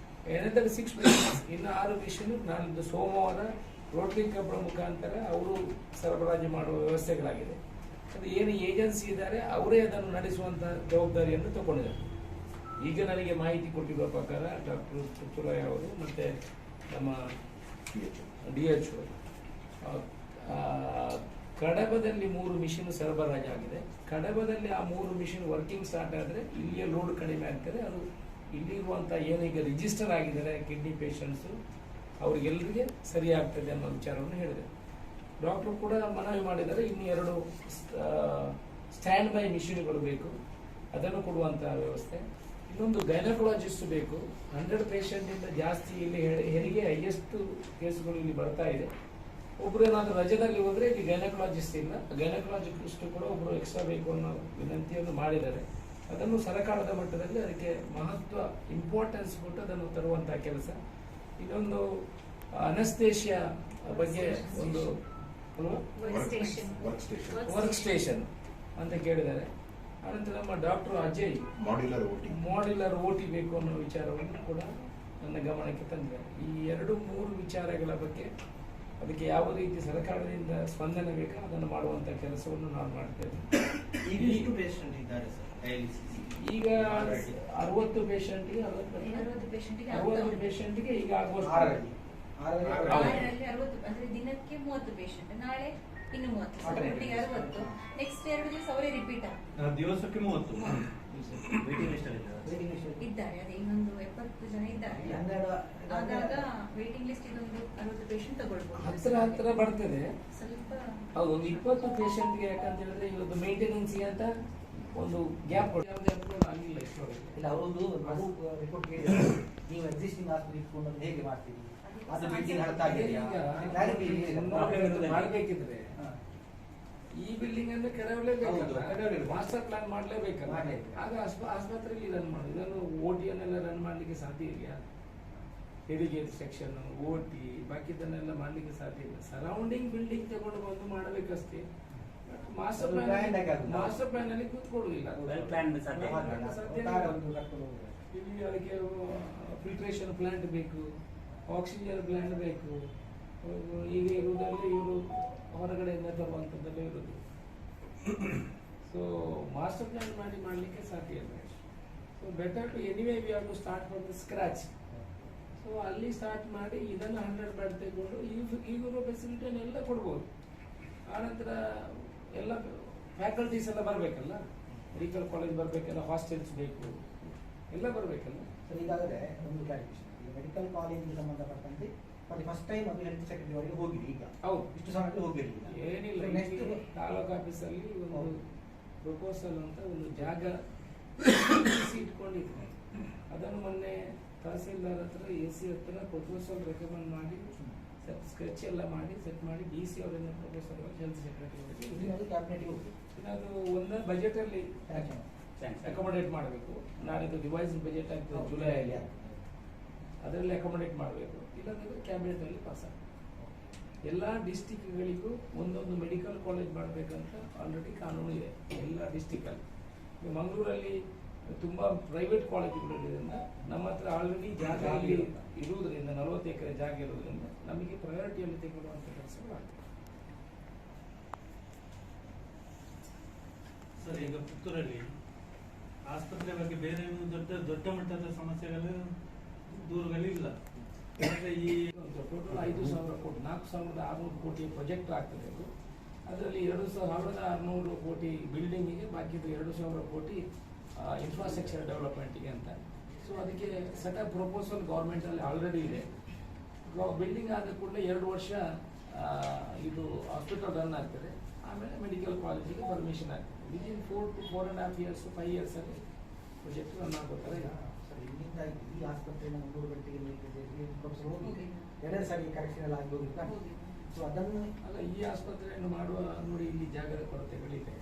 A: ಏನಂದರೆ 6 ಮಿಷಿನ್ಸ್, ಇನ್ನು 6 ಮಿಷಿನ್ ನಾಳಿದ್ದು ಸೋಮವಾರ ರೋಟರಿ ಕ್ಲಬ್ಗಳ ಮುಖಾಂತರ ಅವರು ಸರಬರಾಜು ಮಾಡುವ ವ್ಯವಸ್ಥೆಗಳಾಗಿದೆ. ಅದು ಏನು ಏಜೆನ್ಸಿ ಇದ್ದಾರೆ ಅವರೇ ಅದನ್ನು ನಡೆಸುವಂಥ ಜವಾಬ್ದಾರಿಯನ್ನು ತಗೊಂಡಿದ್ದಾರೆ. ಈಗ ನನಗೆ ಮಾಹಿತಿ ಕೊಟ್ಟಿರುವ ಪ್ರಕಾರ ಡಾಕ್ಟರ್ ಪುತ್ತೂರಾಯ ಅವರು ಮತ್ತು ನಮ್ಮ DHO ಕಡಬದಲ್ಲಿ 3 ಮಿಷಿನ್ ಸರಬರಾಜಾಗಿದೆ. ಕಡಬದಲ್ಲಿ ಆ 3 ಮಿಷಿನ್ ವರ್ಕಿಂಗ್ ಸ್ಟಾರ್ಟ್ ಆದರೆ ಇಲ್ಲಿಯ ಲೋಡ್ ಕಡಿಮೆ ಆಗ್ತದೆ. ಅದು ಇಲ್ಲಿರುವಂಥ ಏನೀಗ ರಿಜಿಸ್ಟರ್ ಆಗಿದ್ದಾರೆ ಕಿಡ್ನಿ ಪೇಷಂಟ್ಸು ಅವರಿಗೆಲ್ಲರಿಗೆ ಸರಿ ಆಗ್ತದೆ ಅನ್ನೋ ವಿಚಾರವನ್ನು ಹೇಳಿದೆ. ಡಾಕ್ಟರ್ ಕೂಡ ಮನವಿ ಮಾಡಿದರೆ ಇನ್ನು 2 ಸ್ಟ್ಯಾಂಡ್ ಬೈ ಮಿಷಿನ್ಗಳು ಬೇಕು, ಅದನ್ನು ಕೊಡುವಂಥ ವ್ಯವಸ್ಥೆ. ಇನ್ನೊಂದು ಗೈನಕಾಲಜಿಸ್ಟ್ ಬೇಕು. 100 ಪೇಷಂಟಿಂದ ಜಾಸ್ತಿ ಇಲ್ಲಿ ಹೆರಿಗೆ ಹೈಯೆಸ್ಟ್ ಕೇಸ್ಗಳು ಇಲ್ಲಿ ಬರ್ತಾ ಇದೆ. ಒಬ್ರು ಏನಾದರೂ ರಜದಲ್ಲಿ ಹೋದ್ರೆ ಇಲ್ಲಿ ಗೈನಕಾಲಜಿಸ್ಟ್ ಇಲ್ಲ, ಗೈನಕಾಲಜಿಸ್ಟ್ ಕೂಡ ಒಬ್ರು ಎಕ್ಸ್ಟ್ರಾ ಬೇಕು ಅನ್ನೋ ವಿನಂತಿಯನ್ನು ಮಾಡಿದ್ದಾರೆ. ಅದನ್ನು ಸರ್ಕಾರದ ಮಟ್ಟದಲ್ಲಿ ಅದಕ್ಕೆ ಮಹತ್ವ ಇಂಪಾರ್ಟೆನ್ಸ್ ಕೊಟ್ಟು ಅದನ್ನು ತರುವಂಥ ಕೆಲಸ. ಇನ್ನೊಂದು ಅನಸ್ತೇಷಿಯಾ ಬಗ್ಗೆ ಒಂದು ವರ್ಕ್ ಸ್ಟೇಷನ್ ಅಂತ ಕೇಳಿದ್ದಾರೆ. ಅನಂತರ ನಮ್ಮ ಡಾಕ್ಟರ್ ಅಜಯ್ ಮಾಡ್ಯುಲರ್ ಓಟಿ ಬೇಕು ಅನ್ನೋ ವಿಚಾರವನ್ನು ಕೂಡ ನನ್ನ ಗಮನಕ್ಕೆ ತಂದಿದ್ದಾರೆ. ಈ 2-3 ವಿಚಾರಗಳ ಬಗ್ಗೆ ಅದಕ್ಕೆ ಯಾವ ರೀತಿ ಸರ್ಕಾರದಿಂದ ಸ್ಪಂದನೆ ಬೇಕೋ ಅದನ್ನು ಮಾಡುವಂಥ ಕೆಲಸವನ್ನು ನಾವು ಮಾಡ್ತೇವೆ. ಈಗ 60 ಪೇಷಂಟ್ಗೆ 60 ಪೇಷಂಟ್ಗೆ ಈಗ ಆಗುವಷ್ಟು
B: 6ರಲ್ಲಿ 60, ಅಂದ್ರೆ ದಿನಕ್ಕೆ 30 ಪೇಷಂಟ್. ನಾಳೆ ಇನ್ನು 30, ಒಟ್ಟಿಗೆ 60. ನೆಕ್ಸ್ಟ್ 2 ದಿವಸ ಅವರೇ ರಿಪೀಟ್
C: ದಿವಸಕ್ಕೆ 30
B: ಇದ್ದಾರೆ. ಅದೇ ಇನ್ನೊಂದು 70 ಜನ ಇದ್ದಾರೆ. ಆಗಾಗ ವೇಟಿಂಗ್ ಲಿಸ್ಟ್ ಇದೊಂದು 60 ಪೇಷಂಟ್ ತಗೊಳ್ಬಹುದು.
A: ಹತ್ರ ಬರ್ತದೆ
B: ಸ್ವಲ್ಪ
A: ಹೌದು. ಒಂದು 20 ಪೇಷಂಟ್ಗೆ ಯಾಕಂತ ಹೇಳಿದ್ರೆ ಇವತ್ತು ಮೇಂಟೆನೆನ್ಸ್ ಅಂತ ಒಂದು ಗ್ಯಾಪ್ ಆಗಿಲ್ಲ ಇಷ್ಟೊಳಗೆ.
D: ಇಲ್ಲ, ಅವರೊಂದು ರಿಪೋರ್ಟ್ ನೀವು ಎಕ್ಸಿಸ್ಟಿಂಗ್ ಹಾಸ್ಪಿಟಲ್ ಇಟ್ಕೊಂಡು ಹೇಗೆ ಮಾಡ್ತೀವಿ, ಅದು ಬಿಲ್ಡಿಂಗ್ ಅರ್ಥ ಆಗಿದೆಯಾ,
A: ಮಾಡಬೇಕಿದ್ರೆ ಈ ಬಿಲ್ಡಿಂಗ್ ಅಂದ್ರೆ ಕೆಡವಲೇಬೇಕು, ಮಾಸ್ಟರ್ ಪ್ಲಾನ್ ಮಾಡಲೇಬೇಕಲ್ಲ. ಆಗ ಆಸ್ಪತ್ರೆಯಲ್ಲಿ ರನ್ ಮಾಡೋದು. ಇದನ್ನು OT-ಯನ್ನೆಲ್ಲ ರನ್ ಮಾಡಲಿಕ್ಕೆ ಸಾಧ್ಯ ಇಲ್ಲ. ಹೆರಿಗೆ ಸೆಕ್ಷನ್ OT ಬಾಕಿದನ್ನೆಲ್ಲ ಮಾಡಲಿಕ್ಕೆ ಸಾಧ್ಯ ಇಲ್ಲ. ಸರೌಂಡಿಂಗ್ ಬಿಲ್ಡಿಂಗ್ ತಗೊಂಡು ಬಂದು ಮಾಡಬೇಕಷ್ಟೇ. ಮಾಸ್ಟರ್ ಪ್ಲಾನ್ ಅಲ್ಲಿ ಕೂತ್ಕೊಳ್ಳುವುದಿಲ್ಲ. ಇಲ್ಲಿ ಅದಕ್ಕೆ ಫಿಲ್ಟ್ರೇಷನ್ ಪ್ಲಾಂಟ್ ಬೇಕು, ಆಕ್ಸಿಜನ್ ಪ್ಲಾಂಟ್ ಬೇಕು. ಈಗ ಇರುವುದರಲ್ಲಿ ಇವರು ಹೊರಗಡೆಯಿಂದ ತರುವಂಥದ್ದೆಲ್ಲ ಇರೋದು. ಸೊ ಮಾಸ್ಟರ್ ಪ್ಲಾನ್ ಮಾಡಲಿಕ್ಕೆ ಸಾಧ್ಯ ಇಲ್ಲ. So better to anyway we have to start from the scratch. So ಅಲ್ಲಿ ಸ್ಟಾರ್ಟ್ ಮಾಡಿ ಇದನ್ನು 100 ಬೆಡ್ ತೆಗೆದುಕೊಂಡು ಈಗಿರೋ ಫೆಸಿಲಿಟಿಯನ್ನೆಲ್ಲ ಕೊಡ್ಬೋದು. ಆನಂತರ ಎಲ್ಲ ಫ್ಯಾಕಲ್ಟೀಸ್ ಎಲ್ಲ ಬರಬೇಕಲ್ಲ. ಮೆಡಿಕಲ್ ಕಾಲೇಜ್ ಬರಬೇಕಲ್ಲ, ಹಾಸ್ಟೆಲ್ಸ್ ಬೇಕು, ಎಲ್ಲ ಬರಬೇಕಲ್ಲ.
D: ಸರ್ ಈಗಾಗಲೇ ಒಂದು ಕ್ಲಾರಿಫಿಕೇಶನ್, ಈಗ ಮೆಡಿಕಲ್ ಕಾಲೇಜಿಗೆ ಸಂಬಂಧಪಟ್ಟಂತೆ ಮತ್ತೆ ಫಸ್ಟ್ ಟೈಮ್ ಅದು ಹೆಲ್ತ್ ಸೆಕ್ರೆಟರಿ ಅವರಿಗೆ ಹೋಗಿದೆ. ಈಗ
A: ಹೌದು,
D: ಇಷ್ಟು ಸಮಯಕ್ಕೆ ಹೋಗಿರಲಿಲ್ಲ.
A: ಏನಿಲ್ಲ,
D: ನೆಕ್ಸ್ಟ್
A: ತಾಲೂಕು ಆಫೀಸಲ್ಲಿ ಒಂದು ಪ್ರಪೋಸಲ್ ಅಂತ ಒಂದು ಜಾಗ ಇಟ್ಕೊಂಡಿದ್ದೆ. ಅದನ್ನು ಮೊನ್ನೆ ತಹಸೀಲ್ದಾರ್ ಹತ್ರ AC ಹತ್ರ ಪ್ರಪೋಸಲ್ ರೆಕಮೆಂಡ್ ಮಾಡಿ ಸ್ಕೆಚ್ ಎಲ್ಲ ಮಾಡಿ ಸೆಟ್ ಮಾಡಿ DC ಅವರಿಂದ ಪ್ರಪೋಸಲ್ ಹೆಲ್ತ್ ಸೆಕ್ರೆಟರಿ
D: ಅದು ಕ್ಯಾಬಿನೆಟ್ಗೆ ಹೋಗಿದೆ.
A: ಅದು ಒಂದು ಬಜೆಟ್ ಅಲ್ಲಿ ಅಕೊಮಡೇಟ್ ಮಾಡಬೇಕು. ನಾಳಿದ್ದು ರಿವೈಸ್ ಬಜೆಟ್ ಆಗ್ತದೆ ಜುಲೈಯಲ್ಲಿ, ಅದರಲ್ಲಿ ಅಕೊಮಡೇಟ್ ಮಾಡಬೇಕು. ಇಲ್ಲಾಂದ್ರೆ ಕ್ಯಾಬಿನೆಟ್ ಅಲ್ಲಿ ಪಾಸ್ ಆಗ್ತದೆ. ಎಲ್ಲ ಡಿಸ್ಟಿಕ್ಗಳಿಗೂ ಒಂದೊಂದು ಮೆಡಿಕಲ್ ಕಾಲೇಜ್ ಮಾಡಬೇಕಂತ ಆಲ್ರೆಡಿ ಕಾನೂನು ಇದೆ ಎಲ್ಲ ಡಿಸ್ಟಿಕಲ್ಲಿ. ಮಂಗಳೂರಲ್ಲಿ ತುಂಬಾ ಪ್ರೈವೇಟ್ ಕಾಲೇಜುಗಳಿರೋದ್ರಿಂದ ನಮ್ಮ ಹತ್ರ ಆಲ್ರೆಡಿ ಜಾಗ ಅಲ್ಲಿ ಇರುವುದರಿಂದ 40 ಎಕರೆ ಜಾಗ ಇರುವುದರಿಂದ ನಮಗೆ ಪ್ರಯಾರಿಟಿಯಲ್ಲಿ ತೆಗೆದುಕೊಳ್ಳುವಂಥ ಕೆಲಸಗಳು ಆಗ್ತದೆ.
C: ಸರ್, ಈಗ ಪುತ್ತೂರಲ್ಲಿ ಆಸ್ಪತ್ರೆ ಬಗ್ಗೆ ಬೇರೆ ಏನು ದೊಡ್ಡ ಮಟ್ಟದ ಸಮಸ್ಯೆಗಳು ದೂರುಗಳಿಲ್ಲ. ಅಂದ್ರೆ ಈ
A: ಟೋಟಲ್ 5,000 ಕೋಟಿ, 4,600 ಕೋಟಿ ಪ್ರಾಜೆಕ್ಟ್ ಆಗ್ತದೆ. ಅದು ಅದರಲ್ಲಿ 2,600 ಕೋಟಿ ಬಿಲ್ಡಿಂಗಿಗೆ, ಬಾಕಿ 2,000 ಕೋಟಿ ಇನ್ಫ್ರಾಸ್ಟ್ರಕ್ಚರ್ ಡೆವಲಪ್ಮೆಂಟಿಗೆ ಅಂತ. ಸೊ ಅದಕ್ಕೆ ಸೆಟಪ್ ಪ್ರಪೋಸಲ್ ಗೌರ್ಮೆಂಟ್ ಅಲ್ಲಿ ಆಲ್ರೆಡಿ ಇದೆ. ಬಿಲ್ಡಿಂಗ್ ಆದ ಕೂಡಲೇ 2 ವರ್ಷ ಇದು ಹಾಸ್ಪಿಟಲ್ ರನ್ ಆಗ್ತದೆ. ಆಮೇಲೆ ಮೆಡಿಕಲ್ ಕಾಲೇಜಿಗೆ ಪರ್ಮಿಷನ್ ಆಗ್ತದೆ. ವಿದಿನ್ 4 to 4.5 years 5 years ಅಲ್ಲಿ ಪ್ರಾಜೆಕ್ಟ್ ರನ್ ಆಗೋತಾರೆ.
D: ಸರ್, ಇಲ್ಲಿಂದ ಈ ಆಸ್ಪತ್ರೆಯನ್ನು 3 ಗಂಟೆಗೆ ಹೋಗಿ 2 ಸಾರಿ ಕರೆಕ್ಷನ್ ಎಲ್ಲ ಆಗೋದಿಲ್ಲ. ಸೊ ಅದನ್ನು
A: ಅಲ್ಲ, ಈ ಆಸ್ಪತ್ರೆಯನ್ನು ಮಾಡುವ ನೋಡಿ, ಇಲ್ಲಿ ಜಾಗದ ಕೊರತೆಗಳಿದೆ.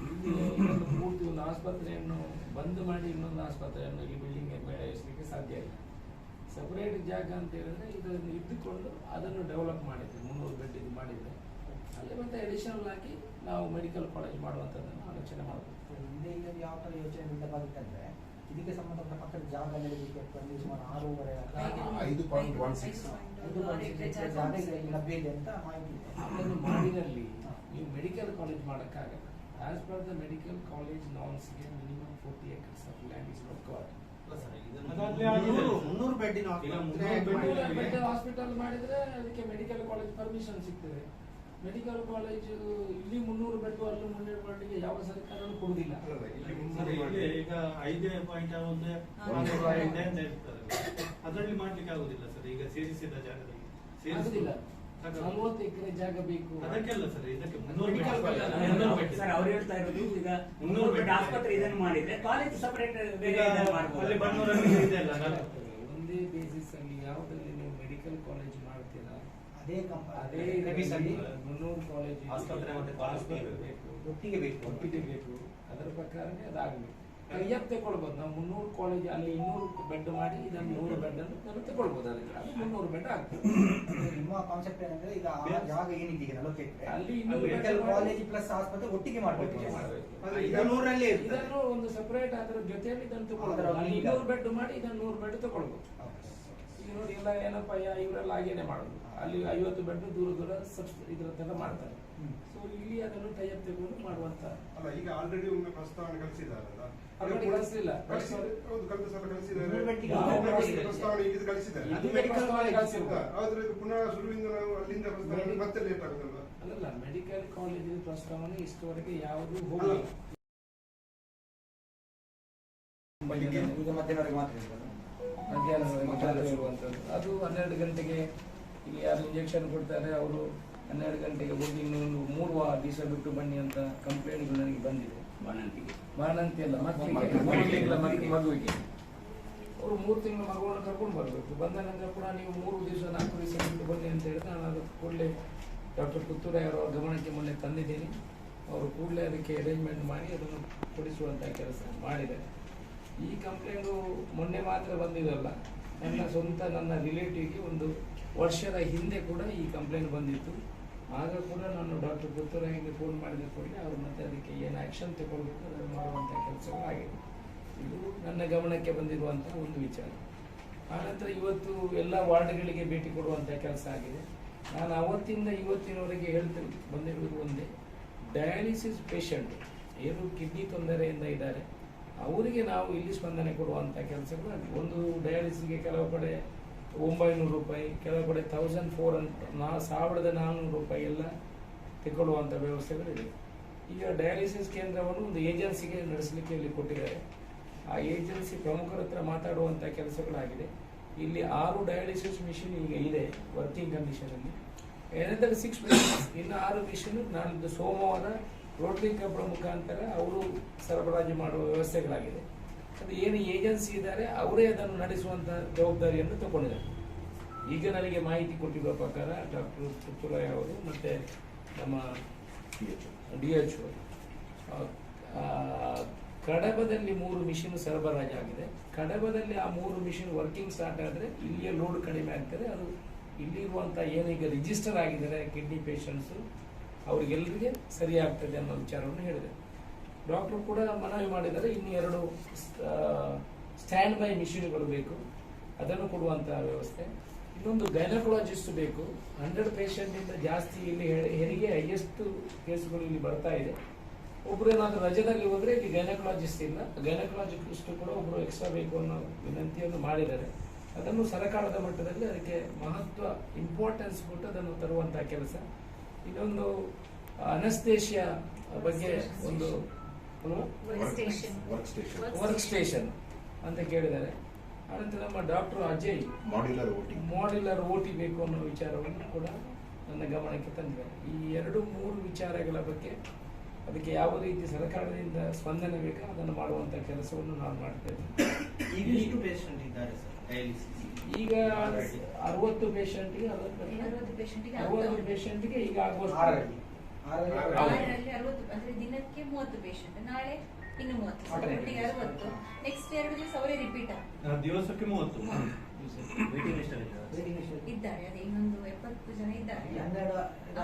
A: ಇಲ್ಲಿ ಇನ್ನೊಂದು ಪೂರ್ತಿ ಒಂದು ಆಸ್ಪತ್ರೆಯನ್ನು ಬಂದ್ ಮಾಡಿ ಇನ್ನೊಂದು ಆಸ್ಪತ್ರೆಯನ್ನು ಇಲ್ಲಿ ಬಿಲ್ಡಿಂಗ್ ಬೆಳೆಸಲಿಕ್ಕೆ ಸಾಧ್ಯ ಇಲ್ಲ. ಸಪರೇಟ್ ಜಾಗ ಅಂತ ಹೇಳಿದ್ರೆ ಇದನ್ನು ಇದ್ದುಕೊಂಡು ಅದನ್ನು ಡೆವಲಪ್ ಮಾಡಿದ್ರು. 300 ಬೆಡ್ ಇದು ಮಾಡಿದ್ರೆ ಅಲ್ಲಿ ಮತ್ತೆ ಅಡಿಷನಲ್ ಆಗಿ ನಾವು ಮೆಡಿಕಲ್ ಕಾಲೇಜ್ ಮಾಡುವಂಥದ್ದನ್ನು ಆಲೋಚನೆ ಮಾಡಬೇಕು.
D: ಹಿಂದೆ ಈಗ ಯಾವ ಥರ ಯೋಚನೆಯಿಂದ ಬಂತಂದ್ರೆ ಇದಕ್ಕೆ ಸಂಬಂಧಪಟ್ಟ ಪಕ್ಕದ ಜಾಗ ನೀಡಲಿಕ್ಕೆ ಸುಮಾರು 5.16 ಜಾಗ ಇದರಲ್ಲಿ ಲಭ್ಯ ಇದೆ ಅಂತ ಮಾಹಿತಿ ಇದೆ.
A: ಅದನ್ನು ಮಾಡಿದಲ್ಲಿ ನೀವು ಮೆಡಿಕಲ್ ಕಾಲೇಜ್ ಮಾಡೋಕ್ಕಾಗಲ್ಲ. As per the medical college ನಾರ್ಮ್ಸ್ಗೆ minimum 40 acres of land is required.
C: ಅದಾದ್ಮೇಲೆ ಆಗಿದೆ.
D: 300 ಬೆಡ್ಡಿನ
C: ಈಗ
D: 300
C: ಬೆಡ್
A: ಹಾಸ್ಪಿಟಲ್ ಮಾಡಿದ್ರೆ ಅದಕ್ಕೆ ಮೆಡಿಕಲ್ ಕಾಲೇಜ್ ಪರ್ಮಿಷನ್ ಸಿಗ್ತದೆ. ಮೆಡಿಕಲ್ ಕಾಲೇಜ್ ಇಲ್ಲಿ 300 ಬೆಡ್ ಅಲ್ಲಿ 300 ಬೆಡ್ಗೆ ಯಾವ ಸರ್ಕಾರನೂ ಕೊಡುವುದಿಲ್ಲ.
C: ಸರ್, ಇಲ್ಲಿ ಈಗ 5 ಪಾಯಿಂಟ್ ಒಂದು ಇದೆ ಅಂತ ಹೇಳ್ತಾರೆ. ಅದರಲ್ಲಿ ಮಾಡ್ಲಿಕ್ಕೆ ಆಗುದಿಲ್ಲ ಸರ್. ಈಗ ಸೇರಿಸಿದ ಜಾಗದಲ್ಲಿ
A: ಆಗುದಿಲ್ಲ. 40 ಎಕರೆ ಜಾಗ ಬೇಕು.
C: ಅದಕ್ಕೆಲ್ಲ ಸರ್, ಇದಕ್ಕೆ 300
A: Medical
C: bed.
A: college.
C: 300 bed.
E: Sir, ಅವ್ರು ಹೇಳ್ತಾ ಇರೋದು ಈಗ 300 ಬೆಡ್ ಆಸ್ಪತ್ರೆ ಇದನ್ನು ಮಾಡಿದ್ರೆ ಕಾಲೇಜ್ ಸಪರೇಟ್ ಬೇರೆ ಇದನ್ನು ಮಾಡ್ಬೋದು.
C: ಅಲ್ಲಿ ಬನ್ನೂರಲ್ಲಿ ಇದೆ ಅಲ್ಲ ಸರ್.
A: ಒಂದೇ ಬೇಸಿಸ್ ಅಲ್ಲಿ ಯಾವುದಲ್ಲಿ ನೀವು ಮೆಡಿಕಲ್ ಕಾಲೇಜ್ ಮಾಡ್ತೀರಾ
D: ಅದೇ
A: ಅದೇ
D: ರೆಮಿಸಲ್ಲಿ
A: 300 ಕಾಲೇಜ್
C: ಆಸ್ಪತ್ರೆ ಮತ್ತೆ
A: ಆಸ್ಪತ್ರೆ ಬೇಕು,
D: ಒಟ್ಟಿಗೆ ಬೇಕು.
A: ಒಟ್ಟಿಗೆ ಬೇಕು. ಅದರ ಪ್ರಕಾರನೇ ಅದಾಗಬೇಕು. ಕೈಯಪ್ ತಗೊಳ್ಬೋದು. ನಾವು 300 ಕಾಲೇಜ್ ಅಲ್ಲಿ 200 ಬೆಡ್ ಮಾಡಿ ಇದನ್ನು 100 ಬೆಡ್ ಅನ್ನು ನಾವು ತಗೊಳ್ಬೋದು. ಅದಕ್ಕೆ ಅದು 300 ಬೆಡ್ ಆಗ್ತದೆ.
D: ನಿಮ್ಮ ಕಾನ್ಸೆಪ್ಟ್ ಏನಂದ್ರೆ ಈಗ ಆ ಜಾಗ ಏನಿದೆ ಈಗ 40 ಎಕರೆ
A: ಅಲ್ಲಿ
D: ಮೆಡಿಕಲ್ ಕಾಲೇಜ್ ಪ್ಲಸ್ ಆಸ್ಪತ್ರೆ ಒಟ್ಟಿಗೆ ಮಾಡಬೇಕು.
A: ಒಟ್ಟಿಗೆ ಮಾಡಬೇಕು.
F: ಆದ್ರೆ ಈಗ
D: 100ರಲ್ಲೇ ಇರ್ತದೆ.
A: ಇದನ್ನು ಒಂದು ಸೆಪರೇಟ್ ಅದರ ಜೊತೆಯಲ್ಲಿ ಇದನ್ನು ತಗೊಳ್ಬೋದು.
D: ಅದರ
A: ಅಲ್ಲಿ
D: ಈಗ
A: 200 ಬೆಡ್ ಮಾಡಿ ಇದನ್ನು 100 ಬೆಡ್ ತಗೊಳ್ಬೋದು. ಈಗ ನೋಡಿ, ಎಲ್ಲ ಏನಪ್ಪ ಇವರೆಲ್ಲ ಹಾಗೇನೆ ಮಾಡೋದು. ಅಲ್ಲಿ 50 ಬೆಡ್ ದೂರ ಇದ್ರ ತರ ಮಾಡ್ತಾರೆ. ಸೊ ಇಲ್ಲಿ ಅದನ್ನು ಟೈಅಪ್ ತಗೊಂಡು ಮಾಡುವಂತ.
F: ಅಲ್ಲ, ಈಗ ಆಲ್ರೆಡಿ ಒಮ್ಮೆ ಪ್ರಸ್ತಾವನೆ ಕಳಿಸಿದಾರಲ್ಲ,
A: Already ಕಳಿಸ್ಲಿಲ್ಲ.
F: ಹೌದು, ಕಳೆದ ಸಲ ಕಳಿಸಿದ್ದಾರೆ.
D: 100 ಬೆಡ್ಡಿಗೆ
A: ಯಾವ ಬೆಡ್ಡಿಗೆ?
F: ಪ್ರಸ್ತಾವನೆ ಈಗ ಕಳಿಸಿದ್ದಾರೆ.
A: ಅದು ಮೆಡಿಕಲ್ ಕಾಲೇಜ್ ಕಳಿಸಿಲ್ಲ.
F: ಆದ್ರೆ ಇದು ಪುನಃ ಶುರುವಿಂದ ನಾವು ಅಲ್ಲಿಂದ ಪ್ರಸ್ತಾವನೆ ಮತ್ತೆ ಲೇಟ್ ಆಗುತ್ತಲ್ಲ.
A: ಅಲ್ಲಲ್ಲ, ಮೆಡಿಕಲ್ ಕಾಲೇಜಿನ ಪ್ರಸ್ತಾವನೆ ಇಷ್ಟವರೆಗೆ ಯಾವುದೂ ಹೋಗಲಿಲ್ಲ.
D: ಈಗ ಮಧ್ಯಾಹ್ನವರೆಗೆ ಮಾತ್ರ ಇರ್ತದೆ.
A: ಮಧ್ಯಾಹ್ನ ಇರುವಂಥದ್ದು. ಅದು 12 ಗಂಟೆಗೆ ಇಲ್ಲಿ ಯಾರು ಇಂಜೆಕ್ಷನ್ ಕೊಡ್ತಾರೆ ಅವರು 12 ಗಂಟೆಗೆ ಹೋಗಿ ಇನ್ನೊಂದು 3 ದಿವಸ ಬಿಟ್ಟು ಬನ್ನಿ ಅಂತ ಕಂಪ್ಲೇಂಟ್ಗಳು ನನಗೆ ಬಂದಿದೆ. ಬಾಣಂತಿ ಅಲ್ಲ, ಮಕ್ಕಳಿಗೆ 3 ತಿಂಗಳ ಮಗುವಿಗೆ ಅವರು 3 ತಿಂಗಳ ಮಗುವನ್ನು ಕರ್ಕೊಂಡು ಬರಬೇಕು. ಬಂದ ನಂತರ ಕೂಡ ನೀವು 3 ದಿವಸ 4 ದಿವಸ ಬಿಟ್ಟು ಬನ್ನಿ ಅಂತ ಹೇಳಿದ್ರೆ ನಾನು ಅದಕ್ಕೆ ಕೂಡಲೇ ಡಾಕ್ಟರ್ ಪುತ್ತೂರಯ್ಯವರ ಗಮನಕ್ಕೆ ಮೊನ್ನೆ ತಂದಿದ್ದೀನಿ. ಅವರು ಕೂಡಲೇ ಅದಕ್ಕೆ ಅರೇಂಜ್ಮೆಂಟ್ ಮಾಡಿ ಅದನ್ನು ಕೊಡಿಸುವಂಥ ಕೆಲಸ ಮಾಡಿದ್ದಾರೆ. ಈ ಕಂಪ್ಲೇಂಟು ಮೊನ್ನೆ ಮಾತ್ರ ಬಂದಿದಲ್ಲ, ನನ್ನ ರಿಲೇಟಿವ್ಗೆ 1 ವರ್ಷದ ಹಿಂದೆ ಕೂಡ ಈ ಕಂಪ್ಲೇಂಟ್ ಬಂದಿತ್ತು. ಆಗ ಕೂಡ ನಾನು ಡಾಕ್ಟರ್ ಪುತ್ತೂರಯ್ಯಗೆ ಫೋನ್ ಮಾಡಿದ ಕೂಡಲೇ ಅವರು ಮತ್ತೆ ಅದಕ್ಕೆ ಏನು ಆ್ಯಕ್ಷನ್ ತಗೊಳ್ಬೇಕು ಅದನ್ನು ಮಾಡುವಂಥ ಕೆಲಸಗಳಾಗಿದೆ. ಇದು ನನ್ನ ಗಮನಕ್ಕೆ ಬಂದಿರುವಂಥ ಒಂದು ವಿಚಾರ. ಆನಂತರ ಇವತ್ತು ಎಲ್ಲ ವಾರ್ಡ್ಗಳಿಗೆ ಭೇಟಿ ಕೊಡುವಂಥ ಕೆಲಸ ಆಗಿದೆ. ನಾನು ಅವತ್ತಿಂದ ಇವತ್ತಿನವರೆಗೆ ಬಂದಿರುವುದು ಒಂದೇ, ಡಯಾಲಿಸಿಸ್ ಪೇಷಂಟ್ ಏನು ಕಿಡ್ನಿ ತೊಂದರೆಯಿಂದ ಇದ್ದಾರೆ ಅವರಿಗೆ ನಾವು ಇಲ್ಲಿ ಸ್ಪಂದನೆ ಕೊಡುವಂಥ ಕೆಲಸಗಳು. ಒಂದು ಡಯಾಲಿಸಿಸ್ಗೆ ಕೆಲವು ಕಡೆ 900 ರೂಪಾಯಿ, ಕೆಲವು ಕಡೆ 1400 ರೂಪಾಯಿ ಎಲ್ಲ ತಗೊಳ್ಳುವಂಥ ವ್ಯವಸ್ಥೆಗಳಿದೆ. ಈಗ ಡಯಾಲಿಸಿಸ್ ಕೇಂದ್ರವನ್ನು ಒಂದು ಏಜೆನ್ಸಿಗೆ ನಡೆಸಲಿಕ್ಕೆ ಇಲ್ಲಿ ಕೊಟ್ಟಿದ್ದಾರೆ. ಆ ಏಜೆನ್ಸಿ ಪ್ರಮುಖರ ಹತ್ರ ಮಾತಾಡುವಂಥ ಕೆಲಸಗಳಾಗಿದೆ. ಇಲ್ಲಿ 6 ಡಯಾಲಿಸಿಸ್ ಮಿಷಿನ್ ಈಗ ಇದೆ ವರ್ಕಿಂಗ್ ಕಂಡೀಷನಲ್ಲಿ. ಏನಂದ್ರೆ 6 ಮಿಷನ್ಸ್, ಇನ್ನು 6 ಮಿಷನ್ ನಾಳಿದ್ದು ಸೋಮವಾರ ರೋಟರಿ ಕ್ಲಬ್ ಮುಖಾಂತರ ಅವರು ಸರಬರಾಜು ಮಾಡುವ ವ್ಯವಸ್ಥೆಗಳಾಗಿದೆ. ಅದು ಏನು ಏಜೆನ್ಸಿ ಇದ್ದಾರೆ ಅವರೇ ಅದನ್ನು ನಡೆಸುವಂಥ ಜವಾಬ್ದಾರಿಯನ್ನು ತಗೊಂಡಿದ್ದಾರೆ. ಈಗ ನನಗೆ ಮಾಹಿತಿ ಕೊಟ್ಟಿರುವ ಪ್ರಕಾರ ಡಾಕ್ಟರ್ ಪುತ್ತೂರಾಯ ಅವರು ಮತ್ತು ನಮ್ಮ DHO ಕಡಬದಲ್ಲಿ 3 ಮಿಷಿನ್ ಸರಬರಾಜಾಗಿದೆ. ಕಡಬದಲ್ಲಿ ಆ 3 ಮಿಷಿನ್ ವರ್ಕಿಂಗ್ ಸ್ಟಾರ್ಟ್ ಆದರೆ ಇಲ್ಲಿಯ ಲೋಡ್ ಕಡಿಮೆ ಆಗ್ತದೆ. ಅದು ಇಲ್ಲಿರುವಂಥ ಏನೀಗ ರಿಜಿಸ್ಟರ್ ಆಗಿದ್ದಾರೆ ಕಿಡ್ನಿ ಪೇಷಂಟ್ಸು ಅವರಿಗೆಲ್ಲರಿಗೆ ಸರಿ ಆಗ್ತದೆ ಅನ್ನೋ ವಿಚಾರವನ್ನು ಹೇಳಿದೆ. ಡಾಕ್ಟರ್ ಕೂಡ ಮನವಿ ಮಾಡಿದ್ದಾರೆ, ಇನ್ನು 2 ಸ್ಟ್ಯಾಂಡ್ ಬೈ ಮಿಷಿನ್ಗಳು ಬೇಕು, ಅದನ್ನು ಕೊಡುವಂಥ ವ್ಯವಸ್ಥೆ. ಇನ್ನೊಂದು ಗೈನಕಾಲಜಿಸ್ಟ್ ಬೇಕು. 100 ಪೇಷಂಟಿಂದ ಜಾಸ್ತಿ ಇಲ್ಲಿ ಹೆರಿಗೆ ಹೈಯೆಸ್ಟ್ ಕೇಸುಗಳು ಇಲ್ಲಿ ಬರ್ತಾ ಇದೆ. ಒಬ್ರು ಏನಾದರೂ ರಜದಲ್ಲಿ ಹೋದ್ರೆ ಇಲ್ಲಿ ಗೈನಕಾಲಜಿಸ್ಟ್ ಇಲ್ಲ, ಗೈನಕಾಲಜಿಸ್ಟ್ ಕೂಡ ಒಬ್ರು ಎಕ್ಸ್ಟ್ರಾ ಬೇಕು ಅನ್ನೋ ವಿನಂತಿಯನ್ನು ಮಾಡಿದ್ದಾರೆ. ಅದನ್ನು ಸರ್ಕಾರದ ಮಟ್ಟದಲ್ಲಿ ಅದಕ್ಕೆ ಮಹತ್ವ ಇಂಪಾರ್ಟೆನ್ಸ್ ಕೊಟ್ಟು ಅದನ್ನು ತರುವಂತಹ ಕೆಲಸ. ಇನ್ನೊಂದು ಅನಸ್ತೇಷಿಯಾ ಬಗ್ಗೆ ಒಂದು ವರ್ಕ್ ಸ್ಟೇಷನ್ ಅಂತ ಕೇಳಿದ್ದಾರೆ. ಅನಂತರ ನಮ್ಮ ಡಾಕ್ಟರ್ ಅಜಯ್ ಮಾಡ್ಯುಲರ್ ಓಟಿ ಬೇಕು ಅನ್ನೋ ವಿಚಾರವನ್ನು ಕೂಡ ನನ್ನ ಗಮನಕ್ಕೆ ತಂದಿದ್ದಾರೆ. ಈ 2-3 ವಿಚಾರಗಳ ಬಗ್ಗೆ ಅದಕ್ಕೆ ಯಾವ ರೀತಿ ಸರ್ಕಾರದಿಂದ ಸ್ಪಂದನೆ ಬೇಕೋ ಅದನ್ನು ಮಾಡುವಂತ ಕೆಲಸವನ್ನು ನಾವು ಮಾಡ್ತಾ ಇದ್ದೀವಿ. ಈಗ 60 ಪೇಷಂಟ್ಗೆ 60 ಪೇಷಂಟ್ಗೆ ಈಗ ಆಗುವಷ್ಟು
B: 6ರಲ್ಲಿ 60 ಅಂದ್ರೆ ದಿನಕ್ಕೆ 30 ಪೇಷಂಟ್, ನಾಳೆ ಇನ್ನು 30, ಒಟ್ಟಿಗೆ 60. ನೆಕ್ಸ್ಟ್ 2 ದಿವಸ ಅವರೇ ರಿಪೀಟ್
C: ದಿವಸಕ್ಕೆ 30
B: ಇದ್ದಾರೆ. ಅದೇ ಇನ್ನೊಂದು 70 ಜನ ಇದ್ದಾರೆ.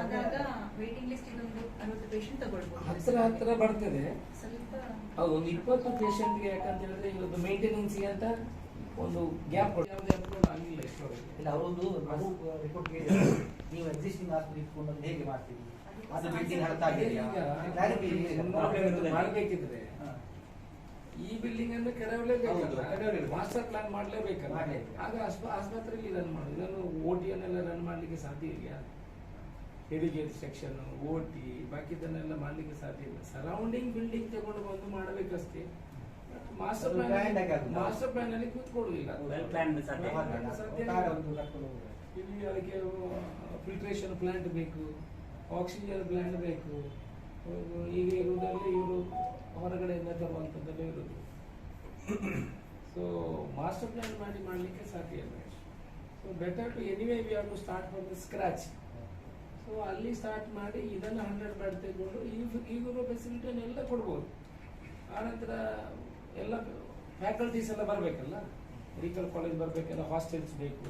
B: ಆಗಾಗ ವೇಟಿಂಗ್ ಲಿಸ್ಟ್ ಇನ್ನೊಂದು 60 ಪೇಷಂಟ್ ತಗೊಳ್ಬಹುದು.
A: ಹತ್ರ ಬರ್ತದೆ
B: ಸ್ವಲ್ಪ
A: ಹೌದು. ಒಂದು 20 ಪೇಷಂಟ್ಗೆ ಯಾಕಂತ ಹೇಳಿದ್ರೆ ಇವತ್ತು ಮೇಂಟೆನೆನ್ಸ್ಗೆ ಅಂತ ಒಂದು ಗ್ಯಾಪ್ ಆಗಿಲ್ಲ ಇಷ್ಟವರೆಗೆ.
D: ಇಲ್ಲ ಅವರೊಂದು ನಾವು ರಿಪೋರ್ಟ್ ನೀವು ಎಕ್ಸಿಸ್ಟಿಂಗ್ ಹಾಸ್ಪಿಟಲ್ ಇಟ್ಕೊಂಡು ಹೇಗೆ ಮಾಡ್ತೀವಿ, ಅದು ಬಿಲ್ಡಿಂಗ್ ಅರ್ಥ ಆಗಿದೆಯಾ
A: ಮಾಡಬೇಕಿದ್ರೆ ಈ ಬಿಲ್ಡಿಂಗ್ ಅನ್ನು ಕೆಡವಲೇಬೇಕು, ಮಾಸ್ಟರ್ ಪ್ಲಾನ್ ಮಾಡಲೇಬೇಕಲ್ಲ. ಆಗ ಆಸ್ಪತ್ರೆಯಲ್ಲಿ ರನ್ ಮಾಡುದು. ಇದನ್ನು OT-ಯನ್ನೆಲ್ಲ ರನ್ ಮಾಡ್ಲಿಕ್ಕೆ ಸಾಧ್ಯ ಇದೆಯಾ? ಹೆರಿಗೆ ಸೆಕ್ಷನ್, OT ಬಾಕಿದನ್ನೆಲ್ಲ ಮಾಡ್ಲಿಕ್ಕೆ ಸಾಧ್ಯ ಇಲ್ಲ. ಸರೌಂಡಿಂಗ್ ಬಿಲ್ಡಿಂಗ್ ತಗೊಂಡು ಬಂದು ಮಾಡಬೇಕಷ್ಟೇ. ಮಾಸ್ಟರ್ ಪ್ಲಾನ್ ಅಲ್ಲಿ ಕೂತ್ಕೊಳ್ಳುವುದಿಲ್ಲ. ಇಲ್ಲಿ ಅದಕ್ಕೆ ಫಿಲ್ಟ್ರೇಷನ್ ಪ್ಲಾಂಟ್ ಬೇಕು, ಆಕ್ಸಿಜನ್ ಪ್ಲಾಂಟ್ ಬೇಕು. ಈಗ ಇರುವುದರಲ್ಲಿ ಇವರು ಹೊರಗಡೆಯಿಂದ ತರುವಂಥದ್ದೆಲ್ಲ ಇರುವುದು. ಸೊ ಮಾಸ್ಟರ್ ಪ್ಲಾನ್ ಮಾಡಲಿಕ್ಕೆ ಸಾಧ್ಯ ಇಲ್ಲ. So better to anyway we have to start from the scratch. So ಅಲ್ಲಿ ಸ್ಟಾರ್ಟ್ ಮಾಡಿ ಇದನ್ನು 100 ಬೆಡ್ ತೆಗೆದುಕೊಂಡು ಈಗಿರುವ ಫೆಸಿಲಿಟಿಯನ್ನೆಲ್ಲ ಕೊಡ್ಬೋದು. ಆನಂತರ ಎಲ್ಲ ಫ್ಯಾಕಲ್ಟೀಸ್ ಎಲ್ಲ ಬರಬೇಕಲ್ಲ, ಮೆಡಿಕಲ್ ಕಾಲೇಜ್ ಬರಬೇಕಲ್ಲ, ಹಾಸ್ಟೆಲ್ಸ್ ಬೇಕು,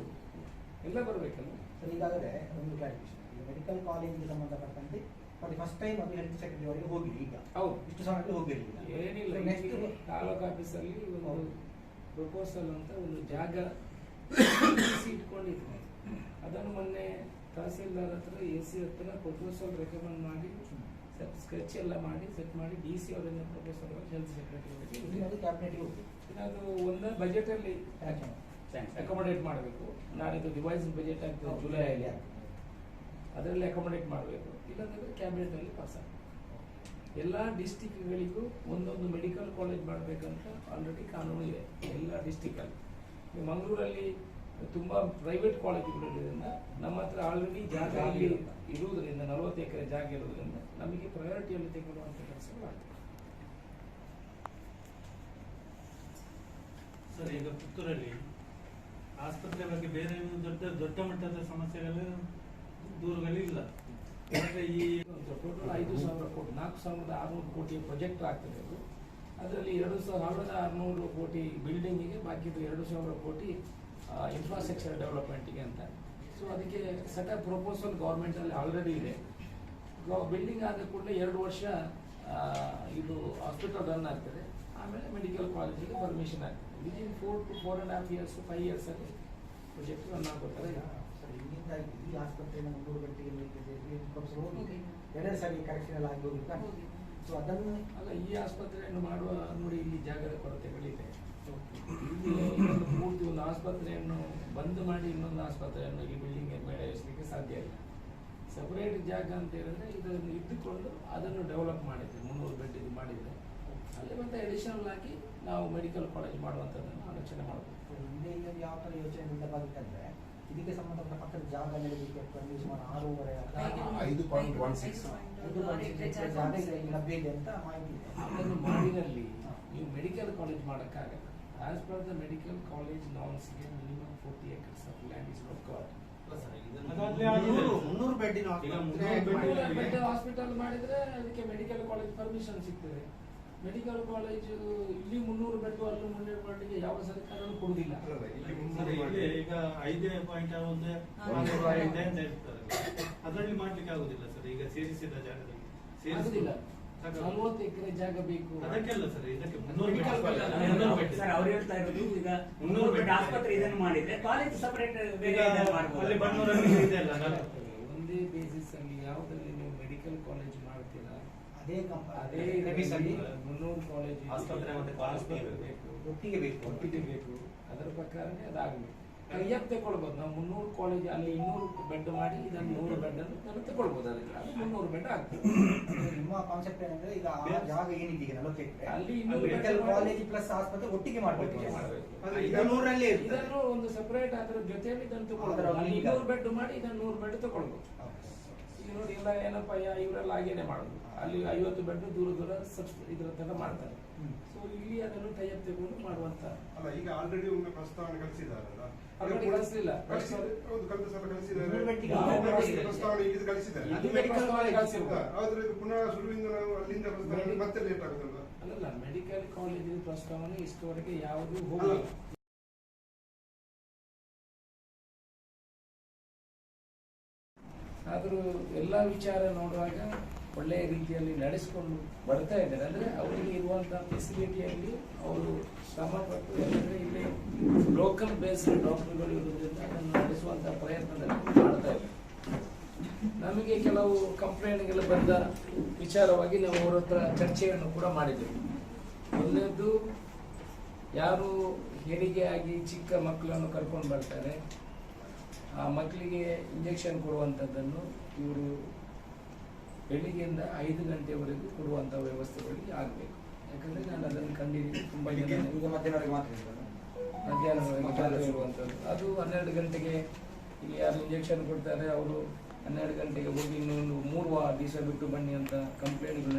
A: ಎಲ್ಲ ಬರಬೇಕಲ್ಲ.
D: ಸರ್ ಈಗಾಗಲೇ ಒಂದು ಕ್ಲಾರಿಫಿಕೇಶನ್, ಮೆಡಿಕಲ್ ಕಾಲೇಜಿಗೆ ಸಂಬಂಧಪಟ್ಟಂತೆ ಮತ್ತೆ ಫಸ್ಟ್ ಟೈಮ್ ಅದು ಹೆಲ್ತ್ ಸೆಕ್ರೆಟರಿ ಅವರಿಗೆ ಹೋಗಿರಿ. ಈಗ
A: ಹೌದು,
D: ಇಷ್ಟು ಸಮಯದಲ್ಲಿ ಹೋಗಿರಲಿಲ್ಲ.
A: ಏನಿಲ್ಲ, ನೆಕ್ಸ್ಟ್ ತಾಲೂಕು ಆಫೀಸಲ್ಲಿ ಒಂದು ಪ್ರಪೋಸಲ್ ಅಂತ ಒಂದು ಜಾಗ ಇಟ್ಕೊಂಡಿದ್ವಿ. ಅದನ್ನು ಮೊನ್ನೆ ತಹಸೀಲ್ದಾರ್ ಹತ್ರ AC ಹತ್ರ ಪ್ರಪೋಸಲ್ ರೆಕಮೆಂಡ್ ಮಾಡಿ ಸ್ಕೆಚ್ ಎಲ್ಲ ಮಾಡಿ ಸೆಟ್ ಮಾಡಿ DC ಅವರಿಂದ ಪ್ರಪೋಸಲ್ ಹೆಲ್ತ್ ಸೆಕ್ರೆಟರಿ ಅದು ಒಂದು ಬಜೆಟ್ ಅಲ್ಲಿ ಅಕೊಮಡೇಟ್ ಮಾಡಬೇಕು. ನಾನಿದು ರಿವೈಸ್ ಬಜೆಟ್ ಆಗ್ತದೆ ಜುಲೈಯಲ್ಲಿ, ಅದರಲ್ಲಿ ಅಕೊಮಡೇಟ್ ಮಾಡಬೇಕು. ಇಲ್ಲಾಂದ್ರೆ ಕ್ಯಾಬಿನೆಟ್ ಅಲ್ಲಿ ಪಾಸ್ ಆಗುತ್ತೆ. ಎಲ್ಲ ಡಿಸ್ಟಿಕ್ಗಳಿಗೂ ಒಂದೊಂದು ಮೆಡಿಕಲ್ ಕಾಲೇಜ್ ಮಾಡಬೇಕಂತ ಆಲ್ರೆಡಿ ಕಾನೂನು ಇದೆ ಎಲ್ಲ ಡಿಸ್ಟಿಕಲ್ಲಿ. ಮಂಗಳೂರಲ್ಲಿ ತುಂಬಾ ಪ್ರೈವೇಟ್ ಕಾಲೇಜುಗಳಿರೋದ್ರಿಂದ ನಮ್ಮ ಹತ್ರ ಆಲ್ರೆಡಿ ಜಾಗ ಇಲ್ಲಿ ಇರುವುದರಿಂದ 40 ಎಕರೆ ಜಾಗ ಇರುವುದರಿಂದ ನಮಗೆ ಪ್ರಯಾರಿಟಿಯಲ್ಲಿ ತೆಗೆದುಕೊಳ್ಳುವಂಥ ಕೆಲಸಗಳಾಗ್ತದೆ.
C: ಸರ್, ಈಗ ಪುತ್ತೂರಲ್ಲಿ ಆಸ್ಪತ್ರೆ ಬಗ್ಗೆ ಬೇರೆ ದೊಡ್ಡ ಮಟ್ಟದ ಸಮಸ್ಯೆಗಳು ದೂರುಗಳಿಲ್ಲ. ಈ
A: ಟೋಟಲ್ 5,000 ಕೋಟಿ 4,600 ಕೋಟಿ ಪ್ರಾಜೆಕ್ಟ್ ಆಗ್ತದೆ. ಅದು ಅದರಲ್ಲಿ 2,600 ಕೋಟಿ ಬಿಲ್ಡಿಂಗಿಗೆ, ಬಾಕಿದು 2,000 ಕೋಟಿ ಇನ್ಫ್ರಾಸ್ಟ್ರಕ್ಚರ್ ಡೆವಲಪ್ಮೆಂಟ್ಗೆ ಅಂತ. ಸೊ ಅದಕ್ಕೆ ಸೆಟ್ ಆಫ್ ಪ್ರಪೋಸಲ್ ಗೌರ್ಮೆಂಟ್ ಅಲ್ಲಿ ಆಲ್ರೆಡಿ ಇದೆ. ಬಿಲ್ಡಿಂಗ್ ಆದ ಕೂಡಲೇ 2 ವರ್ಷ ಇದು ಹಾಸ್ಪಿಟಲ್ ರನ್ ಆಗ್ತದೆ. ಆಮೇಲೆ ಮೆಡಿಕಲ್ ಕಾಲೇಜಿಗೆ ಪರ್ಮಿಷನ್ ಆಗ್ತದೆ. ವಿದಿನ್ 4 to 4.5 years 5 years ಅಲ್ಲಿ ಪ್ರಾಜೆಕ್ಟ್ ರನ್ ಆಗುತ್ತಾರೆ.
D: ಈ ಆಸ್ಪತ್ರೆಯನ್ನು 300 ಗಂಟೆಗೆ ಹೋಗಿ 2 ಸಾರಿ ಕರೆಕ್ಷನ್ ಎಲ್ಲ ಆಗಿ ಹೋಗಿಲ್ಲ. ಸೊ ಅದನ್ನು
A: ಅಲ್ಲ, ಈ ಆಸ್ಪತ್ರೆಯನ್ನು ಮಾಡುವ ನೋಡಿ, ಇಲ್ಲಿ ಜಾಗದ ಕೊರತೆಗಳಿದೆ. ಇಲ್ಲಿ ಪೂರ್ತಿ ಒಂದು ಆಸ್ಪತ್ರೆಯನ್ನು ಬಂದ್ ಮಾಡಿ ಇನ್ನೊಂದು ಆಸ್ಪತ್ರೆಯನ್ನು ಈ ಬಿಲ್ಡಿಂಗ್ ಮೇಲೆ ಇರಿಸಲಿಕ್ಕೆ ಸಾಧ್ಯ ಇಲ್ಲ. ಸಪರೇಟ್ ಜಾಗ ಅಂತ ಹೇಳಿದ್ರೆ ಇದನ್ನು ಇದ್ದುಕೊಂಡು ಅದನ್ನು ಡೆವಲಪ್ ಮಾಡಿದ್ರೆ 300 ಬೆಡ್ ಇದು ಮಾಡಿದ್ರೆ ಅಲ್ಲಿ ಮತ್ತೆ ಅಡಿಷನಲ್ ಆಗಿ ನಾವು ಮೆಡಿಕಲ್ ಕಾಲೇಜ್ ಮಾಡುವಂಥದ್ದನ್ನು ಆಲೋಚನೆ ಮಾಡಬೇಕು.
D: ಇದೇ ಇನ್ನೊಂದು ಯಾವ ಥರ ಯೋಚನೆಯಿಂದ ಬಂತಂದ್ರೆ ಇದಕ್ಕೆ ಸಂಬಂಧಪಟ್ಟ ಪಕ್ಕದ ಜಾಗ ನೀಡಲಿಕ್ಕೆ ಸುಮಾರು
B: 5.16
D: ಜಾಗ ಇಲ್ಲಿ ಲಭ್ಯ ಇದೆ ಅಂತ ಮಾಹಿತಿ ಇದೆ.
A: ಅದನ್ನು ಮಾಡಿದಲ್ಲಿ ನೀವು ಮೆಡಿಕಲ್ ಕಾಲೇಜ್ ಮಾಡೋಕ್ಕಾಗಲ್ಲ. As per the medical college ನಾರ್ಮ್ಸ್ಗೆ minimum 40 acres of land is required.
C: ಅದಾದ್ಮೇಲೆ ಆಗಿದೆ.
D: 300 ಬೆಡ್ಡಿನ
C: ಈಗ
A: ಬೆಡ್ ಹಾಸ್ಪಿಟಲ್ ಮಾಡಿದ್ರೆ ಅದಕ್ಕೆ ಮೆಡಿಕಲ್ ಕಾಲೇಜ್ ಪರ್ಮಿಷನ್ ಸಿಗ್ತದೆ. ಮೆಡಿಕಲ್ ಕಾಲೇಜು ಇಲ್ಲಿ 300 ಬೆಡ್ ಅಲ್ಲಿ 300 ಬೆಡ್ಗೆ ಯಾವ ಸರ್ಕಾರನೂ ಕೊಡುವುದಿಲ್ಲ.
C: ಸರ್, ಇಲ್ಲಿ ಈಗ 5.1 ಇದೆ ಅಂತ ಹೇಳ್ತಾರೆ. ಅದರಲ್ಲಿ ಮಾಡ್ಲಿಕ್ಕೆ ಆಗುದಿಲ್ಲ ಸರ್. ಈಗ ಸೇರಿಸಿದ ಜಾಗದಲ್ಲಿ
A: ಆಗುದಿಲ್ಲ. 40 ಎಕರೆ ಜಾಗ ಬೇಕು.
C: ಅದಕ್ಕೆಲ್ಲ ಸರ್, ಇದಕ್ಕೆ
A: Medical
C: 300 ಬೆಡ್.
E: ಸರ್ ಅವ್ರು ಹೇಳ್ತಾ ಇರೋದು ಈಗ 300 ಬೆಡ್ ಆಸ್ಪತ್ರೆ ಇದನ್ನು ಮಾಡಿದ್ರೆ ಕಾಲೇಜ್ ಸಪರೇಟ್ ಬೇರೆ ಇದನ್ನು ಮಾಡ್ಬೋದು.
C: ಅಲ್ಲಿ ಬನ್ನೂರಲ್ಲಿ ಇದೆ ಅಲ್ಲ ನಾನು
A: ಒಂದೇ ಬೇಸಿಸ್ ಅಲ್ಲಿ ಯಾವುದರಲ್ಲಿ ನೀವು ಮೆಡಿಕಲ್ ಕಾಲೇಜ್ ಮಾಡ್ತೀರಾ
D: ಅದೇ
A: ಅದೇ
D: ಪ್ರೆಮಿಸಲ್ಲಿ
A: 300 ಕಾಲೇಜ್
G: ಆಸ್ಪತ್ರೆ ಮತ್ತೆ ಕಾಲೇಜ್
A: ಬೇಕು.
D: ಒಟ್ಟಿಗೆ ಬೇಕು.
A: ಒಟ್ಟಿಗೆ ಬೇಕು. ಅದರ ಪ್ರಕಾರನೇ ಅದಾಗಬೇಕು. ಕೈಯಪ್ ತಗೊಳ್ಬೋದು. ನಾವು 300 ಕಾಲೇಜ್ ಅಲ್ಲಿ 200 ಬೆಡ್ ಮಾಡಿ ಇದನ್ನು 100 ಬೆಡ್ ಅನ್ನು ನಾವು ತಗೊಳ್ಬೋದು. ಅದಕ್ಕೆ ಅದು 300 ಬೆಡ್ ಆಗ್ತದೆ.
D: ನಿಮ್ಮ ಕಾನ್ಸೆಪ್ಟ್ ಏನಂದ್ರೆ ಈಗ ಆ ಜಾಗ ಏನಿದೆ 40 ಎಕರೆ
A: ಅಲ್ಲಿ 200
D: ಮೆಡಿಕಲ್
A: ಬೆಡ್
D: ಕಾಲೇಜ್ ಪ್ಲಸ್ ಆಸ್ಪತ್ರೆ ಒಟ್ಟಿಗೆ ಮಾಡಬೇಕು.
A: ಒಟ್ಟಿಗೆ ಮಾಡಬೇಕು.
F: ಆದ್ರೆ
D: ಇದು 100ರಲ್ಲಿ ಇರ್ತದೆ.
A: ಇದನ್ನು ಒಂದು ಸೆಪರೇಟ್ ಅದರ ಜೊತೆಯಲ್ಲಿ ಇದನ್ನು ತಗೊಳ್ಬೋದು.
D: ಅದರ
A: ಅಲ್ಲಿ
D: ಈಗ
A: 200 ಬೆಡ್ ಮಾಡಿ ಇದನ್ನು 100 ಬೆಡ್ ತಗೊಳ್ಬೋದು. ಈಗ ನೋಡಿ ಎಲ್ಲ ಏನಪ್ಪ ಇವರೆಲ್ಲ ಹಾಗೇನೆ ಮಾಡೋದು. ಅಲ್ಲಿ 50 ಬೆಡ್ ದೂರ ಇದ್ರ ತರ ಮಾಡ್ತಾರೆ. ಸೊ ಇಲ್ಲಿ ಅದನ್ನು ಟೈಅಪ್ ತಗೊಂಡು ಮಾಡುವಂತ.
F: ಅಲ್ಲ, ಈಗ ಆಲ್ರೆಡಿ ಒಮ್ಮೆ ಪ್ರಸ್ತಾವನೆ ಕಳಿಸಿದಾರಲ್ಲ.
A: Already ಕಳಿಸ್ಲಿಲ್ಲ.
F: ಹೌದು, ಕಳೆದ ಸಲ ಕಳಿಸಿದ್ದಾರೆ.
D: 100 ಬೆಡ್ಡಿಗೆ
F: ಪ್ರಸ್ತಾವನೆ ಈಗ ಕಳಿಸಿದ್ದಾರೆ.
A: ಇದು ಮೆಡಿಕಲ್ ಕಾಲೇಜ್ ಕಳಿಸಿಲ್ಲ.
F: ಆದ್ರೆ ಇದು ಪುನಃ ಶುರುವಿಂದ ನಾವು ಅಲ್ಲಿಂದ ಪ್ರಸ್ತಾವನೆ ಮತ್ತೆ ಲೇಟ್ ಆಗುತ್ತಲ್ಲ.
A: ಅಲ್ಲಲ್ಲ, ಮೆಡಿಕಲ್ ಕಾಲೇಜ್ ಪ್ರಸ್ತಾವನೆ ಇಷ್ಟವರೆಗೆ ಯಾವುದು ಹೋಗಿಲ್ಲ. ಆದರೂ ಎಲ್ಲ ವಿಚಾರ ನೋಡುವಾಗ ಒಳ್ಳೆಯ ರೀತಿಯಲ್ಲಿ ನಡೆಸಿಕೊಂಡು ಬರ್ತಾ ಇದ್ದಾರೆ. ಅಂದರೆ ಅವರಿಗೆ ಇರುವಂಥ ಫೆಸಿಲಿಟಿಯಲ್ಲಿ ಅವರು ಶ್ರಮಪಟ್ಟು ಯಾಕಂದರೆ ಇಲ್ಲಿ ಲೋಕಲ್ ಬೇಸ್ಡ್ ಡಾಕ್ಟರ್ಗಳು ಇರುವುದರಿಂದ ಅದನ್ನು ನಡೆಸುವಂಥ ಪ್ರಯತ್ನದಲ್ಲಿ ಮಾಡ್ತಾ ಇದ್ದಾರೆ. ನಮಗೆ ಕೆಲವು ಕಂಪ್ಲೇಂಟ್ಗಳು ಬಂದ ವಿಚಾರವಾಗಿ ನಾವು ಅವರ ಹತ್ರ ಚರ್ಚೆಯನ್ನು ಕೂಡ ಮಾಡಿದ್ದೇವೆ. ಒಂದನೇದ್ದು, ಯಾರು ಹೆರಿಗೆ ಆಗಿ ಚಿಕ್ಕ ಮಕ್ಕಳನ್ನು ಕರ್ಕೊಂಡು ಬರ್ತಾರೆ, ಆ ಮಕ್ಕಳಿಗೆ ಇಂಜೆಕ್ಷನ್ ಕೊಡುವಂಥದ್ದನ್ನು ಇವರು ಬೆಳಿಗ್ಗೆಯಿಂದ 5 ಗಂಟೆವರೆಗೂ ಕೊಡುವಂಥ ವ್ಯವಸ್ಥೆಗಳಿಗೆ ಆಗಬೇಕು. ಯಾಕಂದರೆ ನಾನು ಅದನ್ನು ಕಂಡಿದ್ದೀನಿ. ತುಂಬ ಜನ
D: ಈಗ ಮಧ್ಯಾಹ್ನವರೆಗೆ ಮಾತ್ರ ಇರ್ತದೆ.
A: ಮಧ್ಯಾಹ್ನವರೆಗೆ ಇರುವಂಥದ್ದು. ಅದು 12 ಗಂಟೆಗೆ ಇಲ್ಲಿ ಯಾರು ಇಂಜೆಕ್ಷನ್ ಕೊಡ್ತಾರೆ ಅವರು 12 ಗಂಟೆಗೆ ಹೋಗಿ ಇನ್ನೊಂದು 3 ದಿವಸ ಬಿಟ್ಟು ಬನ್ನಿ ಅಂತ ಕಂಪ್ಲೇಂಟ್ಗಳು